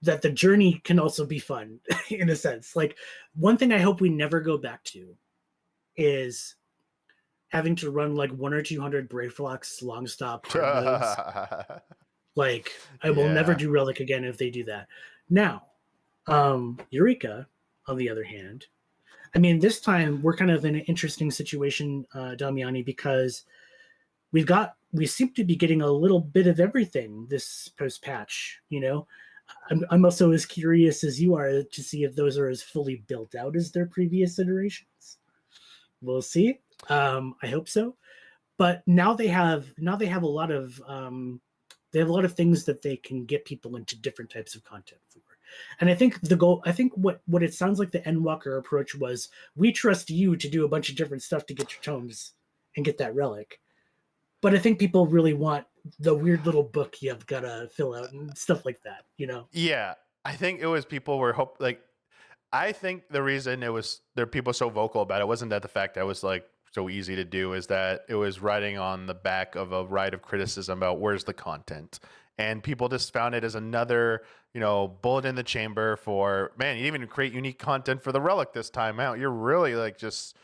the journey can also be fun in a sense. Like one thing I hope we never go back to is having to run like 1 or 200 Brayflox long stop hard modes. Like I will never Yeah. do Relic again if they do that. Now, Eureka, on the other hand, I mean, this time we're kind of in an interesting situation, Damiani, because we seem to be getting a little bit of everything this post patch. I'm also as curious as you are to see if those are as fully built out as their previous iterations. We'll see. I hope so. But now they have a lot of things that they can get people into different types of content for. And I think what it sounds like the Endwalker approach was, we trust you to do a bunch of different stuff to get your tomes and get that relic. But I think people really want the weird little book you've got to fill out and stuff like that. Yeah, I think it was people were like, I think the reason it was there people so vocal about it wasn't that the fact that it was like so easy to do, is that it was riding on the back of a ride of criticism about where's the content. And people just found it as another, bullet in the chamber for, man, you didn't even create unique content for the relic this time out. You're really like just,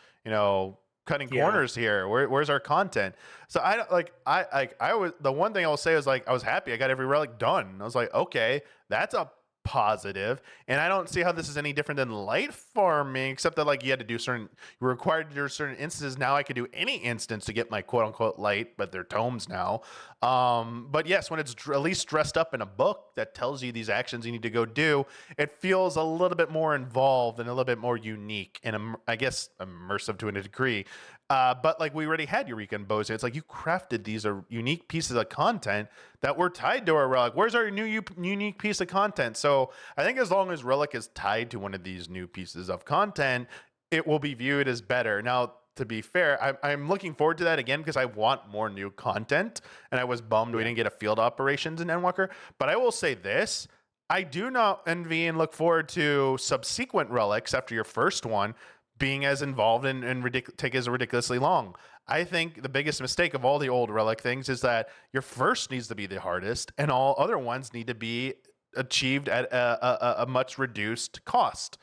cutting Yeah. corners here. Where's our content? So I don't I was, the one thing I will say is like I was happy I got every relic done. I was like, okay, that's a positive. And I don't see how this is any different than light farming, except that like you had to do you were required to do certain instances. Now I could do any instance to get my quote unquote light, but they're tomes now. But yes, when it's at least dressed up in a book that tells you these actions you need to go do, it feels a little bit more involved and a little bit more unique and I guess immersive to a degree. But like we already had Eureka and Bose. It's like you crafted these are unique pieces of content that were tied to our relic. Where's our unique piece of content? So I think as long as relic is tied to one of these new pieces of content, it will be viewed as better. Now, to be fair, I'm looking forward to that again because I want more new content. And I was bummed we didn't get a field operations in Endwalker. But I will say this. I do not envy and look forward to subsequent relics after your first one being as involved and take as ridiculously long. I think the biggest mistake of all the old relic things is that your first needs to be the hardest, and all other ones need to be achieved at a much reduced cost.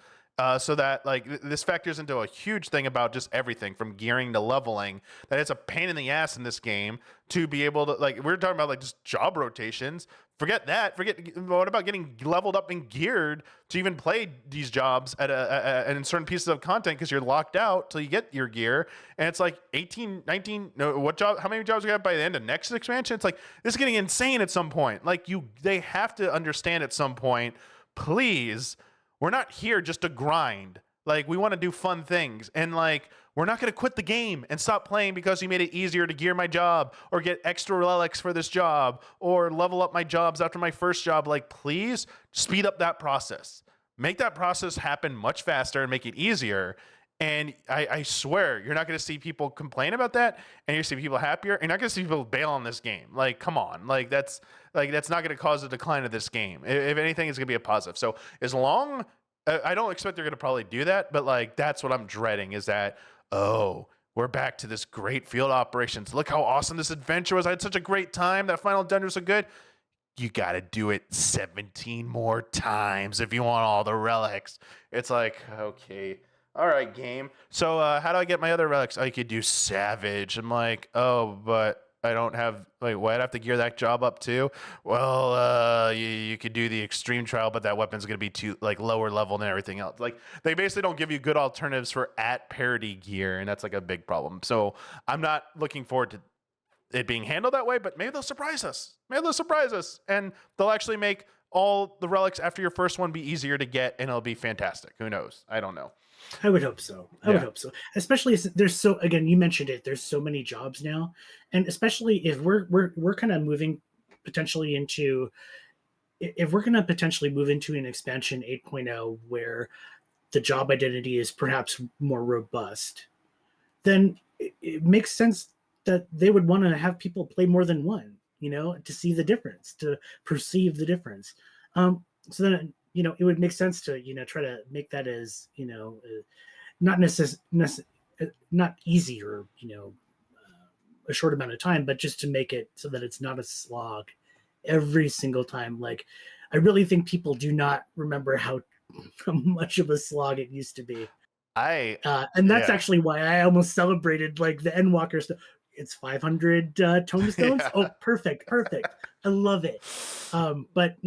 So that like this factors into a huge thing about just everything from gearing to leveling, that it's a pain in the ass in this game to be able to, like, we're talking about like just job rotations. Forget that. What about getting leveled up and geared to even play these jobs in certain pieces of content, because you're locked out till you get your gear. And it's like 18, 19, no, how many jobs we have by the end of next expansion? It's like, this is getting insane at some point. Like they have to understand at some point, please, we're not here just to grind. Like, we want to do fun things. And like, we're not going to quit the game and stop playing because you made it easier to gear my job or get extra relics for this job or level up my jobs after my first job. Like, please speed up that process. Make that process happen much faster and make it easier. And I swear, you're not going to see people complain about that, and you're see people happier. You're not going to see people bail on this game. Like, come on, that's not going to cause a decline of this game. If anything, it's going to be a positive. So as long, I don't expect they're going to probably do that, but like that's what I'm dreading is that we're back to this great field operations. Look how awesome this adventure was. I had such a great time. That final dungeon was so good. You got to do it 17 more times if you want all the relics. It's like, okay. All right, game. So how do I get my other relics? I could do Savage. I'm like, oh, but I don't have, wait, what? I'd have to gear that job up too? Well, you could do the extreme trial, but that weapon's going to be too, like, lower level than everything else. Like, they basically don't give you good alternatives for at parity gear, and that's like a big problem. So I'm not looking forward to it being handled that way, but maybe they'll surprise us. Maybe they'll surprise us, and they'll actually make all the relics after your first one be easier to get, and it'll be fantastic. Who knows? I don't know. I would hope so. I would hope so. Especially as there's so, again, you mentioned it. There's so many jobs now, and especially if we're kind of moving potentially into, if we're going to potentially move into an expansion 8.0 where the job identity is perhaps more robust, then it makes sense that they would want to have people play more than one, to see the difference, to perceive the difference. So then, it would make sense to, try to make that as, not not easy or, a short amount of time, but just to make it so that it's not a slog every single time. Like, I really think people do not remember how much of a slog it used to be. And that's actually why I almost celebrated like the Endwalker stuff. It's 500 tombstones. Yeah. Oh, perfect. I love it. But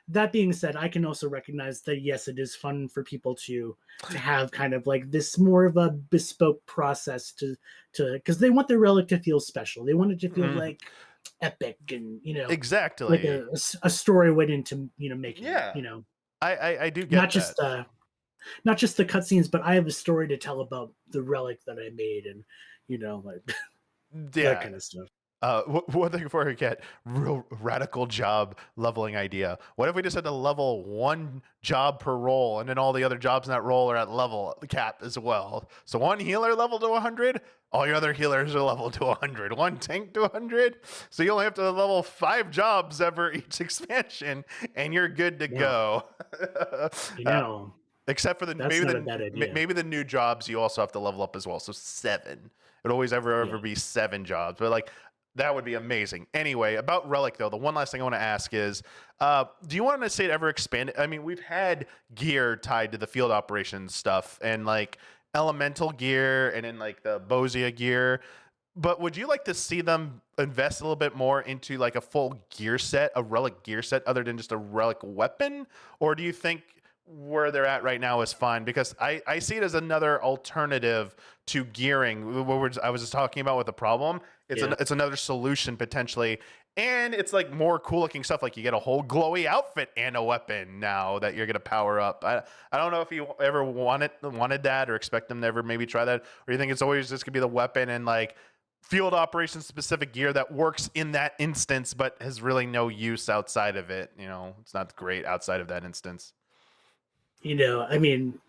that being said, I can also recognize that yes, it is fun for people to have kind of like this more of a bespoke process to because they want their relic to feel special. They want it to feel like epic and exactly like a story went into making it. I do get not just the cutscenes, but I have a story to tell about the relic that I made and like that kind of stuff. One thing before we get real radical job leveling idea. What if we just had to level one job per role and then all the other jobs in that role are at level cap as well? So one healer level to 100, all your other healers are level to 100. One tank to 100. So you only have to level 5 jobs ever each expansion and you're good to go. Except for maybe the new jobs you also have to level up as well. So 7. It would always ever be 7 jobs. But like that would be amazing. Anyway, about Relic though, the one last thing I want to ask is, do you want to say it ever expanded? I mean, we've had gear tied to the field operations stuff and like elemental gear and then like the Bozia gear. But would you like to see them invest a little bit more into like a full gear set, a Relic gear set, other than just a Relic weapon? Or do you think where they're at right now is fine? Because I see it as another alternative to gearing. What I was just talking about with the problem. It's another solution potentially. And it's like more cool looking stuff. Like you get a whole glowy outfit and a weapon now that you're going to power up. I don't know if you ever wanted that or expect them to ever maybe try that. Or you think it's always just going to be the weapon and like field operations specific gear that works in that instance, but has really no use outside of it. It's not great outside of that instance. I mean,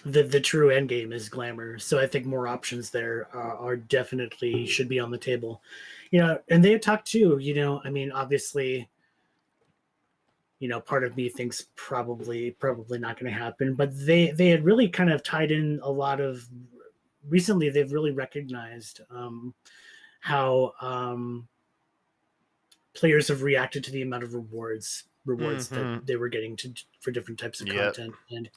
the true end game is glamour. So I think more options there are definitely should be on the table. And they had talked too, I mean, obviously, part of me thinks probably not going to happen, but they had really kind of tied in a lot of, recently they've really recognized how players have reacted to the amount of rewards that they were getting for different types of content. And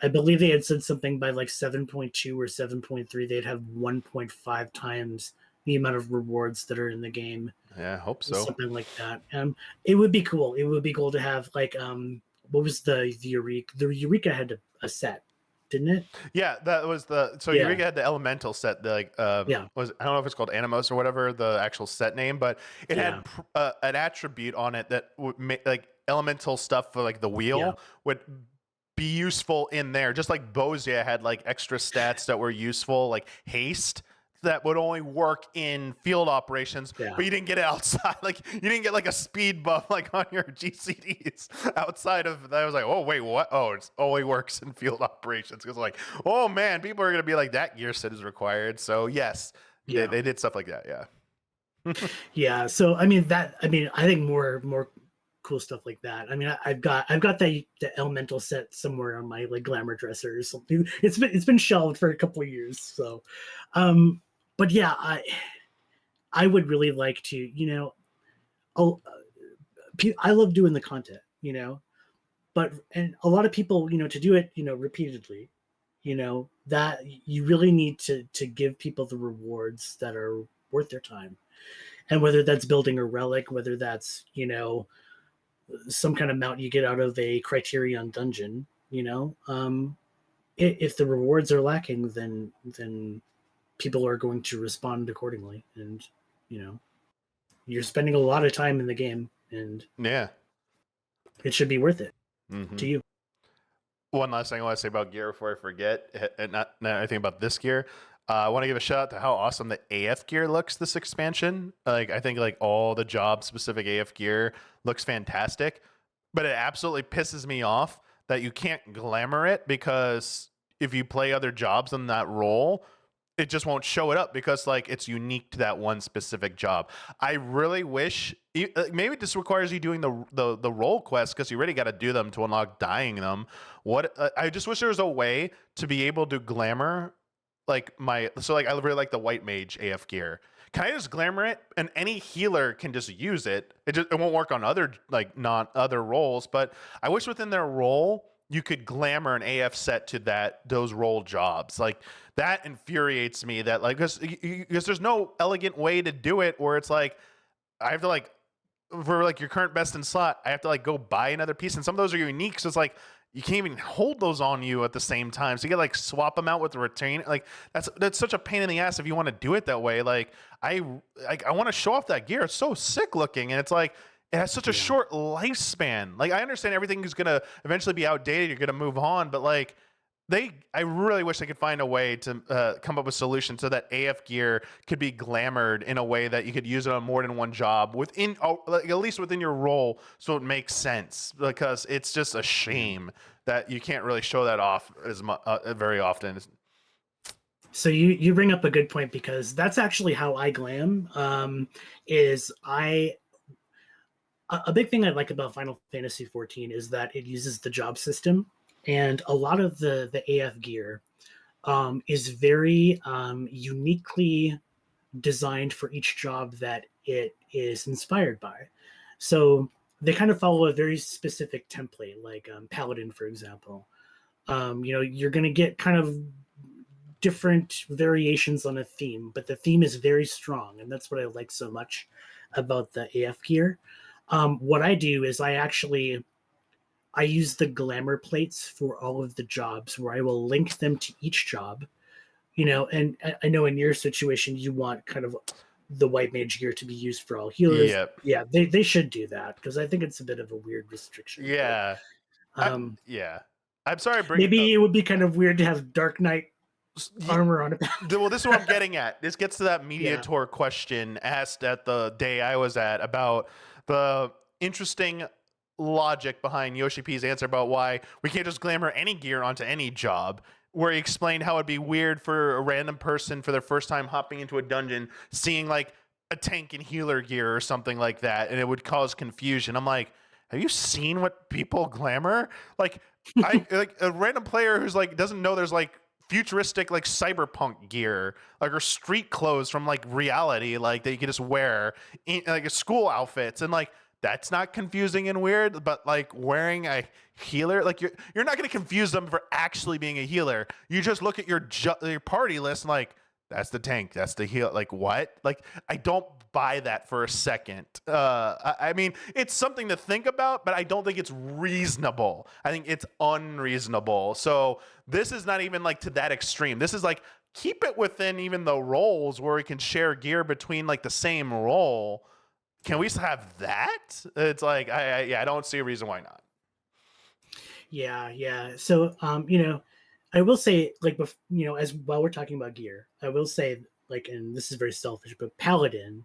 I believe they had said something by like 7.2 or 7.3, they'd have 1.5 times the amount of rewards that are in the game. Yeah, I hope so. Something like that. It would be cool. It would be cool to have like, what was the Eureka? The Eureka had a set, didn't it? Yeah, that was Eureka had the elemental set. I don't know if it's called Animos or whatever the actual set name, but it had an attribute on it that would make like elemental stuff for like the wheel would be useful in there. Just like Bozia had like extra stats that were useful, like haste. that would only work in field operations, Yeah. but you didn't get it outside. Like you didn't get like a speed buff like on your GCDs outside of that. I was like, oh wait, what? Oh, it only works in field operations. Because like, oh man, people are gonna be like that gear set is required. So yes, Yeah. they did stuff like that. Yeah. Yeah. So I mean I think more cool stuff like that. I mean, I've got the elemental set somewhere on my like glamour dresser or something. It's been shelved for a couple of years. So, but yeah, I would really like to, I love doing the content, but and a lot of people, to do it, repeatedly, that you really need to give people the rewards that are worth their time, and whether that's building a relic, whether that's some kind of mount you get out of a Criterion dungeon, if the rewards are lacking, then people are going to respond accordingly, and you're spending a lot of time in the game, and Yeah. it should be worth it to you. One last thing I want to say about gear before I forget, and not anything about this gear. I want to give a shout out to how awesome the AF gear looks this expansion. Like I think like all the job specific AF gear looks fantastic, but it absolutely pisses me off that you can't glamour it, because if you play other jobs in that role, it just won't show it up because like it's unique to that one specific job. I really wish maybe this requires you doing the role quests, because you already got to do them to unlock dying them. What I just wish there was a way to be able to glamour like I really like the white mage AF gear. Can I just glamour it and any healer can just use it? It won't work on other like not other roles, but I wish within their role you could glamour an AF set to those role jobs. Like that infuriates me, that like because there's no elegant way to do it, or it's like I have to like for like your current best in slot, I have to like go buy another piece, and some of those are unique, so it's like you can't even hold those on you at the same time. So you gotta like swap them out with the retain. Like that's such a pain in the ass if you want to do it that way. Like I want to show off that gear. It's so sick looking, and it's like it has such a short lifespan. Like I understand everything is gonna eventually be outdated. You're gonna move on, but like I really wish they could find a way to come up with a solution so that AF gear could be glamored in a way that you could use it on more than one job within, like, at least within your role, so it makes sense. Because it's just a shame that you can't really show that off as much very often. So you bring up a good point, because that's actually how I glam. A big thing I like about Final Fantasy XIV is that it uses the job system, and a lot of the AF gear is very uniquely designed for each job that it is inspired by. So they kind of follow a very specific template, like Paladin, for example. You're going to get kind of different variations on a theme, but the theme is very strong, and that's what I like so much about the AF gear. What I do is I use the glamour plates for all of the jobs, where I will link them to each job, and I know in your situation, you want kind of the white mage gear to be used for all healers. Yep. Yeah, they should do that, because I think it's a bit of a weird restriction. Yeah. But, yeah. I'm sorry. Maybe it would be kind of weird to have Dark Knight armor on it. Well, this is what I'm getting at. This gets to that mediator question asked at the day I was at about the interesting logic behind Yoshi P's answer about why we can't just glamour any gear onto any job, where he explained how it'd be weird for a random person for their first time hopping into a dungeon seeing like a tank and healer gear or something like that, and it would cause confusion. I'm like, have you seen what people glamour? Like like a random player who's like doesn't know there's like futuristic like cyberpunk gear, like, or street clothes from like reality, like that you can just wear in like school outfits, and like that's not confusing and weird. But like wearing a healer, like you're not going to confuse them for actually being a healer. You just look at your party list and like, that's the tank, that's the heal. Like what? Like I don't buy that for a second. I mean, it's something to think about, but I don't think it's reasonable. I think it's unreasonable. So this is not even like to that extreme. This is like keep it within even the roles where we can share gear between like the same role. Can we have that? It's like I don't see a reason why not. Yeah. So I will say, like, as while we're talking about gear, I will say like, and this is very selfish, but Paladin,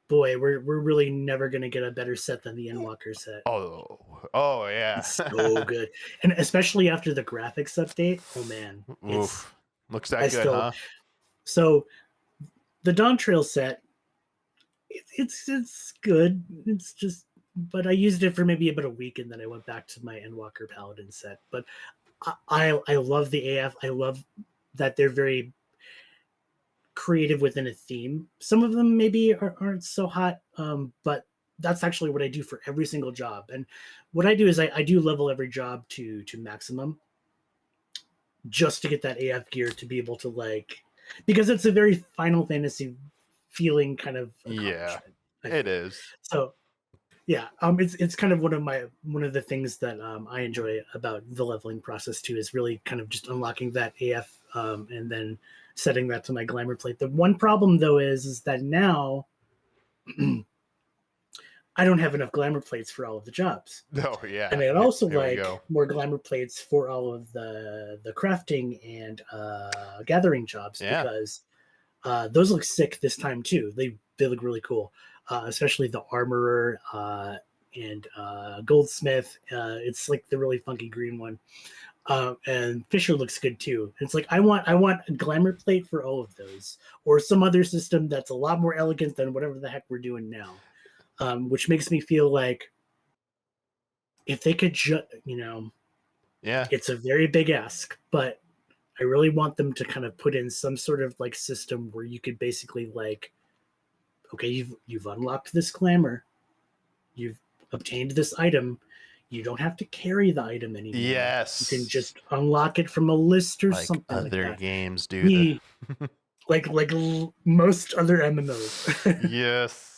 boy, we're really never gonna get a better set than the Endwalker set. Oh yeah. It's so good, and especially after the graphics update. Oh man, it's Oof. Looks I that good, still huh? so the Dawntrail set. It's good. It's just, but I used it for maybe about a week, and then I went back to my Endwalker Paladin set. But I love the AF. I love that they're very creative within a theme. Some of them maybe aren't so hot, but that's actually what I do for every single job. And what I do is I do level every job to maximum, just to get that AF gear to be able to, like, because it's a very Final Fantasy feeling kind of Yeah, accomplishment, I it feel. is. So yeah, it's kind of one of the things that I enjoy about the leveling process too, is really kind of just unlocking that AF, and then setting that to my glamour plate. The one problem though is that now I don't have enough glamour plates for all of the jobs, Oh yeah. and I'd also Here we like go. more glamour plates for all of the crafting and gathering jobs, Yeah. because those look sick this time too. They look really cool, especially the armorer, and goldsmith. It's like the really funky green one, and Fisher looks good too. It's like I want a glamour plate for all of those, or some other system that's a lot more elegant than whatever the heck we're doing now. Which makes me feel like if they could Yeah. it's a very big ask, but I really want them to kind of put in some sort of like system where you could basically, like, okay, you've unlocked this glamour, you've obtained this item, you don't have to carry the item anymore. You can Yes. just unlock it from a list or Like something like other that. games do the Me, like most other MMOs. Yes.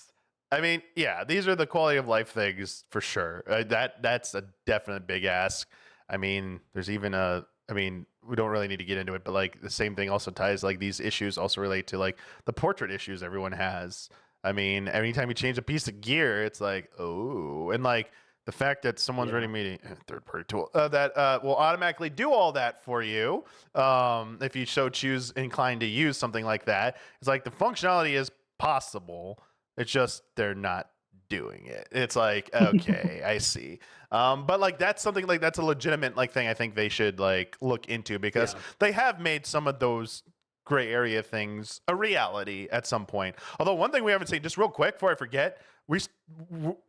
I mean, yeah, these are the quality of life things for sure. That's a definite big ask. I mean, there's even I mean, we don't really need to get into it, but like the same thing also ties, like these issues also relate to like the portrait issues everyone has. I mean, anytime you change a piece of gear, it's like, oh, and like the fact that someone's Yeah, already made a third party tool that will automatically do all that for you, if you so choose inclined to use something like that. It's like the functionality is possible. It's just they're not doing it. It's like, okay, I see. But like that's something like that's a legitimate like thing I think they should like look into, because yeah, they have made some of those gray area things a reality at some point. Although one thing we haven't seen, just real quick before I forget,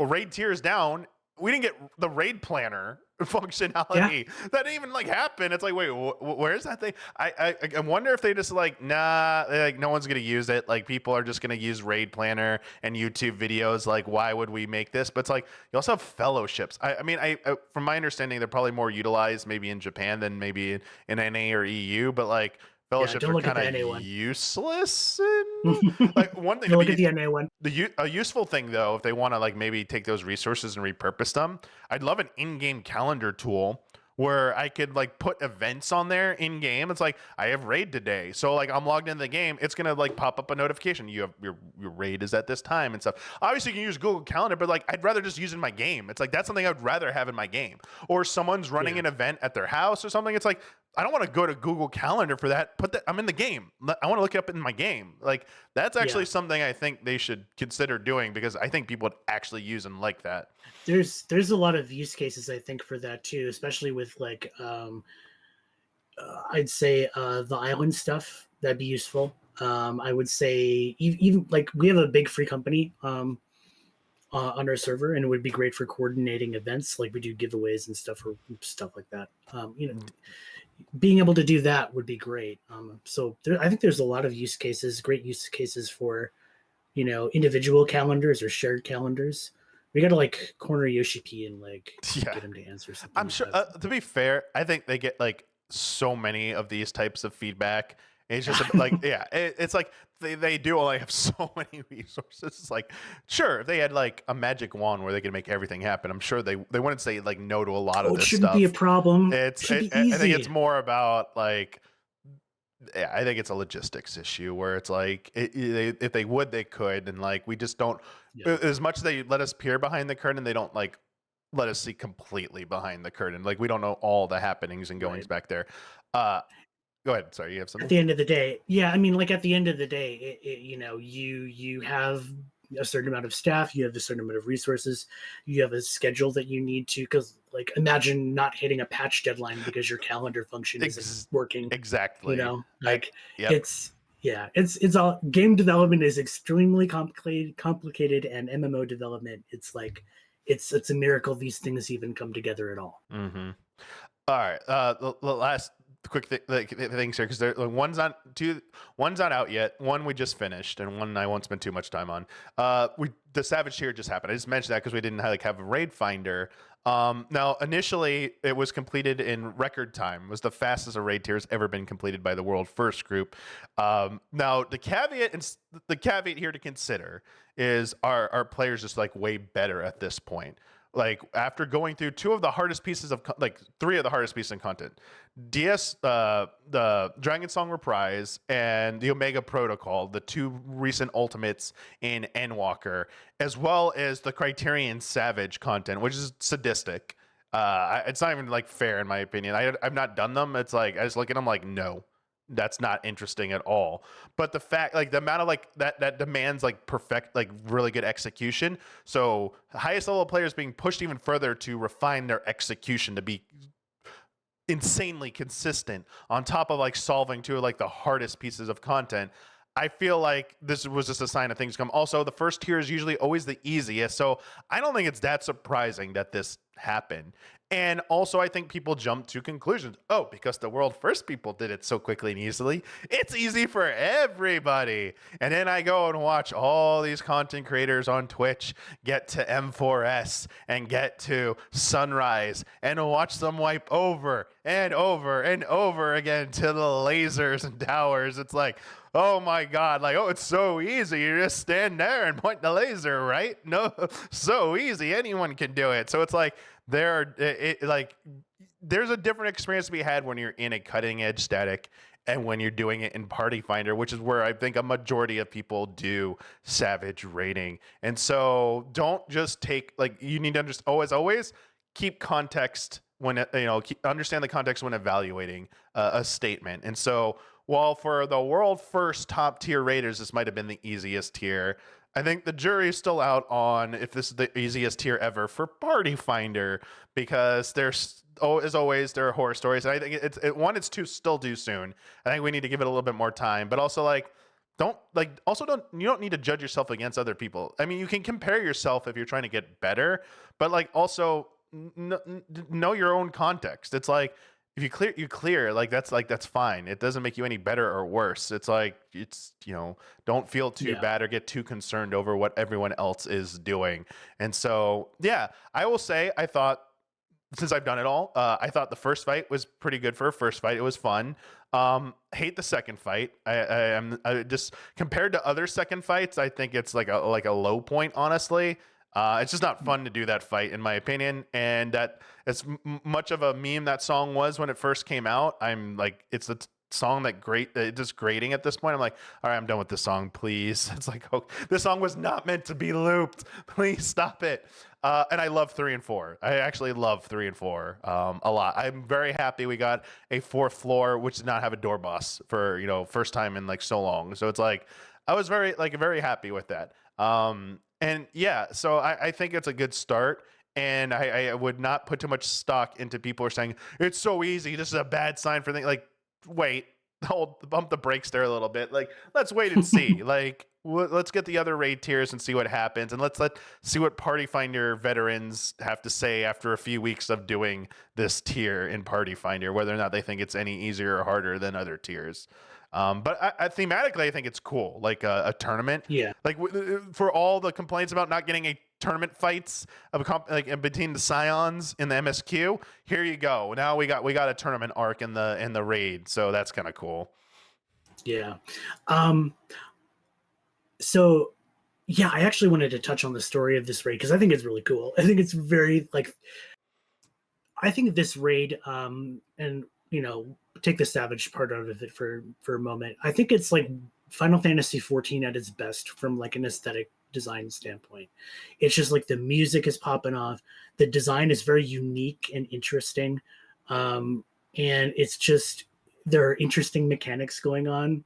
raid tiers down. We didn't get the raid planner yeah, functionality. That didn't even like happen. It's like, wait, where's that thing? I wonder if they just like, nah, like no one's gonna use it. Like people are just gonna use raid planner and YouTube videos. Like, why would we make this? But it's like you also have fellowships. I mean, from my understanding, they're probably more utilized maybe in Japan than maybe in NA or EU. But like yeah. fellowships Don't are look at kind the of NA one. useless. Don't Like one thing to look at be the NA one. a useful thing though, if they want to like maybe take those resources and repurpose them, I'd love an in-game calendar tool where I could like put events on there in game. It's like I have raid today, so like I'm logged into the game, it's gonna like pop up a notification. You have your raid is at this time and stuff. Obviously, you can use Google Calendar, but like I'd rather just use it in my game. It's like that's something I'd rather have in my game. Or someone's running Yeah, an event at their house or something. It's like I don't want to go to Google Calendar for that. Put that I'm in the game. I want to look up in my game. Like that's actually yeah. something I think they should consider doing, because I think people would actually use and like that. There's a lot of use cases I think for that too, especially with like I'd say the island stuff that'd be useful. I would say even like we have a big free company on our server, and it would be great for coordinating events. Like we do giveaways and stuff like that. Being able to do that would be great. I think there's a lot of use cases, great use cases for individual calendars or shared calendars. We got to like corner Yoshi P and like Yeah. get him to answer something I'm like sure. that. To be fair, I think they get like so many of these types of feedback. It's just like, yeah, it's like they do only have so many resources. It's like, sure, if they had like a magic wand where they could make everything happen, I'm sure they wouldn't say like no to a lot Oh, of it this shouldn't be a stuff. problem. It It's, should be I think it's easy. more about like, yeah, I think it's a logistics issue where it's like if they would, they could, and like we just don't. Yeah. As much as they let us peer behind the curtain, they don't like let us see completely behind the curtain. Like we don't know all the happenings and goings Right. back there. Uh, Go ahead. Sorry, you have At something? the end of the day, yeah, I mean, like at the end of the day, you have a certain amount of staff, you have a certain amount of resources, you have a schedule that you need to, because like imagine not hitting a patch deadline because your calendar function isn't Ex- working. exactly. I Like Yep. it's yeah, it's all game development is extremely complicated, and MMO development, it's like it's a miracle these things even come together at all. Mm-hmm. All right. The last quick things here, because like, one's not out yet. One we just finished, and one I won't spend too much time on. The Savage Tier just happened. I just mentioned that because we didn't have a raid finder. Now initially it was completed in record time. It was the fastest a raid tier has ever been completed by the world first group. Now the caveat here to consider is our players just like way better at this point, like after going through three of the hardest pieces of content, the Dragon Song Reprise and the Omega Protocol, the two recent ultimates in Endwalker, as well as the Criterion Savage content, which is sadistic. It's not even like fair in my opinion. I've not done them. It's like I just look at them like, no, that's not interesting at all. But the fact, like the amount of like that demands like perfect, like really good execution. So highest level players being pushed even further to refine their execution to be insanely consistent on top of like solving two of like the hardest pieces of content. I feel like this was just a sign of things to come. Also, the first tier is usually always the easiest, so I don't think it's that surprising that this happened. And also, I think people jump to conclusions. Oh, because the world first people did it so quickly and easily, it's easy for everybody. And then I go and watch all these content creators on Twitch get to M4S and get to Sunrise and watch them wipe over and over and over again to the lasers and towers. It's like, oh my God, like, oh, it's so easy. You just stand there and point the laser, right? No, so easy. Anyone can do it. So it's like, there's a different experience to be had when you're in a cutting edge static and when you're doing it in Party Finder, which is where I think a majority of people do Savage rating. And so don't just take, like, you need to understand, always keep context when, understand the context when evaluating a statement. And so while for the world first top tier raiders, this might have been the easiest tier, I think the jury is still out on if this is the easiest tier ever for Party Finder, because there's, as always, there are horror stories. And I think it's still too soon. I think we need to give it a little bit more time, but also don't you don't need to judge yourself against other people. I mean, you can compare yourself if you're trying to get better, but like also know your own context. It's like, if you clear, like that's fine. It doesn't make you any better or worse. It's like, don't feel too Yeah. bad or get too concerned over what everyone else is doing. And so, yeah, I will say I thought, since I've done it all, I thought the first fight was pretty good for a first fight. It was fun. Hate the second fight. I just, compared to other second fights, I think it's like a low point, honestly. It's just not fun to do that fight, in my opinion. And that, as much of a meme that song was when it first came out, I'm like, it's the song that just grating at this point. I'm like, all right, I'm done with this song, please. It's like, oh, this song was not meant to be looped. Please stop it. And I love 3 and 4. I actually love 3 and 4 a lot. I'm very happy we got a fourth floor, which did not have a door boss for, first time in like so long. So it's like, I was very happy with that. And yeah, so I think it's a good start. And I would not put too much stock into people who are saying it's so easy, this is a bad sign for things. Like, wait, bump the brakes there a little bit. Like, let's wait and see. Like, let's get the other raid tiers and see what happens, and let's see what Party Finder veterans have to say after a few weeks of doing this tier in Party Finder, whether or not they think it's any easier or harder than other tiers. But I thematically, I think it's cool, like a tournament. Yeah. Like, for all the complaints about not getting a tournament fights like between the Scions in the MSQ, here you go. Now we got a tournament arc in the raid, so that's kind of cool. Yeah. So yeah, I actually wanted to touch on the story of this raid because I think it's really cool. I think it's very like, I think this raid, and take the Savage part out of it for a moment. I think it's like Final Fantasy XIV at its best from like an aesthetic design standpoint. It's just like the music is popping off, the design is very unique and interesting, and it's just there are interesting mechanics going on.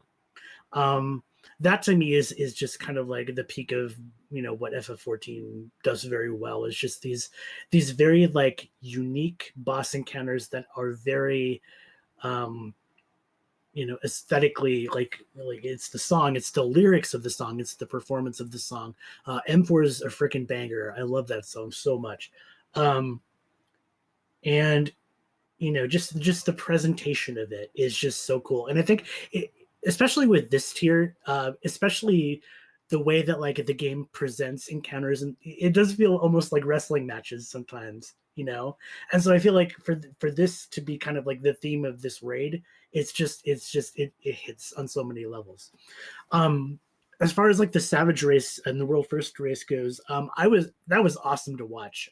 Um, that to me is just kind of like the peak of what FF14 does very well, is just these very like unique boss encounters that are very um aesthetically like it's the song, it's the lyrics of the song, it's the performance of the song. M4 is a freaking banger. I love that song so much. And just the presentation of it is just so cool. And I think especially with this tier, especially the way that like the game presents encounters, and it does feel almost like wrestling matches sometimes. And so I feel like for this to be kind of like the theme of this raid, it hits on so many levels. As far as like the Savage race and the world first race goes, that was awesome to watch.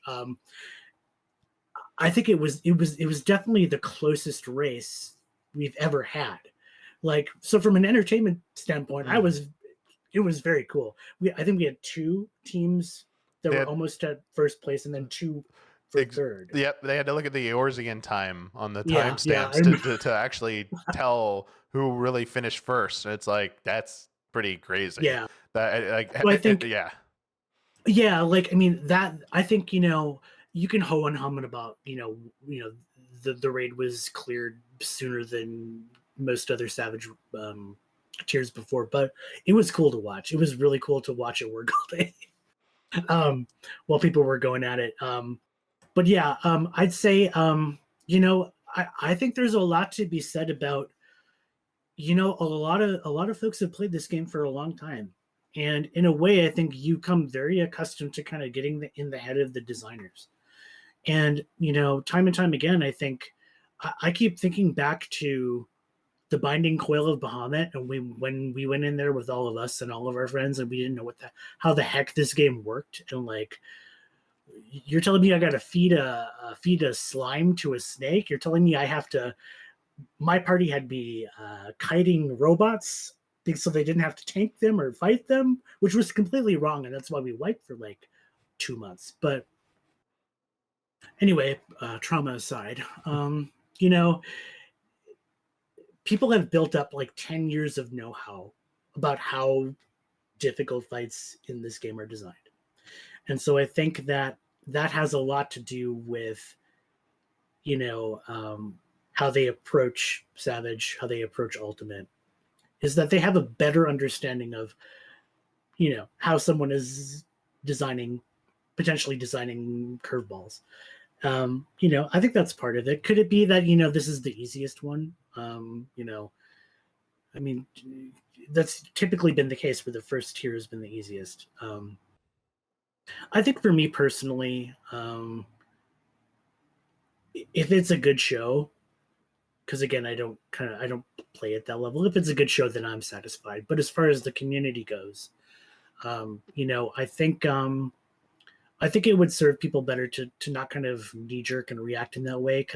I think it was definitely the closest race we've ever had. Like, so from an entertainment standpoint, it was very cool. I think we had two teams that were almost at first place, and then two for third. Yep, they had to look at the Eorzean time on the Yeah, timestamps to actually tell who really finished first. And it's like, that's pretty crazy. Yeah. I think yeah, like I mean that I think you can ho and hum about the raid was cleared sooner than most other Savage tiers before, but it was cool to watch. It was really cool to watch it work all day while people were going at it. But yeah, I'd say I think there's a lot to be said about a lot of folks have played this game for a long time, and in a way I think you come very accustomed to kind of getting in the head of the designers. And time and time again, I think I keep thinking back to the Binding Coil of Bahamut, and when we went in there with all of us and all of our friends, and we didn't know how the heck this game worked, and like, you're telling me I got to feed a slime to a snake? You're telling me I have to? My party had me kiting robots so they didn't have to tank them or fight them, which was completely wrong, and that's why we wiped for like 2 months. But anyway, trauma aside, people have built up like 10 years of know-how about how difficult fights in this game are designed. And so I think that has a lot to do with, how they approach Savage, how they approach Ultimate, is that they have a better understanding of, how someone is potentially designing curveballs. I think that's part of it. Could it be that, this is the easiest one? I mean, that's typically been the case where the first tier has been the easiest. I think for me personally, if it's a good show, because again, I don't play at that level. If it's a good show, then I'm satisfied. But as far as the community goes, I think it would serve people better to not kind of knee jerk and react in that way.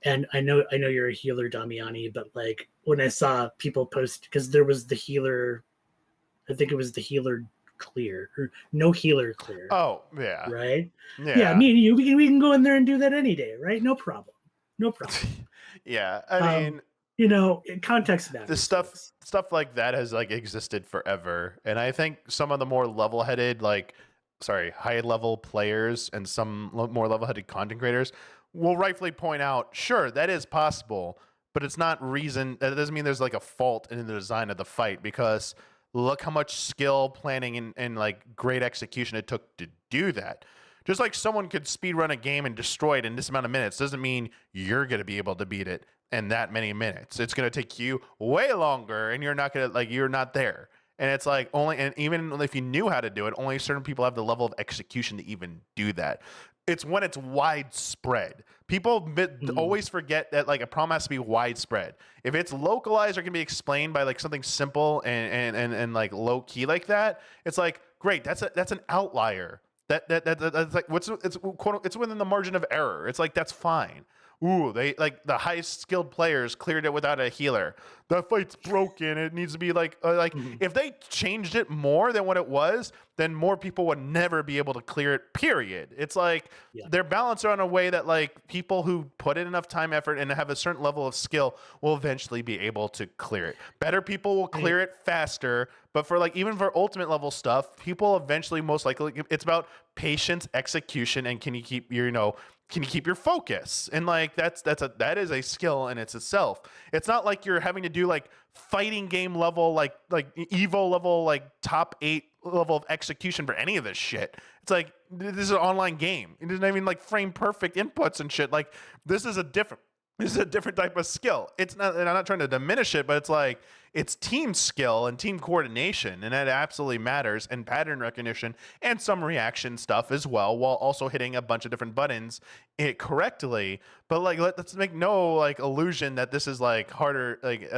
And I know you're a healer, Damiani, but like when I saw people post, because there was the healer, I think it was the healer clear or no healer clear. Oh yeah, right. Yeah, me and you, we can go in there and do that any day, right? No problem. Yeah, I mean, context matters. The stuff like that has like existed forever, and I think some of the more level-headed, high level players and some more level-headed content creators will rightfully point out, sure, that is possible, but it's not reason. That doesn't mean there's like a fault in the design of the fight, because look how much skill, planning, and like great execution it took to do that. Just like someone could speedrun a game and destroy it in this amount of minutes doesn't mean you're going to be able to beat it in that many minutes. It's going to take you way longer, and you're not there. And it's like and even if you knew how to do it, only certain people have the level of execution to even do that. It's when it's widespread. People always forget that like a problem has to be widespread. If it's localized or can be explained by like something simple and like low key like that, it's like great. That's an outlier. That's like it's within the margin of error. It's like that's fine. ooh, they like the highest skilled players cleared it without a healer. That fight's broken. It needs to be like Mhm. if they changed it more than what it was, then more people would never be able to clear it. Period. It's like Yeah. they're balanced on a way that like people who put in enough time, effort, and have a certain level of skill will eventually be able to clear it. Better people will clear it faster, but for like even for ultimate level stuff, people eventually most likely it's about patience, execution, and can you keep your can you keep your focus? And like that is a skill in itself. It's not like you're having to do like fighting game level like Evo level like top 8 level of execution for any of this shit. It's like this is an online game. It doesn't even like frame perfect inputs and shit. Like this is a different type of skill. It's not, and I'm not trying to diminish it, but it's like it's team skill and team coordination, and that absolutely matters, and pattern recognition and some reaction stuff as well, while also hitting a bunch of different buttons correctly. But like, let's make no like illusion that this is like harder, like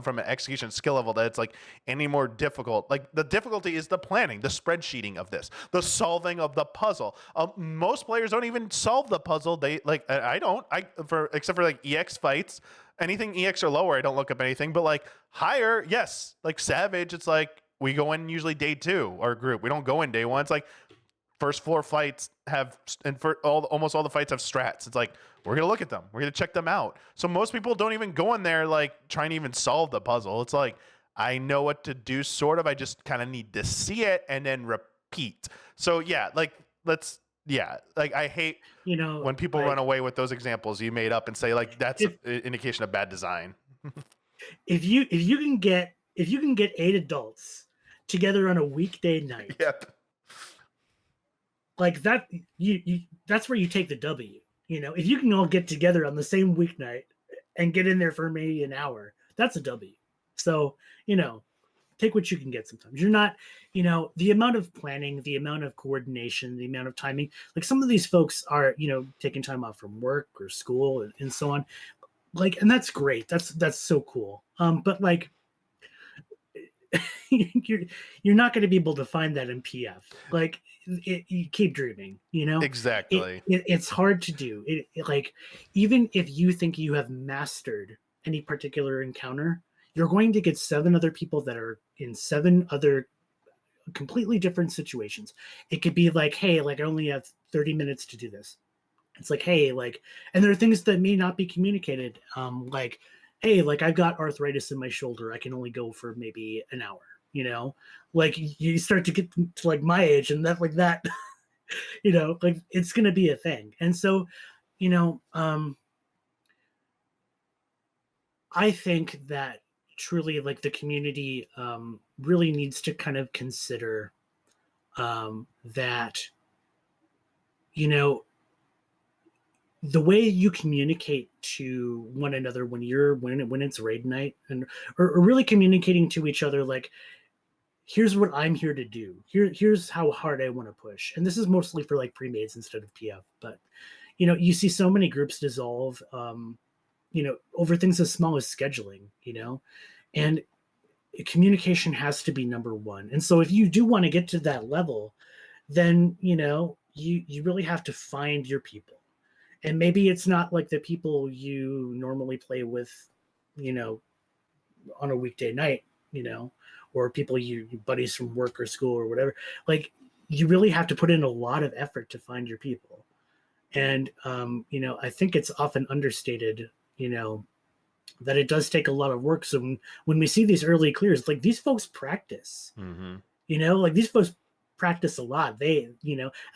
from an execution skill level, that it's like any more difficult. Like the difficulty is the planning, the spreadsheeting of this, the solving of the puzzle. Most players don't even solve the puzzle. They like I don't. Except for like EX fights. Anything EX or lower, I don't look up anything. But like higher, yes. Like Savage, it's like we go in usually day 2, our group. We don't go in day 1. It's like first floor fights have, and for almost all the fights have strats. It's like we're gonna look at them, we're gonna check them out. So most people don't even go in there like trying to even solve the puzzle. It's like I know what to do, sort of. I just kind of need to see it and then repeat. So yeah, like like I hate when people like, run away with those examples you made up and say like that's if an indication of bad design. if you can get 8 adults together on a weekday night, Yep. like that, you that's where you take the W. If you can all get together on the same weeknight and get in there for maybe an hour, that's a W. So take what you can get. Sometimes you're not, the amount of planning, the amount of coordination, the amount of timing, like some of these folks are taking time off from work or school and so on, like, and that's great, that's so cool. But like you're not going to be able to find that in PF. Like you keep dreaming. Exactly. It's hard to do like, even if you think you have mastered any particular encounter, you're going to get 7 other people that are in 7 other completely different situations. It could be like, hey, like I only have 30 minutes to do this. It's like, hey, like, and there are things that may not be communicated. Like, hey, like I've got arthritis in my shoulder. I can only go for maybe an hour. Like you start to get to like my age and that like that, like it's gonna be a thing. And so, I think that truly like the community really needs to kind of consider that the way you communicate to one another when it's raid night, and or really communicating to each other like, here's what I'm here to do, here's how hard I want to push. And this is mostly for like pre-mades instead of PF, but you see so many groups dissolve over things as small as scheduling, and communication has to be number one. And so if you do want to get to that level, then, you really have to find your people. And maybe it's not like the people you normally play with, on a weekday night, or people you buddies from work or school or whatever. Like you really have to put in a lot of effort to find your people. And, I think it's often understated, that it does take a lot of work. So when we see these early clears, like these folks practice, like these folks practice a lot. They,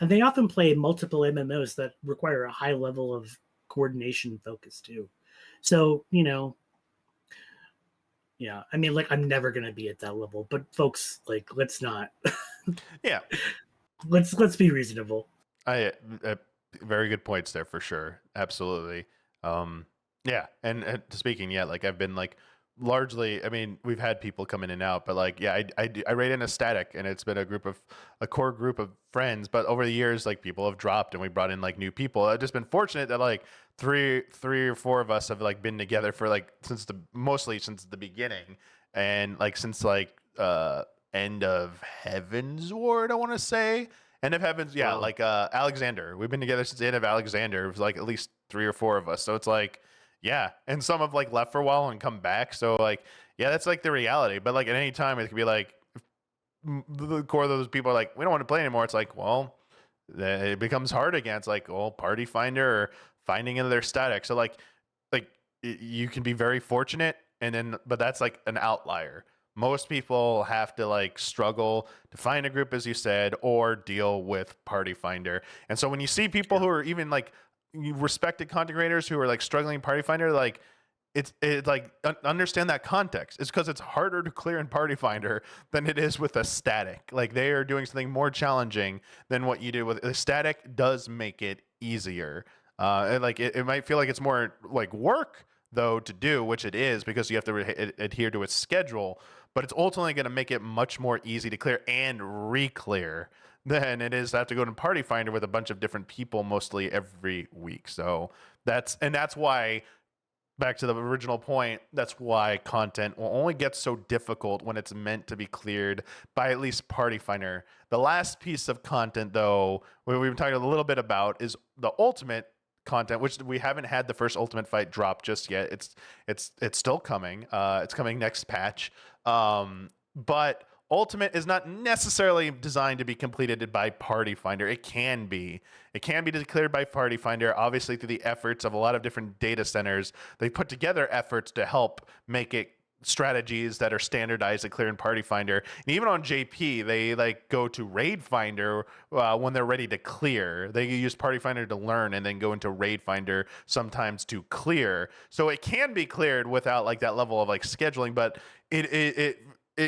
and they often play multiple MMOs that require a high level of coordination and focus too. So, yeah, I mean, like I'm never going to be at that level, but folks, like, let's not, Yeah. let's be reasonable. Very good points there for sure. Absolutely. Yeah. And speaking, yeah, like I've been like largely, I mean, we've had people come in and out, but like, yeah, I rate in a static, and it's been a core group of friends, but over the years, like people have dropped and we brought in like new people. I've just been fortunate that like three or four of us have like been together for like mostly since the beginning, and like since like end of Heaven's Ward, I want to say. End of Heavens, yeah, Wow. like Alexander. We've been together since the end of Alexander. It was like at least 3 or 4 of us. So it's like, yeah. And some have like left for a while and come back. So like, yeah, that's like the reality. But like at any time, it could be like the core of those people are like, we don't want to play anymore. It's like, well, it becomes hard again. It's like, well, party finder or finding into their static. So like you can be very fortunate, and then but that's like an outlier. Most people have to like struggle to find a group, as you said, or deal with party finder. And so when you see people who are even like respected content creators who are like struggling party finder, like it's like understand that context. It's because it's harder to clear in party finder than it is with a static. Like they are doing something more challenging than what you do with a static. Does make it easier. And like it might feel like it's more like work though to do, which it is because you have to adhere to its schedule, but it's ultimately going to make it much more easy to clear and re-clear than it is to have to go to party finder with a bunch of different people mostly every week. So that's why, back to the original point, that's why content will only get so difficult when it's meant to be cleared by at least party finder. The last piece of content though, we've been talking a little bit about, is the ultimate content, which we haven't had the first ultimate fight drop just yet. It's still coming. It's coming next patch. But ultimate is not necessarily designed to be completed by party finder. It can be declared by party finder, obviously through the efforts of a lot of different data centers. They put together efforts to help make it strategies that are standardized to clear in party finder. And even on JP, they like go to raid finder when they're ready to clear. They use party finder to learn and then go into raid finder sometimes to clear. So it can be cleared without like that level of like scheduling, but it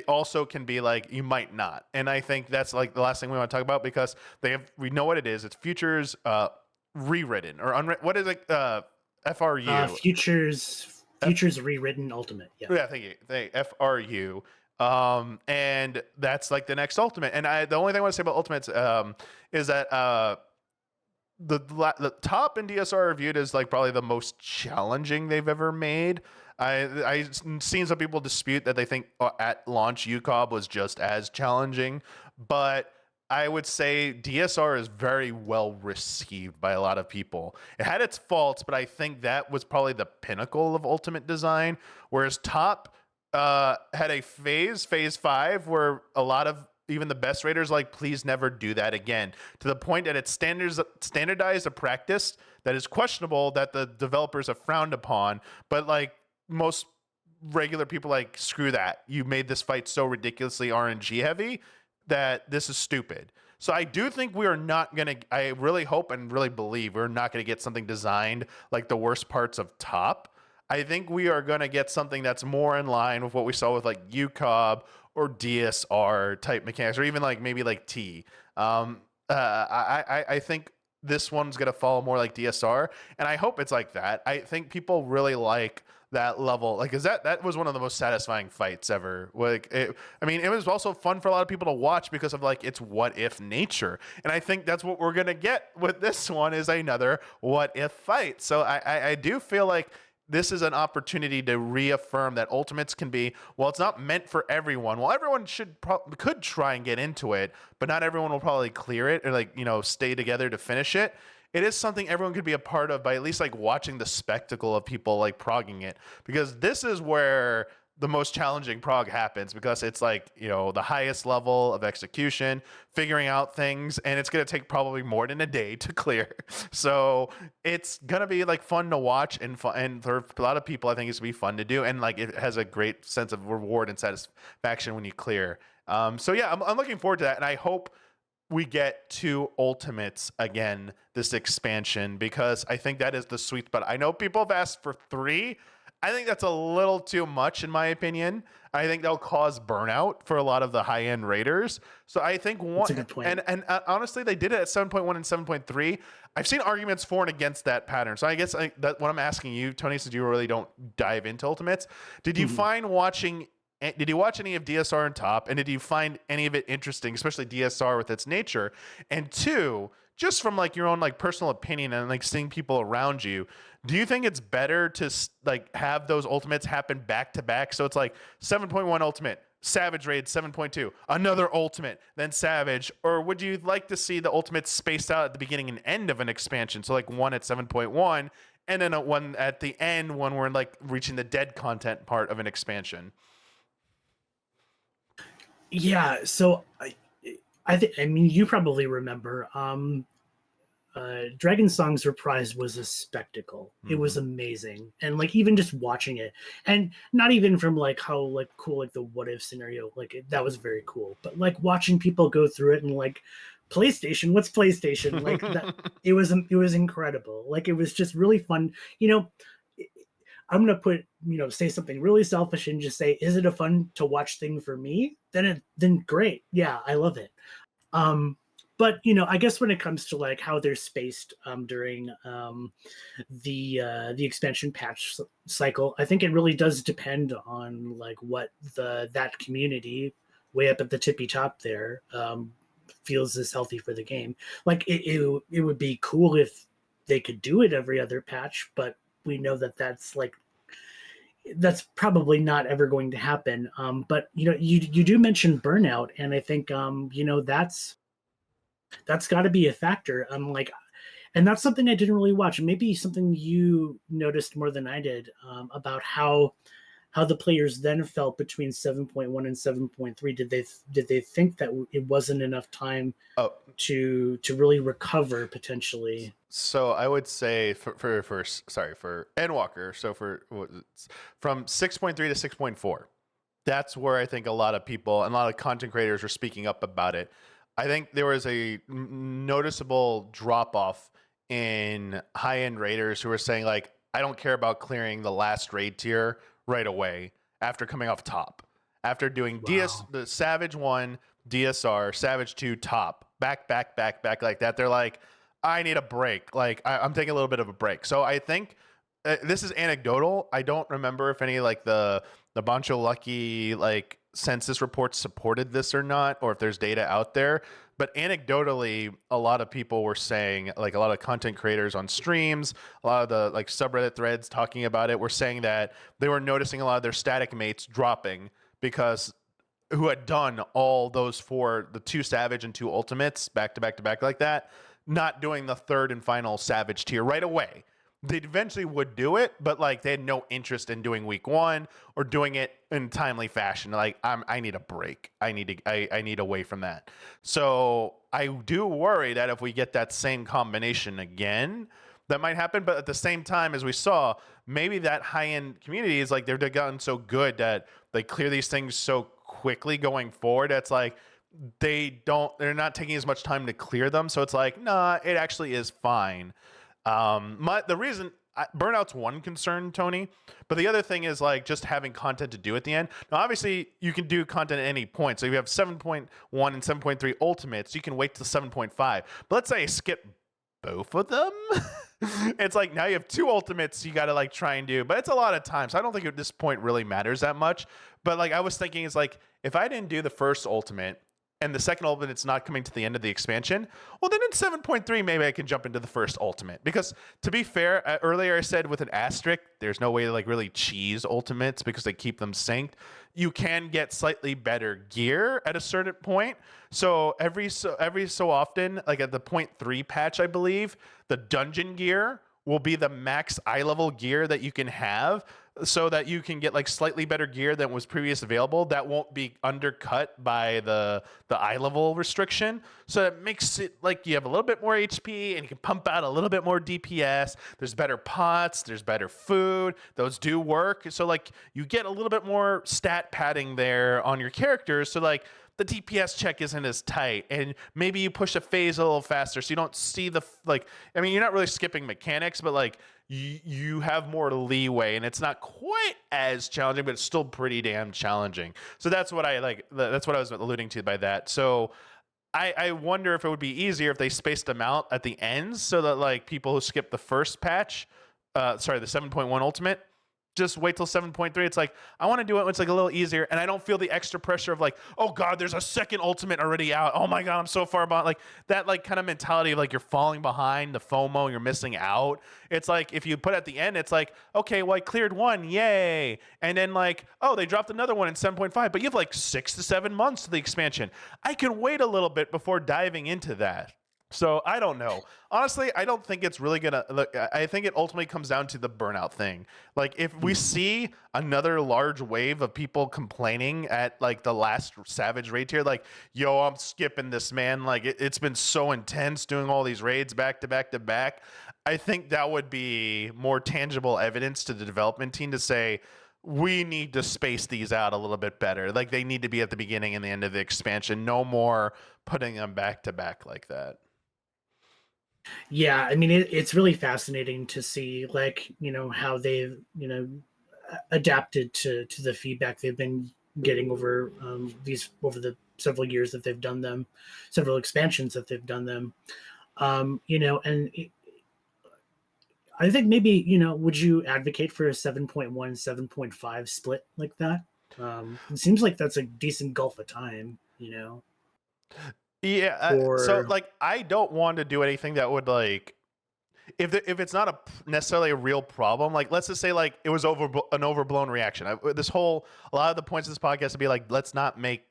also can be like you might not. And I think that's like the last thing we want to talk about, because we know what it is. It's futures rewritten or what is it? FRU. Futures rewritten ultimate. Yeah, thank you. FRU. And that's like the next ultimate. And the only thing I want to say about ultimates is that the top in DSR are viewed as like probably the most challenging they've ever made. I've seen some people dispute that they think at launch UCOB was just as challenging, but I would say DSR is very well received by a lot of people. It had its faults, but I think that was probably the pinnacle of ultimate design, whereas top had a phase 5, where a lot of even the best raiders like, please never do that again, to the point that it's standardized a practice that is questionable, that the developers have frowned upon, but like most regular people like, screw that. You made this fight so ridiculously RNG heavy that this is stupid. So I do think we are not going to, I really hope and really believe we're not going to get something designed like the worst parts of top. I think we are going to get something that's more in line with what we saw with like UCOB or DSR type mechanics, or even like maybe like T. I think this one's going to follow more like DSR, and I hope it's like that. I think people really like that level, like, is that was one of the most satisfying fights ever. Like, it was also fun for a lot of people to watch because of like its what if nature, and I think that's what we're gonna get with this one, is another what if fight. So I do feel like this is an opportunity to reaffirm that ultimates can be, well, it's not meant for everyone. Well, everyone could try and get into it, but not everyone will probably clear it or like, stay together to finish it. It is something everyone could be a part of by at least like watching the spectacle of people like progging it, because this is where the most challenging prog happens, because it's like, the highest level of execution, figuring out things, and it's going to take probably more than a day to clear. So it's going to be like fun to watch, and fun, and for a lot of people, I think it's going to be fun to do. And like, it has a great sense of reward and satisfaction when you clear. So yeah, I'm looking forward to that. And I hope we get 2 ultimates again, this expansion, because I think that is the sweet spot. I know people have asked for 3. I think that's a little too much, in my opinion. I think that'll cause burnout for a lot of the high-end raiders. So I think one, that's a good point. And honestly, they did it at 7.1 and 7.3. I've seen arguments for and against that pattern. So I guess that what I'm asking you, Tony, since you really don't dive into ultimates, did you find did you watch any of DSR and top, and did you find any of it interesting, especially DSR with its nature? And 2, just from like your own like personal opinion and like seeing people around you, do you think it's better to like have those ultimates happen back to back? So it's like 7.1 ultimate, Savage Raid 7.2, another ultimate, then Savage, or would you like to see the ultimates spaced out at the beginning and end of an expansion? So like one at 7.1 and then one at the end when we're like reaching the dead content part of an expansion. Yeah, so I mean, you probably remember. Dragon Song's Reprise was a spectacle. It was amazing, and like even just watching it, and not even from like how like cool like the what if scenario, like that was very cool, but like watching people go through it and like PlayStation, what's PlayStation, like that, it was incredible. Like it was just really fun. I'm gonna say something really selfish and just say, is it a fun to watch thing for me? Then great, yeah, I love it. But I guess when it comes to like how they're spaced during the expansion patch cycle, I think it really does depend on like what that community way up at the tippy top there feels is healthy for the game. Like it would be cool if they could do it every other patch, but we know that that's probably not ever going to happen. But you do mention burnout, and I think that's got to be a factor. And that's something I didn't really watch. Maybe something you noticed more than I did about how the players then felt between 7.1 and 7.3. Did they think that it wasn't enough time to really recover potentially? So I would say for Endwalker, so from 6.3 to 6.4, that's where I think a lot of people and a lot of content creators were speaking up about it. I think there was a noticeable drop off in high end raiders who were saying like, I don't care about clearing the last raid tier right away after coming off top, after doing the Savage 1, DSR, Savage 2, top, back like that. They're like, I need a break. Like I'm taking a little bit of a break. So I think this is anecdotal. I don't remember if any like the Bancho Lucky like census reports supported this or not, or if there's data out there. But anecdotally, a lot of people were saying, like a lot of content creators on streams, a lot of the like subreddit threads talking about it, were saying that they were noticing a lot of their static mates dropping because who had done all those the 2 Savage and 2 Ultimates back to back like that, not doing the 3rd and final Savage tier right away. They eventually would do it, but like they had no interest in doing week 1 or doing it in timely fashion. Like I need a break. I need away from that. So I do worry that if we get that same combination again, that might happen. But at the same time, as we saw, maybe that high-end community is like they've gotten so good that they clear these things so quickly going forward. That's like they're not taking as much time to clear them. So it's like, nah, it actually is fine. The reason burnout's one concern, Tony, but the other thing is like just having content to do at the end. Now, obviously, you can do content at any point. So if you have 7.1 and 7.3 ultimates, you can wait till 7.5. But let's say I skip both of them. It's like now you have 2 ultimates you got to like try and do, but it's a lot of time. So I don't think at this point really matters that much. But like I was thinking is like if I didn't do the first ultimate and the second ultimate it's not coming to the end of the expansion, well then in 7.3 maybe I can jump into the first ultimate. Because to be fair, earlier I said with an asterisk, there's no way to like really cheese ultimates because they keep them synced. You can get slightly better gear at a certain point. So every so often, like at the 0.3 patch, I believe, the dungeon gear will be the max eye level gear that you can have, so that you can get like slightly better gear than was previously available that won't be undercut by the eye level restriction. So it makes it like you have a little bit more HP and you can pump out a little bit more DPS. There's better pots, there's better food. Those do work. So like you get a little bit more stat padding there on your characters. So like the DPS check isn't as tight, and maybe you push a phase a little faster so you don't see you're not really skipping mechanics, but like you have more leeway, and it's not quite as challenging, but it's still pretty damn challenging. So that's what that's what I was alluding to by that. So I wonder if it would be easier if they spaced them out at the ends so that like people who skip the first patch, the 7.1 ultimate, just wait till 7.3. It's like, I want to do it when it's like a little easier, and I don't feel the extra pressure of like, oh God, there's a second ultimate already out. Oh my God, I'm so far behind. Like that like kind of mentality of like you're falling behind, the FOMO, you're missing out. It's like if you put at the end, it's like, okay, well I cleared 1, yay. And then like, oh, they dropped another one in 7.5, but you have like 6 to 7 months to the expansion. I can wait a little bit before diving into that. So I don't know. Honestly, I don't think it's really gonna look. I think it ultimately comes down to the burnout thing. Like if we Mhm. see another large wave of people complaining at like the last Savage raid tier, like, yo, I'm skipping this, man. Like it's been so intense doing all these raids back to back to back. I think that would be more tangible evidence to the development team to say, we need to space these out a little bit better. Like they need to be at the beginning and the end of the expansion. No more putting them back to back like that. Yeah, I mean, it's really fascinating to see, like, how they've, adapted to the feedback they've been getting over the several years that they've done them, several expansions that they've done them. And I think maybe, would you advocate for a 7.1, 7.5 split like that? It seems like that's a decent gulf of time, Yeah, so for like I don't want to do anything that would like if it's not necessarily a real problem. Like let's just say like it was an overblown reaction. A lot of the points of this podcast would be like, let's not make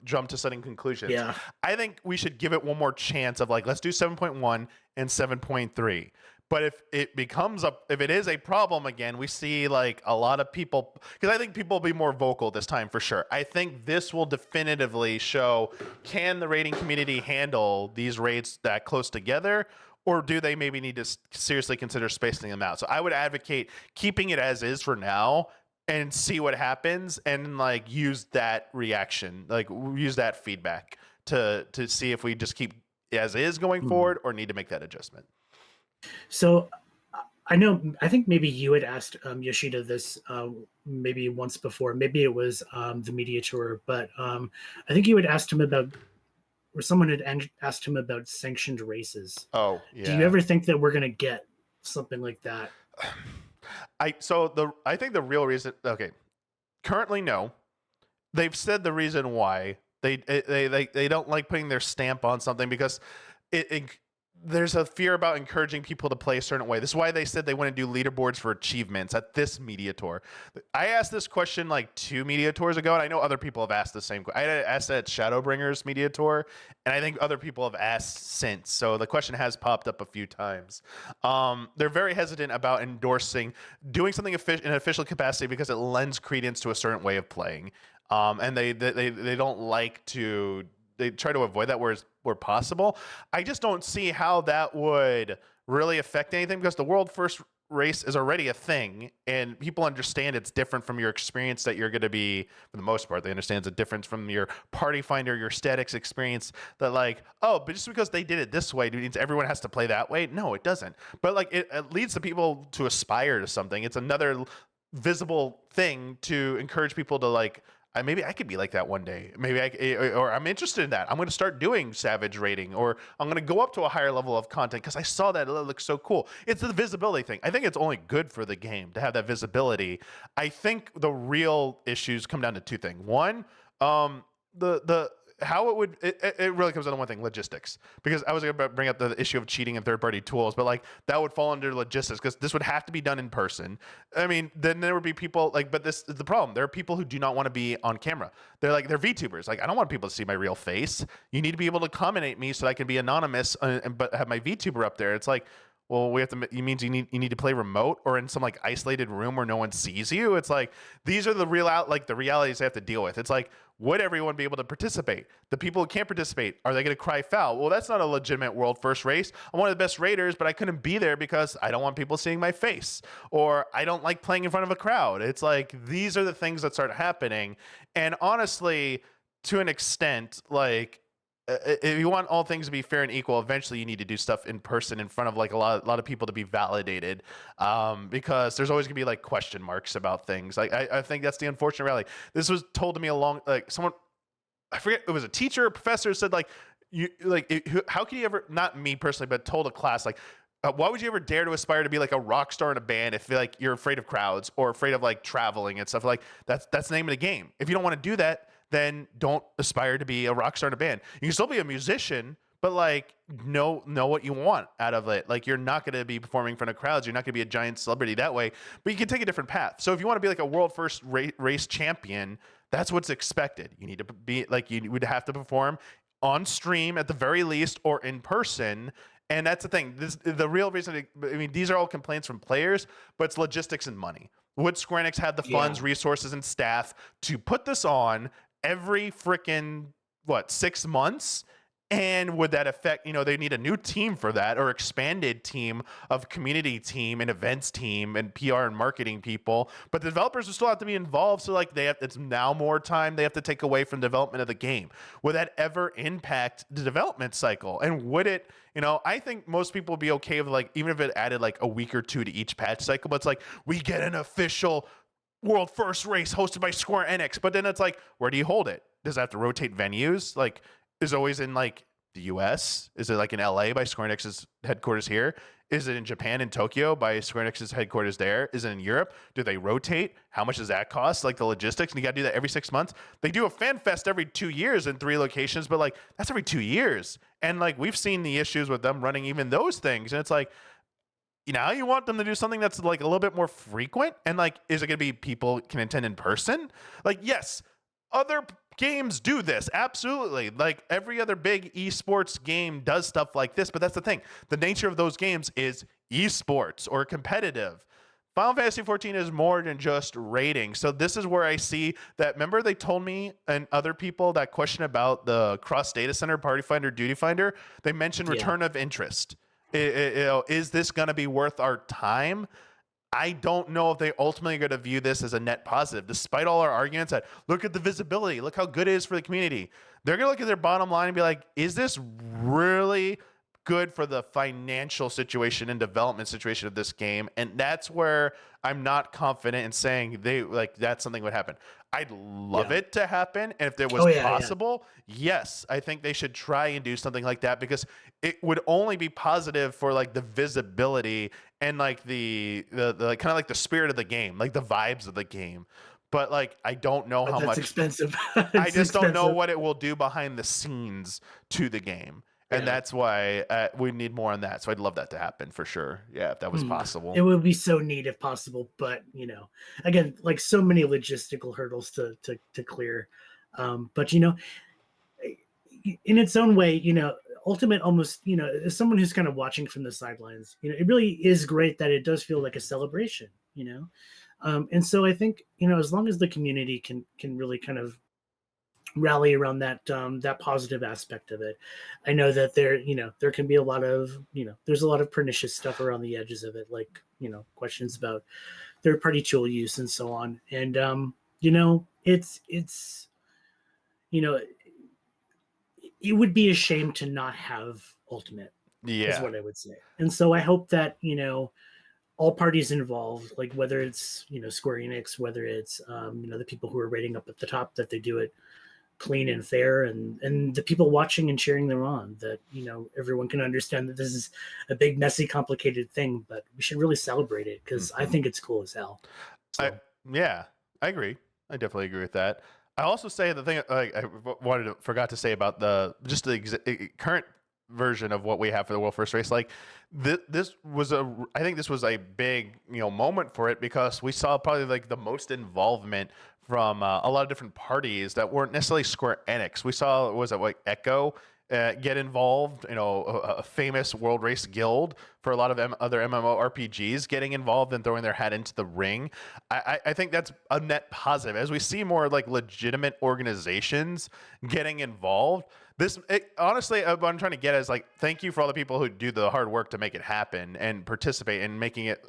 jump to sudden conclusions. yeah. I think we should give it one more chance of like let's do 7.1 and 7.3. But if it is a problem again, we see like a lot of people, because I think people will be more vocal this time for sure. I think this will definitively show, can the rating community handle these rates that close together, or do they maybe need to seriously consider spacing them out? So I would advocate keeping it as is for now and see what happens, and like use that reaction, like use that feedback to see if we just keep as is going Hmm. forward or need to make that adjustment. So I think maybe you had asked Yoshida this maybe once before. Maybe it was the media tour, but I think you had asked him about, or someone had asked him about sanctioned races. Oh Do you yeah. ever think that we're going to get something like that? I think the real reason, okay, currently no. They've said the reason why they don't like putting their stamp on something because it there's a fear about encouraging people to play a certain way. This is why they said they want to do leaderboards for achievements at this media tour. I asked this question like 2 media tours ago, and I know other people have asked the same. I asked at Shadowbringers media tour, and I think other people have asked since. So the question has popped up a few times. They're very hesitant about endorsing doing something in an official capacity because it lends credence to a certain way of playing. And they don't like to. They try to avoid that where possible. I just don't see how that would really affect anything because the world first race is already a thing, and people understand it's different from your experience that you're going to be, for the most part. They understand it's a difference from your party finder, your statics experience. That like, oh, but just because they did it this way means everyone has to play that way. No, it doesn't. But like it leads the people to aspire to something. It's another visible thing to encourage people to like, maybe I could be like that one day. Or I'm interested in that. I'm going to start doing Savage rating, or I'm going to go up to a higher level of content because I saw that it looks so cool. It's the visibility thing. I think it's only good for the game to have that visibility. I think the real issues come down to two things. One, the how it really comes down to one thing: logistics. Because I was going to bring up the issue of cheating and third-party tools, but like that would fall under logistics because this would have to be done in person. I mean, then there would be people like, but this is the problem. There are people who do not want to be on camera. They're VTubers. Like, I don't want people to see my real face. You need to be able to commentate me so that I can be anonymous, but have my VTuber up there. It's like, well, we have to. You means you need to play remote or in some like isolated room where no one sees you. It's like these are the the realities they have to deal with. It's like, would everyone be able to participate? The people who can't participate, are they going to cry foul? Well, that's not a legitimate world first race. I'm one of the best raiders, but I couldn't be there because I don't want people seeing my face, or I don't like playing in front of a crowd. It's like these are the things that start happening, and honestly, to an extent, like if you want all things to be fair and equal, eventually you need to do stuff in person in front of like a lot of people to be validated, because there's always gonna be like question marks about things. Like I think that's the unfortunate reality. This was told to me along like someone, I forget, it was a teacher or professor, said like how can you ever, not me personally, but told a class like, why would you ever dare to aspire to be like a rock star in a band if like you're afraid of crowds or afraid of like traveling and stuff? Like that's the name of the game. If you don't want to do that, then don't aspire to be a rock star in a band. You can still be a musician, but like know what you want out of it. Like you're not going to be performing in front of crowds. You're not going to be a giant celebrity that way, but you can take a different path. So if you want to be like a world first race champion, that's what's expected. You need to be like, you would have to perform on stream at the very least or in person. And that's the thing. The real reason, I mean, these are all complaints from players, but it's logistics and money. Would Square Enix have the Yeah. funds, resources, and staff to put this on every freaking, 6 months? And would that affect, they need a new team for that, or expanded team of community team and events team and PR and marketing people. But the developers will still have to be involved. So like it's now more time they have to take away from development of the game. Would that ever impact the development cycle? And would it, I think most people would be okay with like, even if it added like a week or two to each patch cycle, but it's like, we get an official world first race hosted by Square Enix. But then it's like, where do you hold it? Does it have to rotate venues? Like, is always in like the US? Is it like in LA by Square Enix's headquarters here? Is it in Japan and Tokyo by Square Enix's headquarters there? Is it in Europe? Do they rotate? How much does that cost? Like the logistics, and you got to do that every 6 months. They do a fan fest every 2 years in 3 locations, but like that's every 2 years. And like we've seen the issues with them running even those things. And it's like, now you want them to do something that's like a little bit more frequent, and like, is it going to be people can attend in person? Like, yes, other games do this, absolutely. Like every other big esports game does stuff like this, but that's the thing. The nature of those games is esports or competitive. Final Fantasy XIV is more than just rating. So this is where I see that. Remember, they told me and other people that question about the cross data center, Party Finder, Duty Finder. They mentioned return of interest. Is this going to be worth our time? I don't know if they ultimately are going to view this as a net positive, despite all our arguments that look at the visibility, look how good it is for the community. They're going to look at their bottom line and be like, is this really good for the financial situation and development situation of this game? And that's where I'm not confident in saying that something would happen. I'd love it to happen. And if it was possible, yes, I think they should try and do something like that, because it would only be positive for like the visibility and like the kind of like the spirit of the game, like the vibes of the game. But like, I don't know how much expensive. I just don't know what it will do behind the scenes to the game. And that's why we need more on that. So I'd love that to happen for sure. Yeah, if that was possible. It would be so neat if possible. But, again, like so many logistical hurdles to clear. But, in its own way, Ultimate almost, as someone who's kind of watching from the sidelines, it really is great that it does feel like a celebration, and so I think, as long as the community can really kind of rally around that positive aspect of it. I know that there can be a lot of, there's a lot of pernicious stuff around the edges of it, like, questions about third-party tool use and so on. And, it's it would be a shame to not have Ultimate, is what I would say. And so I hope that, all parties involved, like whether it's, Square Enix, whether it's, the people who are rating up at the top, that they do it clean and fair, and the people watching and cheering them on, that everyone can understand that this is a big, messy, complicated thing, but we should really celebrate it, because I think it's cool as hell. So. I agree. I definitely agree with that. I also say the thing I forgot to say about the current version of what we have for the World First Race. Like I think this was a big moment for it, because we saw probably like the most involvement from a lot of different parties that weren't necessarily Square Enix. We saw, Echo get involved, a famous World Race Guild for a lot of other MMORPGs getting involved and throwing their hat into the ring. I think that's a net positive. As we see more like legitimate organizations getting involved, honestly, what I'm trying to get is like, thank you for all the people who do the hard work to make it happen and participate in making it,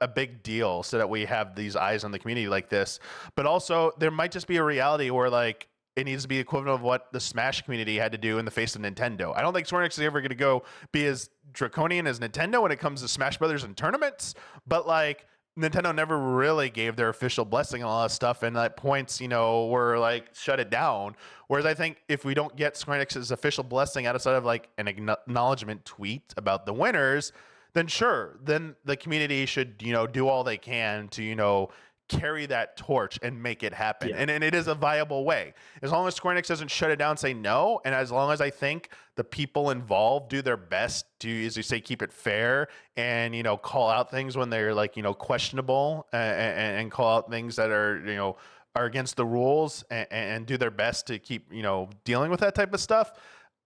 a big deal, so that we have these eyes on the community like this. But also, there might just be a reality where like, it needs to be equivalent of what the Smash community had to do in the face of Nintendo. I don't think Square Enix is ever going to be as draconian as Nintendo when it comes to Smash Brothers and tournaments, but like, Nintendo never really gave their official blessing on a lot of stuff, and at points, were like, shut it down. Whereas I think if we don't get Square Enix's official blessing outside of like an acknowledgement tweet about the winners, then sure, then the community should, do all they can to, carry that torch and make it happen. And it is a viable way. As long as Square Enix doesn't shut it down, say no, and as long as I think the people involved do their best to, as you say, keep it fair and, call out things when they're like, questionable, and call out things that are, are against the rules and do their best to keep, dealing with that type of stuff,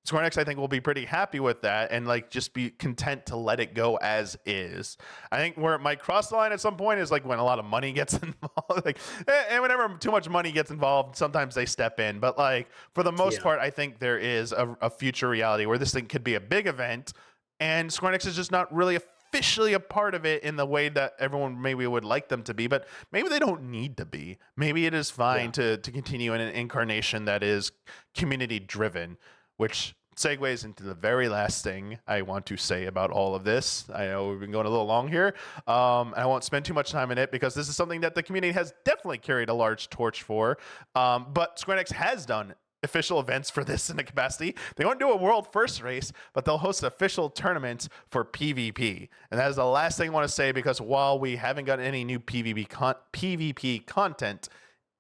Square Enix, I think, will be pretty happy with that and like just be content to let it go as is. I think where it might cross the line at some point is like when a lot of money gets involved, and whenever too much money gets involved, sometimes they step in. But like for the most part, I think there is a future reality where this thing could be a big event, and Square Enix is just not really officially a part of it in the way that everyone maybe would like them to be, but maybe they don't need to be. Maybe it is fine to continue in an incarnation that is community driven, which segues into the very last thing I want to say about all of this. I know we've been going a little long here. I won't spend too much time in it because this is something that the community has definitely carried a large torch for. But Square Enix has done official events for this in the capacity. They won't do a world first race, but they'll host official tournaments for PvP. And that is the last thing I want to say, because while we haven't gotten any new PvP content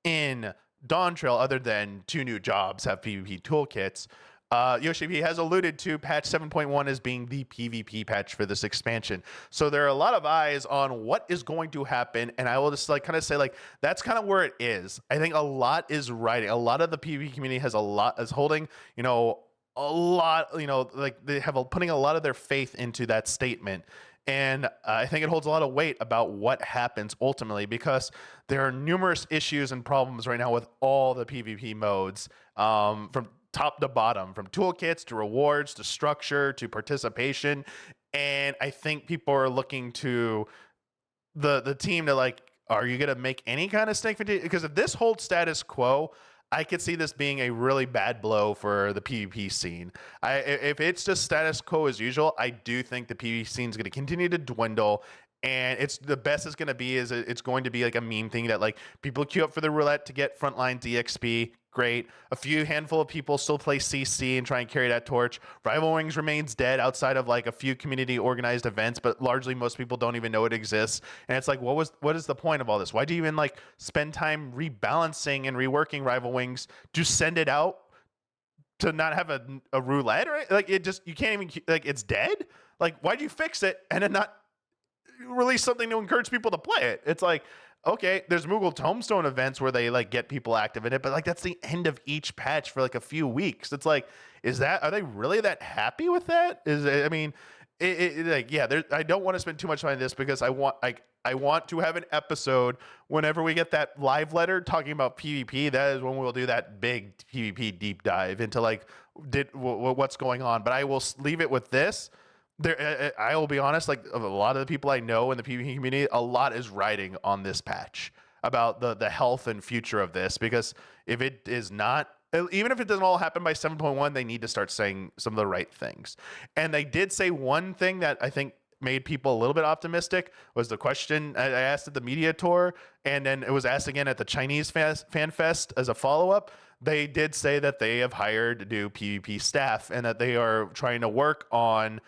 in Dawntrail, other than 2 new jobs have PvP toolkits, Yoshi P has alluded to patch 7.1 as being the PvP patch for this expansion. So there are a lot of eyes on what is going to happen, and I will just like kind of say like that's kind of where it is. I think a lot is riding. A lot of the PvP community has holding, a lot, like they have putting a lot of their faith into that statement. And I think it holds a lot of weight about what happens ultimately, because there are numerous issues and problems right now with all the PvP modes, from top to bottom, from toolkits to rewards to structure to participation. And I think people are looking to the team to like, are you going to make any kind of stink? Because if this holds status quo, I could see this being a really bad blow for the PvP scene. If it's just status quo as usual, I do think the PvP scene is going to continue to dwindle. And it's the best it's going to be is it's going to be like a meme thing that like people queue up for the roulette to get frontline DXP. Great. A few handful of people still play CC and try and carry that torch. Rival Wings remains dead outside of like a few community organized events, but largely most people don't even know it exists. And it's like, what is the point of all this? Why do you even like spend time rebalancing and reworking Rival Wings to send it out to not have a roulette? Or like it just, you can't even, like it's dead. Like why'd you fix it and then not release something to encourage people to play it? It's like, okay, there's Moogle Tombstone events where they like get people active in it, but like that's the end of each patch for like a few weeks. It's like, are they really that happy with that? I don't want to spend too much time on this because I want to have an episode whenever we get that live letter talking about PvP. That is when we'll do that big PvP deep dive into like what's going on. But I will leave it with this. I will be honest, like a lot of the people I know in the PvP community, a lot is riding on this patch about the health and future of this, because if it is not, even if it doesn't all happen by 7.1, they need to start saying some of the right things. And they did say one thing that I think made people a little bit optimistic was the question I asked at the media tour, and then it was asked again at the Chinese Fan Fest as a follow-up. They did say that they have hired new PvP staff and that they are trying to work on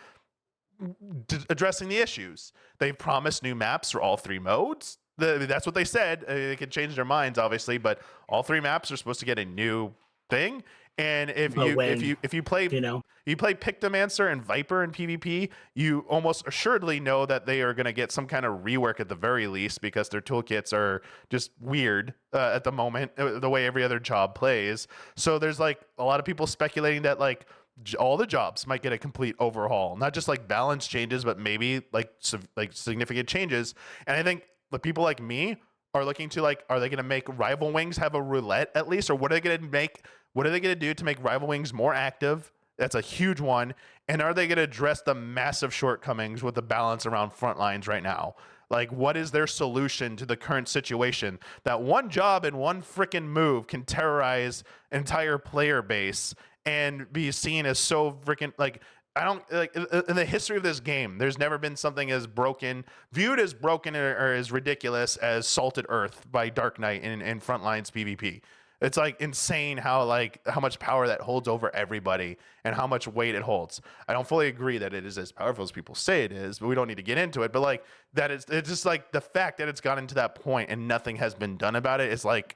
addressing the issues. They've promised new maps for all 3 modes. That's what they said. They could change their minds, obviously, but all 3 maps are supposed to get a new thing. And if you play Pictomancer and Viper in PvP, you almost assuredly know that they are going to get some kind of rework at the very least, because their toolkits are just weird at the moment, the way every other job plays. So there's like a lot of people speculating that like all the jobs might get a complete overhaul, not just like balance changes, but maybe like significant changes. And I think the people like me are looking to like, are they going to make Rival Wings have a roulette at least, or what are they going to do to make Rival Wings more active? That's a huge one. And are they going to address the massive shortcomings with the balance around front lines right now? Like, what is their solution to the current situation that one job and one freaking move can terrorize an entire player base and be seen as so freaking like, I don't like in the history of this game, there's never been something as viewed as broken or as ridiculous as Salted Earth by Dark Knight in Frontlines PvP. It's like insane how much power that holds over everybody and how much weight it holds. I don't fully agree that it is as powerful as people say it is, but we don't need to get into it. But like it's just like the fact that it's gotten to that point and nothing has been done about it is like,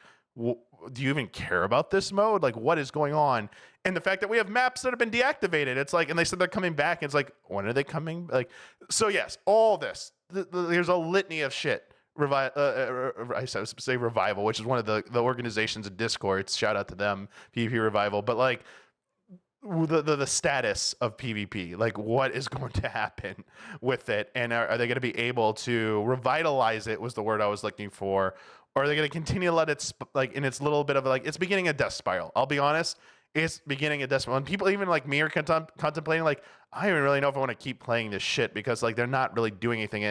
do you even care about this mode? Like, what is going on? And the fact that we have maps that have been deactivated, it's like, and they said they're coming back. It's like, when are they coming? Like, so yes, all this, there's a litany of shit I was to say Revival, which is one of the organizations in Discord. Shout out to them, PvP Revival. But like the status of PvP, like what is going to happen with it, and are they going to be able to revitalize it? Was the word I was looking for, or are they going to continue to let it like in its little bit of like it's beginning a death spiral? I'll be honest, it's beginning a death spiral. And people even like me are contemplating like I don't even really know if I want to keep playing this shit because like they're not really doing anything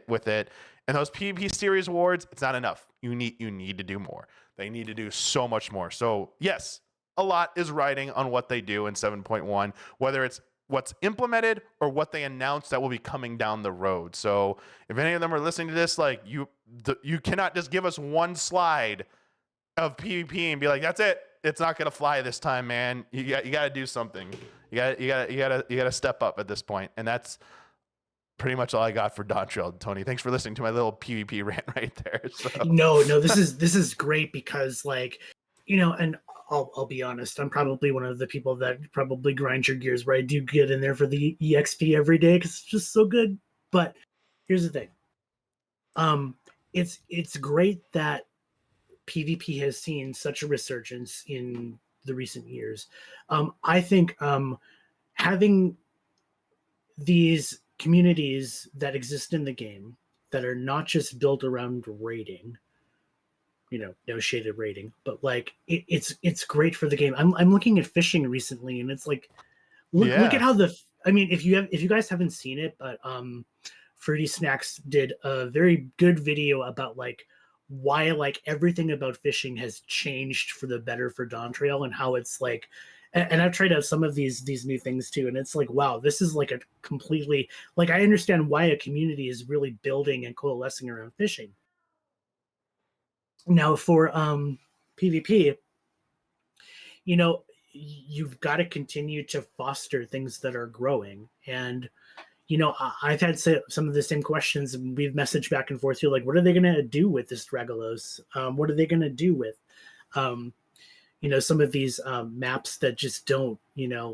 with it. And those PvP series awards, it's not enough. You need to do more. They need to do so much more. So yes, a lot is riding on what they do in 7.1, whether it's what's implemented or what they announce that will be coming down the road. So if any of them are listening to this, like you cannot just give us one slide of PvP and be like, that's it. It's not going to fly this time, man. You got to do something. You got to step up at this point. And that's pretty much all I got for Dawntrail. Tony, thanks for listening to my little PvP rant right there. So. No, this is great because like, and I'll be honest, I'm probably one of the people that probably grind your gears where I do get in there for the EXP every day because it's just so good. But here's the thing. It's great that PvP has seen such a resurgence in the recent years. I think having these communities that exist in the game that are not just built around raiding, no shaded rating, but like it's great for the game. I'm looking at fishing recently, and it's like look at how if you guys haven't seen it, but Fruity Snacks did a very good video about like why like everything about fishing has changed for the better for Dawntrail and how it's like, and I've tried out some of these new things too, and it's like, wow, this is like a completely like I understand why a community is really building and coalescing around fishing. Now for PvP, you've got to continue to foster things that are growing. And, I've had some of the same questions. We've messaged back and forth here, like, what are they going to do with this Dragalos? What are they going to do with, some of these maps that just don't,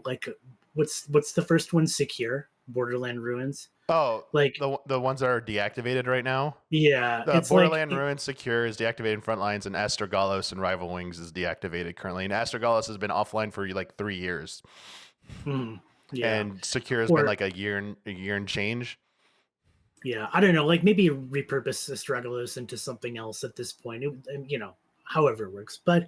like, what's the first one? Secure Borderland Ruins. Oh, like the ones that are deactivated right now. Yeah, the Borderland Ruins Secure is deactivated in Frontlines, and Astragallos and Rival Wings is deactivated currently. And Astragallos has been offline for like 3 years. Yeah, and Secure has been like a year and change. Yeah, I don't know, like maybe repurpose Astragallos into something else at this point. However it works, but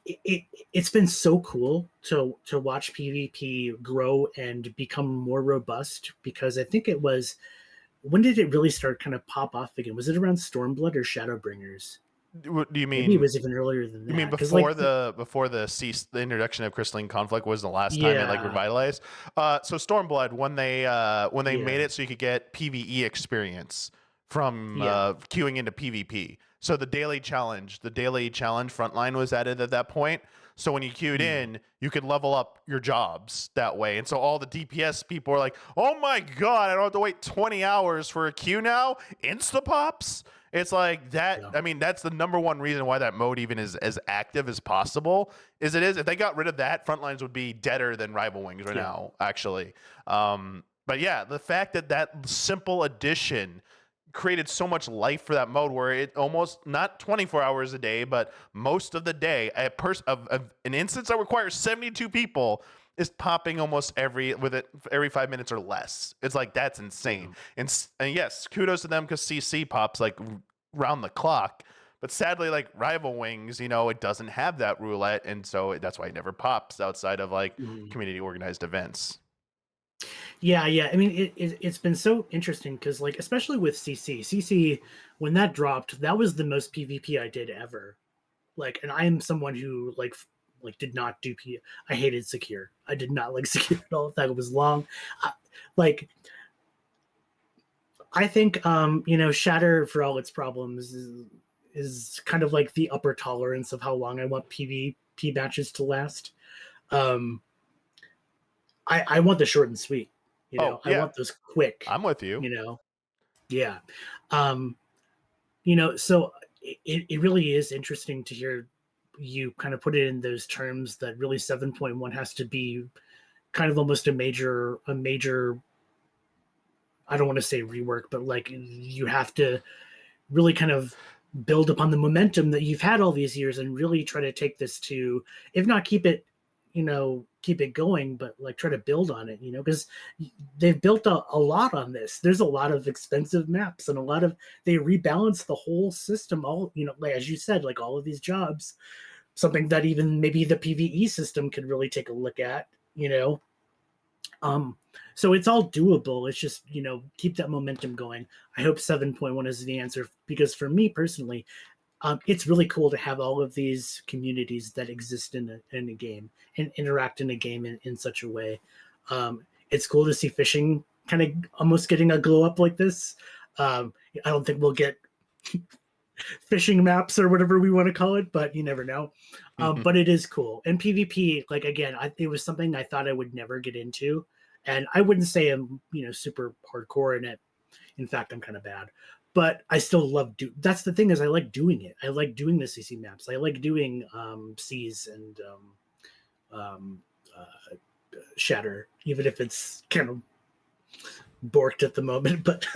it's been so cool to watch PvP grow and become more robust because I think it was, when did it really start kind of pop off again? Was it around Stormblood or Shadowbringers? What do you mean? Maybe it was even earlier than that. You mean before the introduction of Crystalline Conflict was the last time it like revitalized? So Stormblood, when they made it so you could get PvE experience from queuing into PvP. So the daily challenge frontline was added at that point. So when you queued in, you could level up your jobs that way. And so all the DPS people are like, oh my God, I don't have to wait 20 hours for a queue now. Insta-pops. It's like that. Yeah. I mean, that's the number one reason why that mode even is as active as possible. If they got rid of that, Frontlines would be deader than Rival Wings right now, actually. But yeah, the fact that simple addition created so much life for that mode where it almost not 24 hours a day, but most of the day, an instance that requires 72 people is popping almost every 5 minutes or less. It's like, that's insane. And yes, kudos to them because CC pops like round the clock. But sadly, like Rival Wings, it doesn't have that roulette, and so that's why it never pops outside of like community organized events. Yeah. I mean, it's been so interesting because, like, especially with CC, when that dropped, that was the most PvP I did ever. Like, and I am someone who like did not do I hated Secure. I did not like Secure at all. That was long. I think Shatter, for all its problems, is kind of like the upper tolerance of how long I want PvP matches to last. I want the short and sweet. I want those quick. I'm with you. Yeah. So it really is interesting to hear you kind of put it in those terms that really 7.1 has to be kind of almost a major, I don't want to say rework, but like you have to really kind of build upon the momentum that you've had all these years and really try to take this to, if not keep it, keep it going, but like try to build on it, because they've built a lot on this. There's a lot of expensive maps and they rebalance the whole system, all, like, as you said, like all of these jobs, something that even maybe the PvE system could really take a look at, so it's all doable. It's just, keep that momentum going. I hope 7.1 is the answer, because for me personally, it's really cool to have all of these communities that exist in a game and interact in a game in such a way. It's cool to see fishing kind of almost getting a glow up like this. I don't think we'll get fishing maps or whatever we want to call it, but you never know. But it is cool. And PvP, like, again, it was something I thought I would never get into. And I wouldn't say I'm, super hardcore in it. In fact, I'm kind of bad. But I still love that's the thing, is I like doing it. I like doing the CC maps. I like doing Seas and Shatter, even if it's kind of borked at the moment. But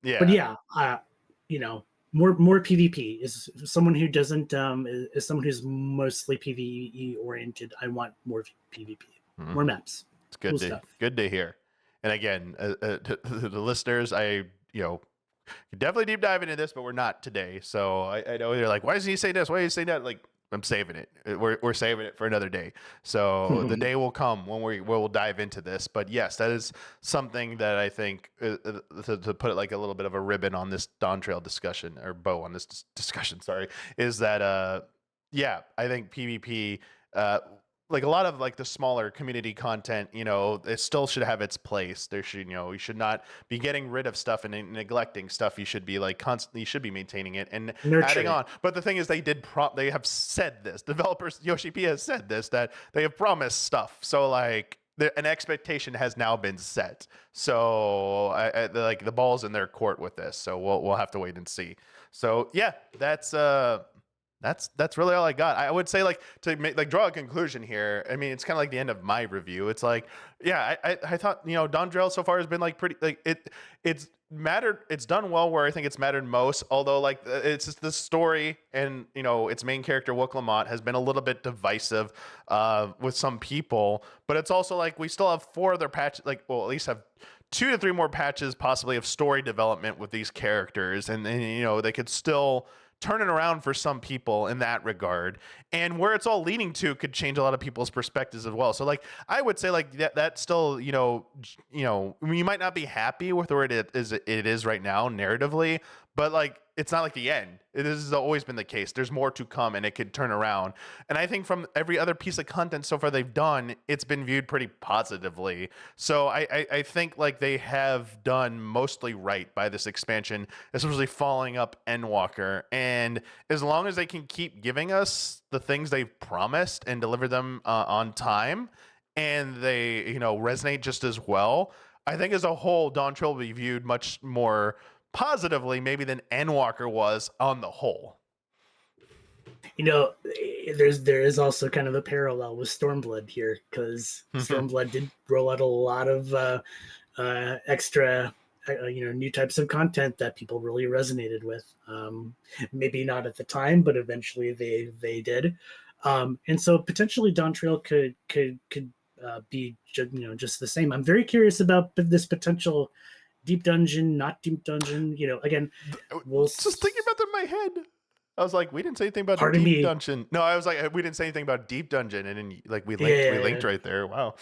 yeah. But yeah, more PvP is someone who doesn't is someone who's mostly PvE oriented. I want more PvP, more maps. It's good good to hear. And again, to the listeners, I definitely deep dive into this, but we're not today. So I know they're like, why doesn't he say this? Why does he say that? Like, I'm saving it. We're saving it for another day. So the day will come when we'll dive into this. But yes, that is something that I think to put it like a little bit of a ribbon on this Dawntrail discussion, or bow on this discussion. Sorry, is that I think PvP. Like a lot of like the smaller community content, it still should have its place. There should, you should not be getting rid of stuff and neglecting stuff. You should be like constantly, you should be maintaining it and adding on. But the thing is, they have said this. Developers, Yoshi P has said this, that they have promised stuff. So like an expectation has now been set. So I like the ball's in their court with this. So we'll have to wait and see. So yeah, that's really all I got. I would say, like, to make, like, draw a conclusion here. I mean, it's kind of like the end of my review. It's like, yeah, I thought, Dawntrail so far has been like pretty, like, it's mattered. It's done well where I think it's mattered most. Although, like, it's just the story and its main character Wook Lamont has been a little bit divisive with some people. But it's also like we still have 4 other patches. Like, well, at least have 2 to 3 more patches possibly of story development with these characters, and they could still turn it around for some people in that regard, and where it's all leading to could change a lot of people's perspectives as well. So like I would say, like, that still, you might not be happy with where it is right now narratively, but like it's not like the end. This has always been the case. There's more to come, and it could turn around. And I think from every other piece of content so far they've done, it's been viewed pretty positively. So I think like they have done mostly right by this expansion, especially following up Endwalker. And as long as they can keep giving us the things they've promised and deliver them on time, and they resonate just as well, I think as a whole, Dawntrail will be viewed much more positively maybe than Endwalker was on the whole. There is also kind of a parallel with Stormblood here, because Stormblood did roll out a lot of extra new types of content that people really resonated with. Maybe not at the time, but eventually they did. And so potentially Dawntrail could be just the same. I'm very curious about this potential deep dungeon, not deep dungeon. Again, we'll just thinking about that in my head. I was like, we didn't say anything about deep dungeon. No, I was like, we didn't say anything about deep dungeon, and then like we linked right there. Wow.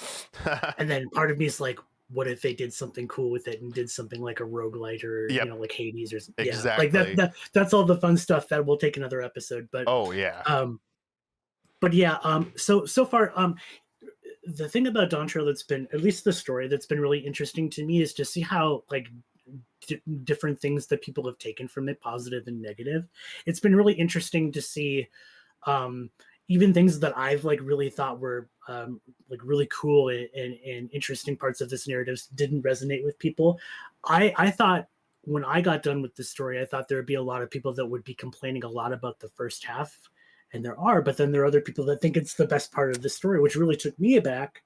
And then part of me is like, what if they did something cool with it and did something like a roguelite, or like Hades or something? Exactly. Yeah, like that's all the fun stuff that will take another episode. But but yeah, so far, the thing about Dawntrail that's been, at least the story that's been really interesting to me, is to see how like different things that people have taken from it, positive and negative. It's been really interesting to see even things that I've like really thought were like really cool and interesting parts of this narrative didn't resonate with people. I thought when I got done with the story, I thought there would be a lot of people that would be complaining a lot about the first half, and there are, but then there are other people that think it's the best part of the story, which really took me aback.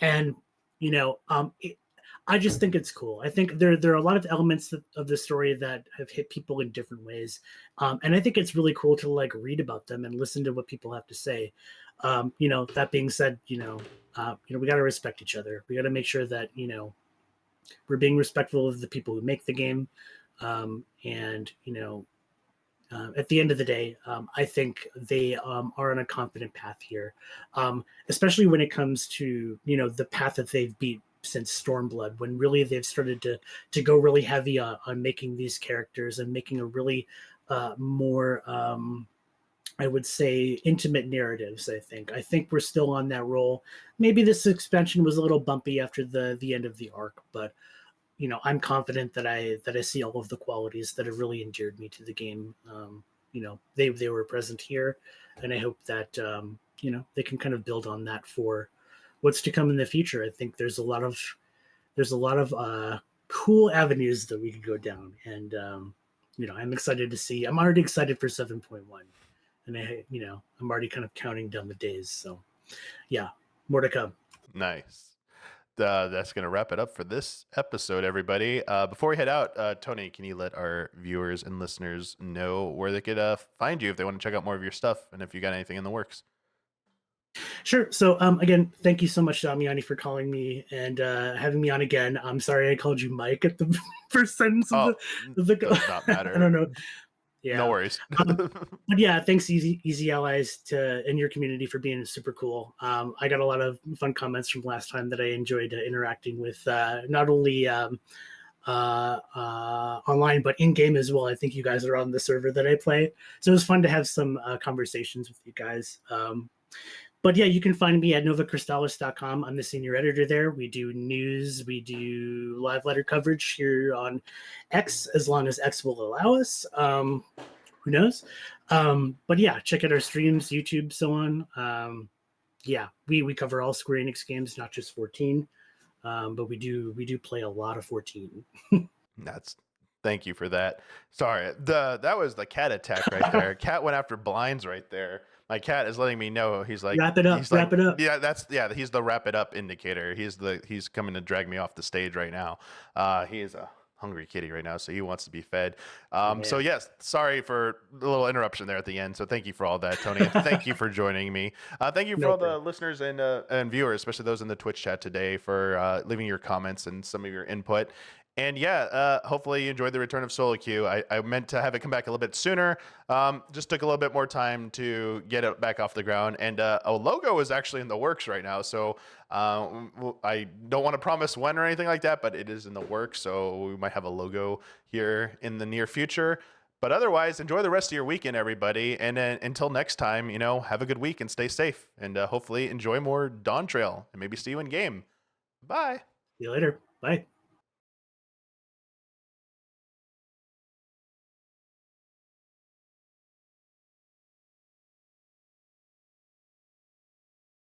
And I just think it's cool. I think there are a lot of elements of the story that have hit people in different ways, and I think it's really cool to like read about them and listen to what people have to say. That being said, we got to respect each other. We got to make sure that we're being respectful of the people who make the game, and at the end of the day, I think they are on a confident path here, especially when it comes to the path that they've beat since Stormblood, when really they've started to go really heavy on making these characters and making a really more I would say intimate narratives. I think we're still on that roll. Maybe this expansion was a little bumpy after the end of the arc, but I'm confident that I see all of the qualities that have really endeared me to the game. They were present here, and I hope that they can kind of build on that for what's to come in the future. I think there's a lot of cool avenues that we could go down, and I'm excited to see. I'm already excited for 7.1, and I'm already kind of counting down the days. So, yeah, more to come. Nice. That's going to wrap it up for this episode, everybody. Before we head out, Tony, can you let our viewers and listeners know where they could find you if they want to check out more of your stuff and if you got anything in the works? Sure. So, again, thank you so much, Damiani, for calling me and having me on again. I'm sorry I called you Mike at the first sentence Oh, of the does not matter. I don't know. No Yeah. worries. But yeah, thanks Easy Allies in your community for being super cool. I got a lot of fun comments from last time that I enjoyed interacting with, not only online but in game as well. I think you guys are on the server that I play, so it was fun to have some conversations with you guys. But yeah, you can find me at novacrystallis.com. I'm the senior editor there. We do news, we do live letter coverage here on X, as long as X will allow us. Who knows? But yeah, check out our streams, YouTube, so on. Yeah, we cover all Square Enix games, not just 14. But we do play a lot of 14. Thank you for that. Sorry, that was the cat attack right there. Cat went after blinds right there. My cat is letting me know. He's like, wrap it up. Yeah, he's the wrap it up indicator. He's coming to drag me off the stage right now. He is a hungry kitty right now, so he wants to be fed. So yes, sorry for the little interruption there at the end. So thank you for all that, Tony. Thank you for joining me. Thank you for all the listeners and viewers, especially those in the Twitch chat today, for leaving your comments and some of your input. And yeah, hopefully you enjoyed the return of Solo Queue. I meant to have it come back a little bit sooner. Just took a little bit more time to get it back off the ground. And a logo is actually in the works right now. So I don't want to promise when or anything like that, but it is in the works. So we might have a logo here in the near future. But otherwise, enjoy the rest of your weekend, everybody. And until next time, have a good week and stay safe. And hopefully enjoy more Dawntrail and maybe see you in game. Bye. See you later. Bye.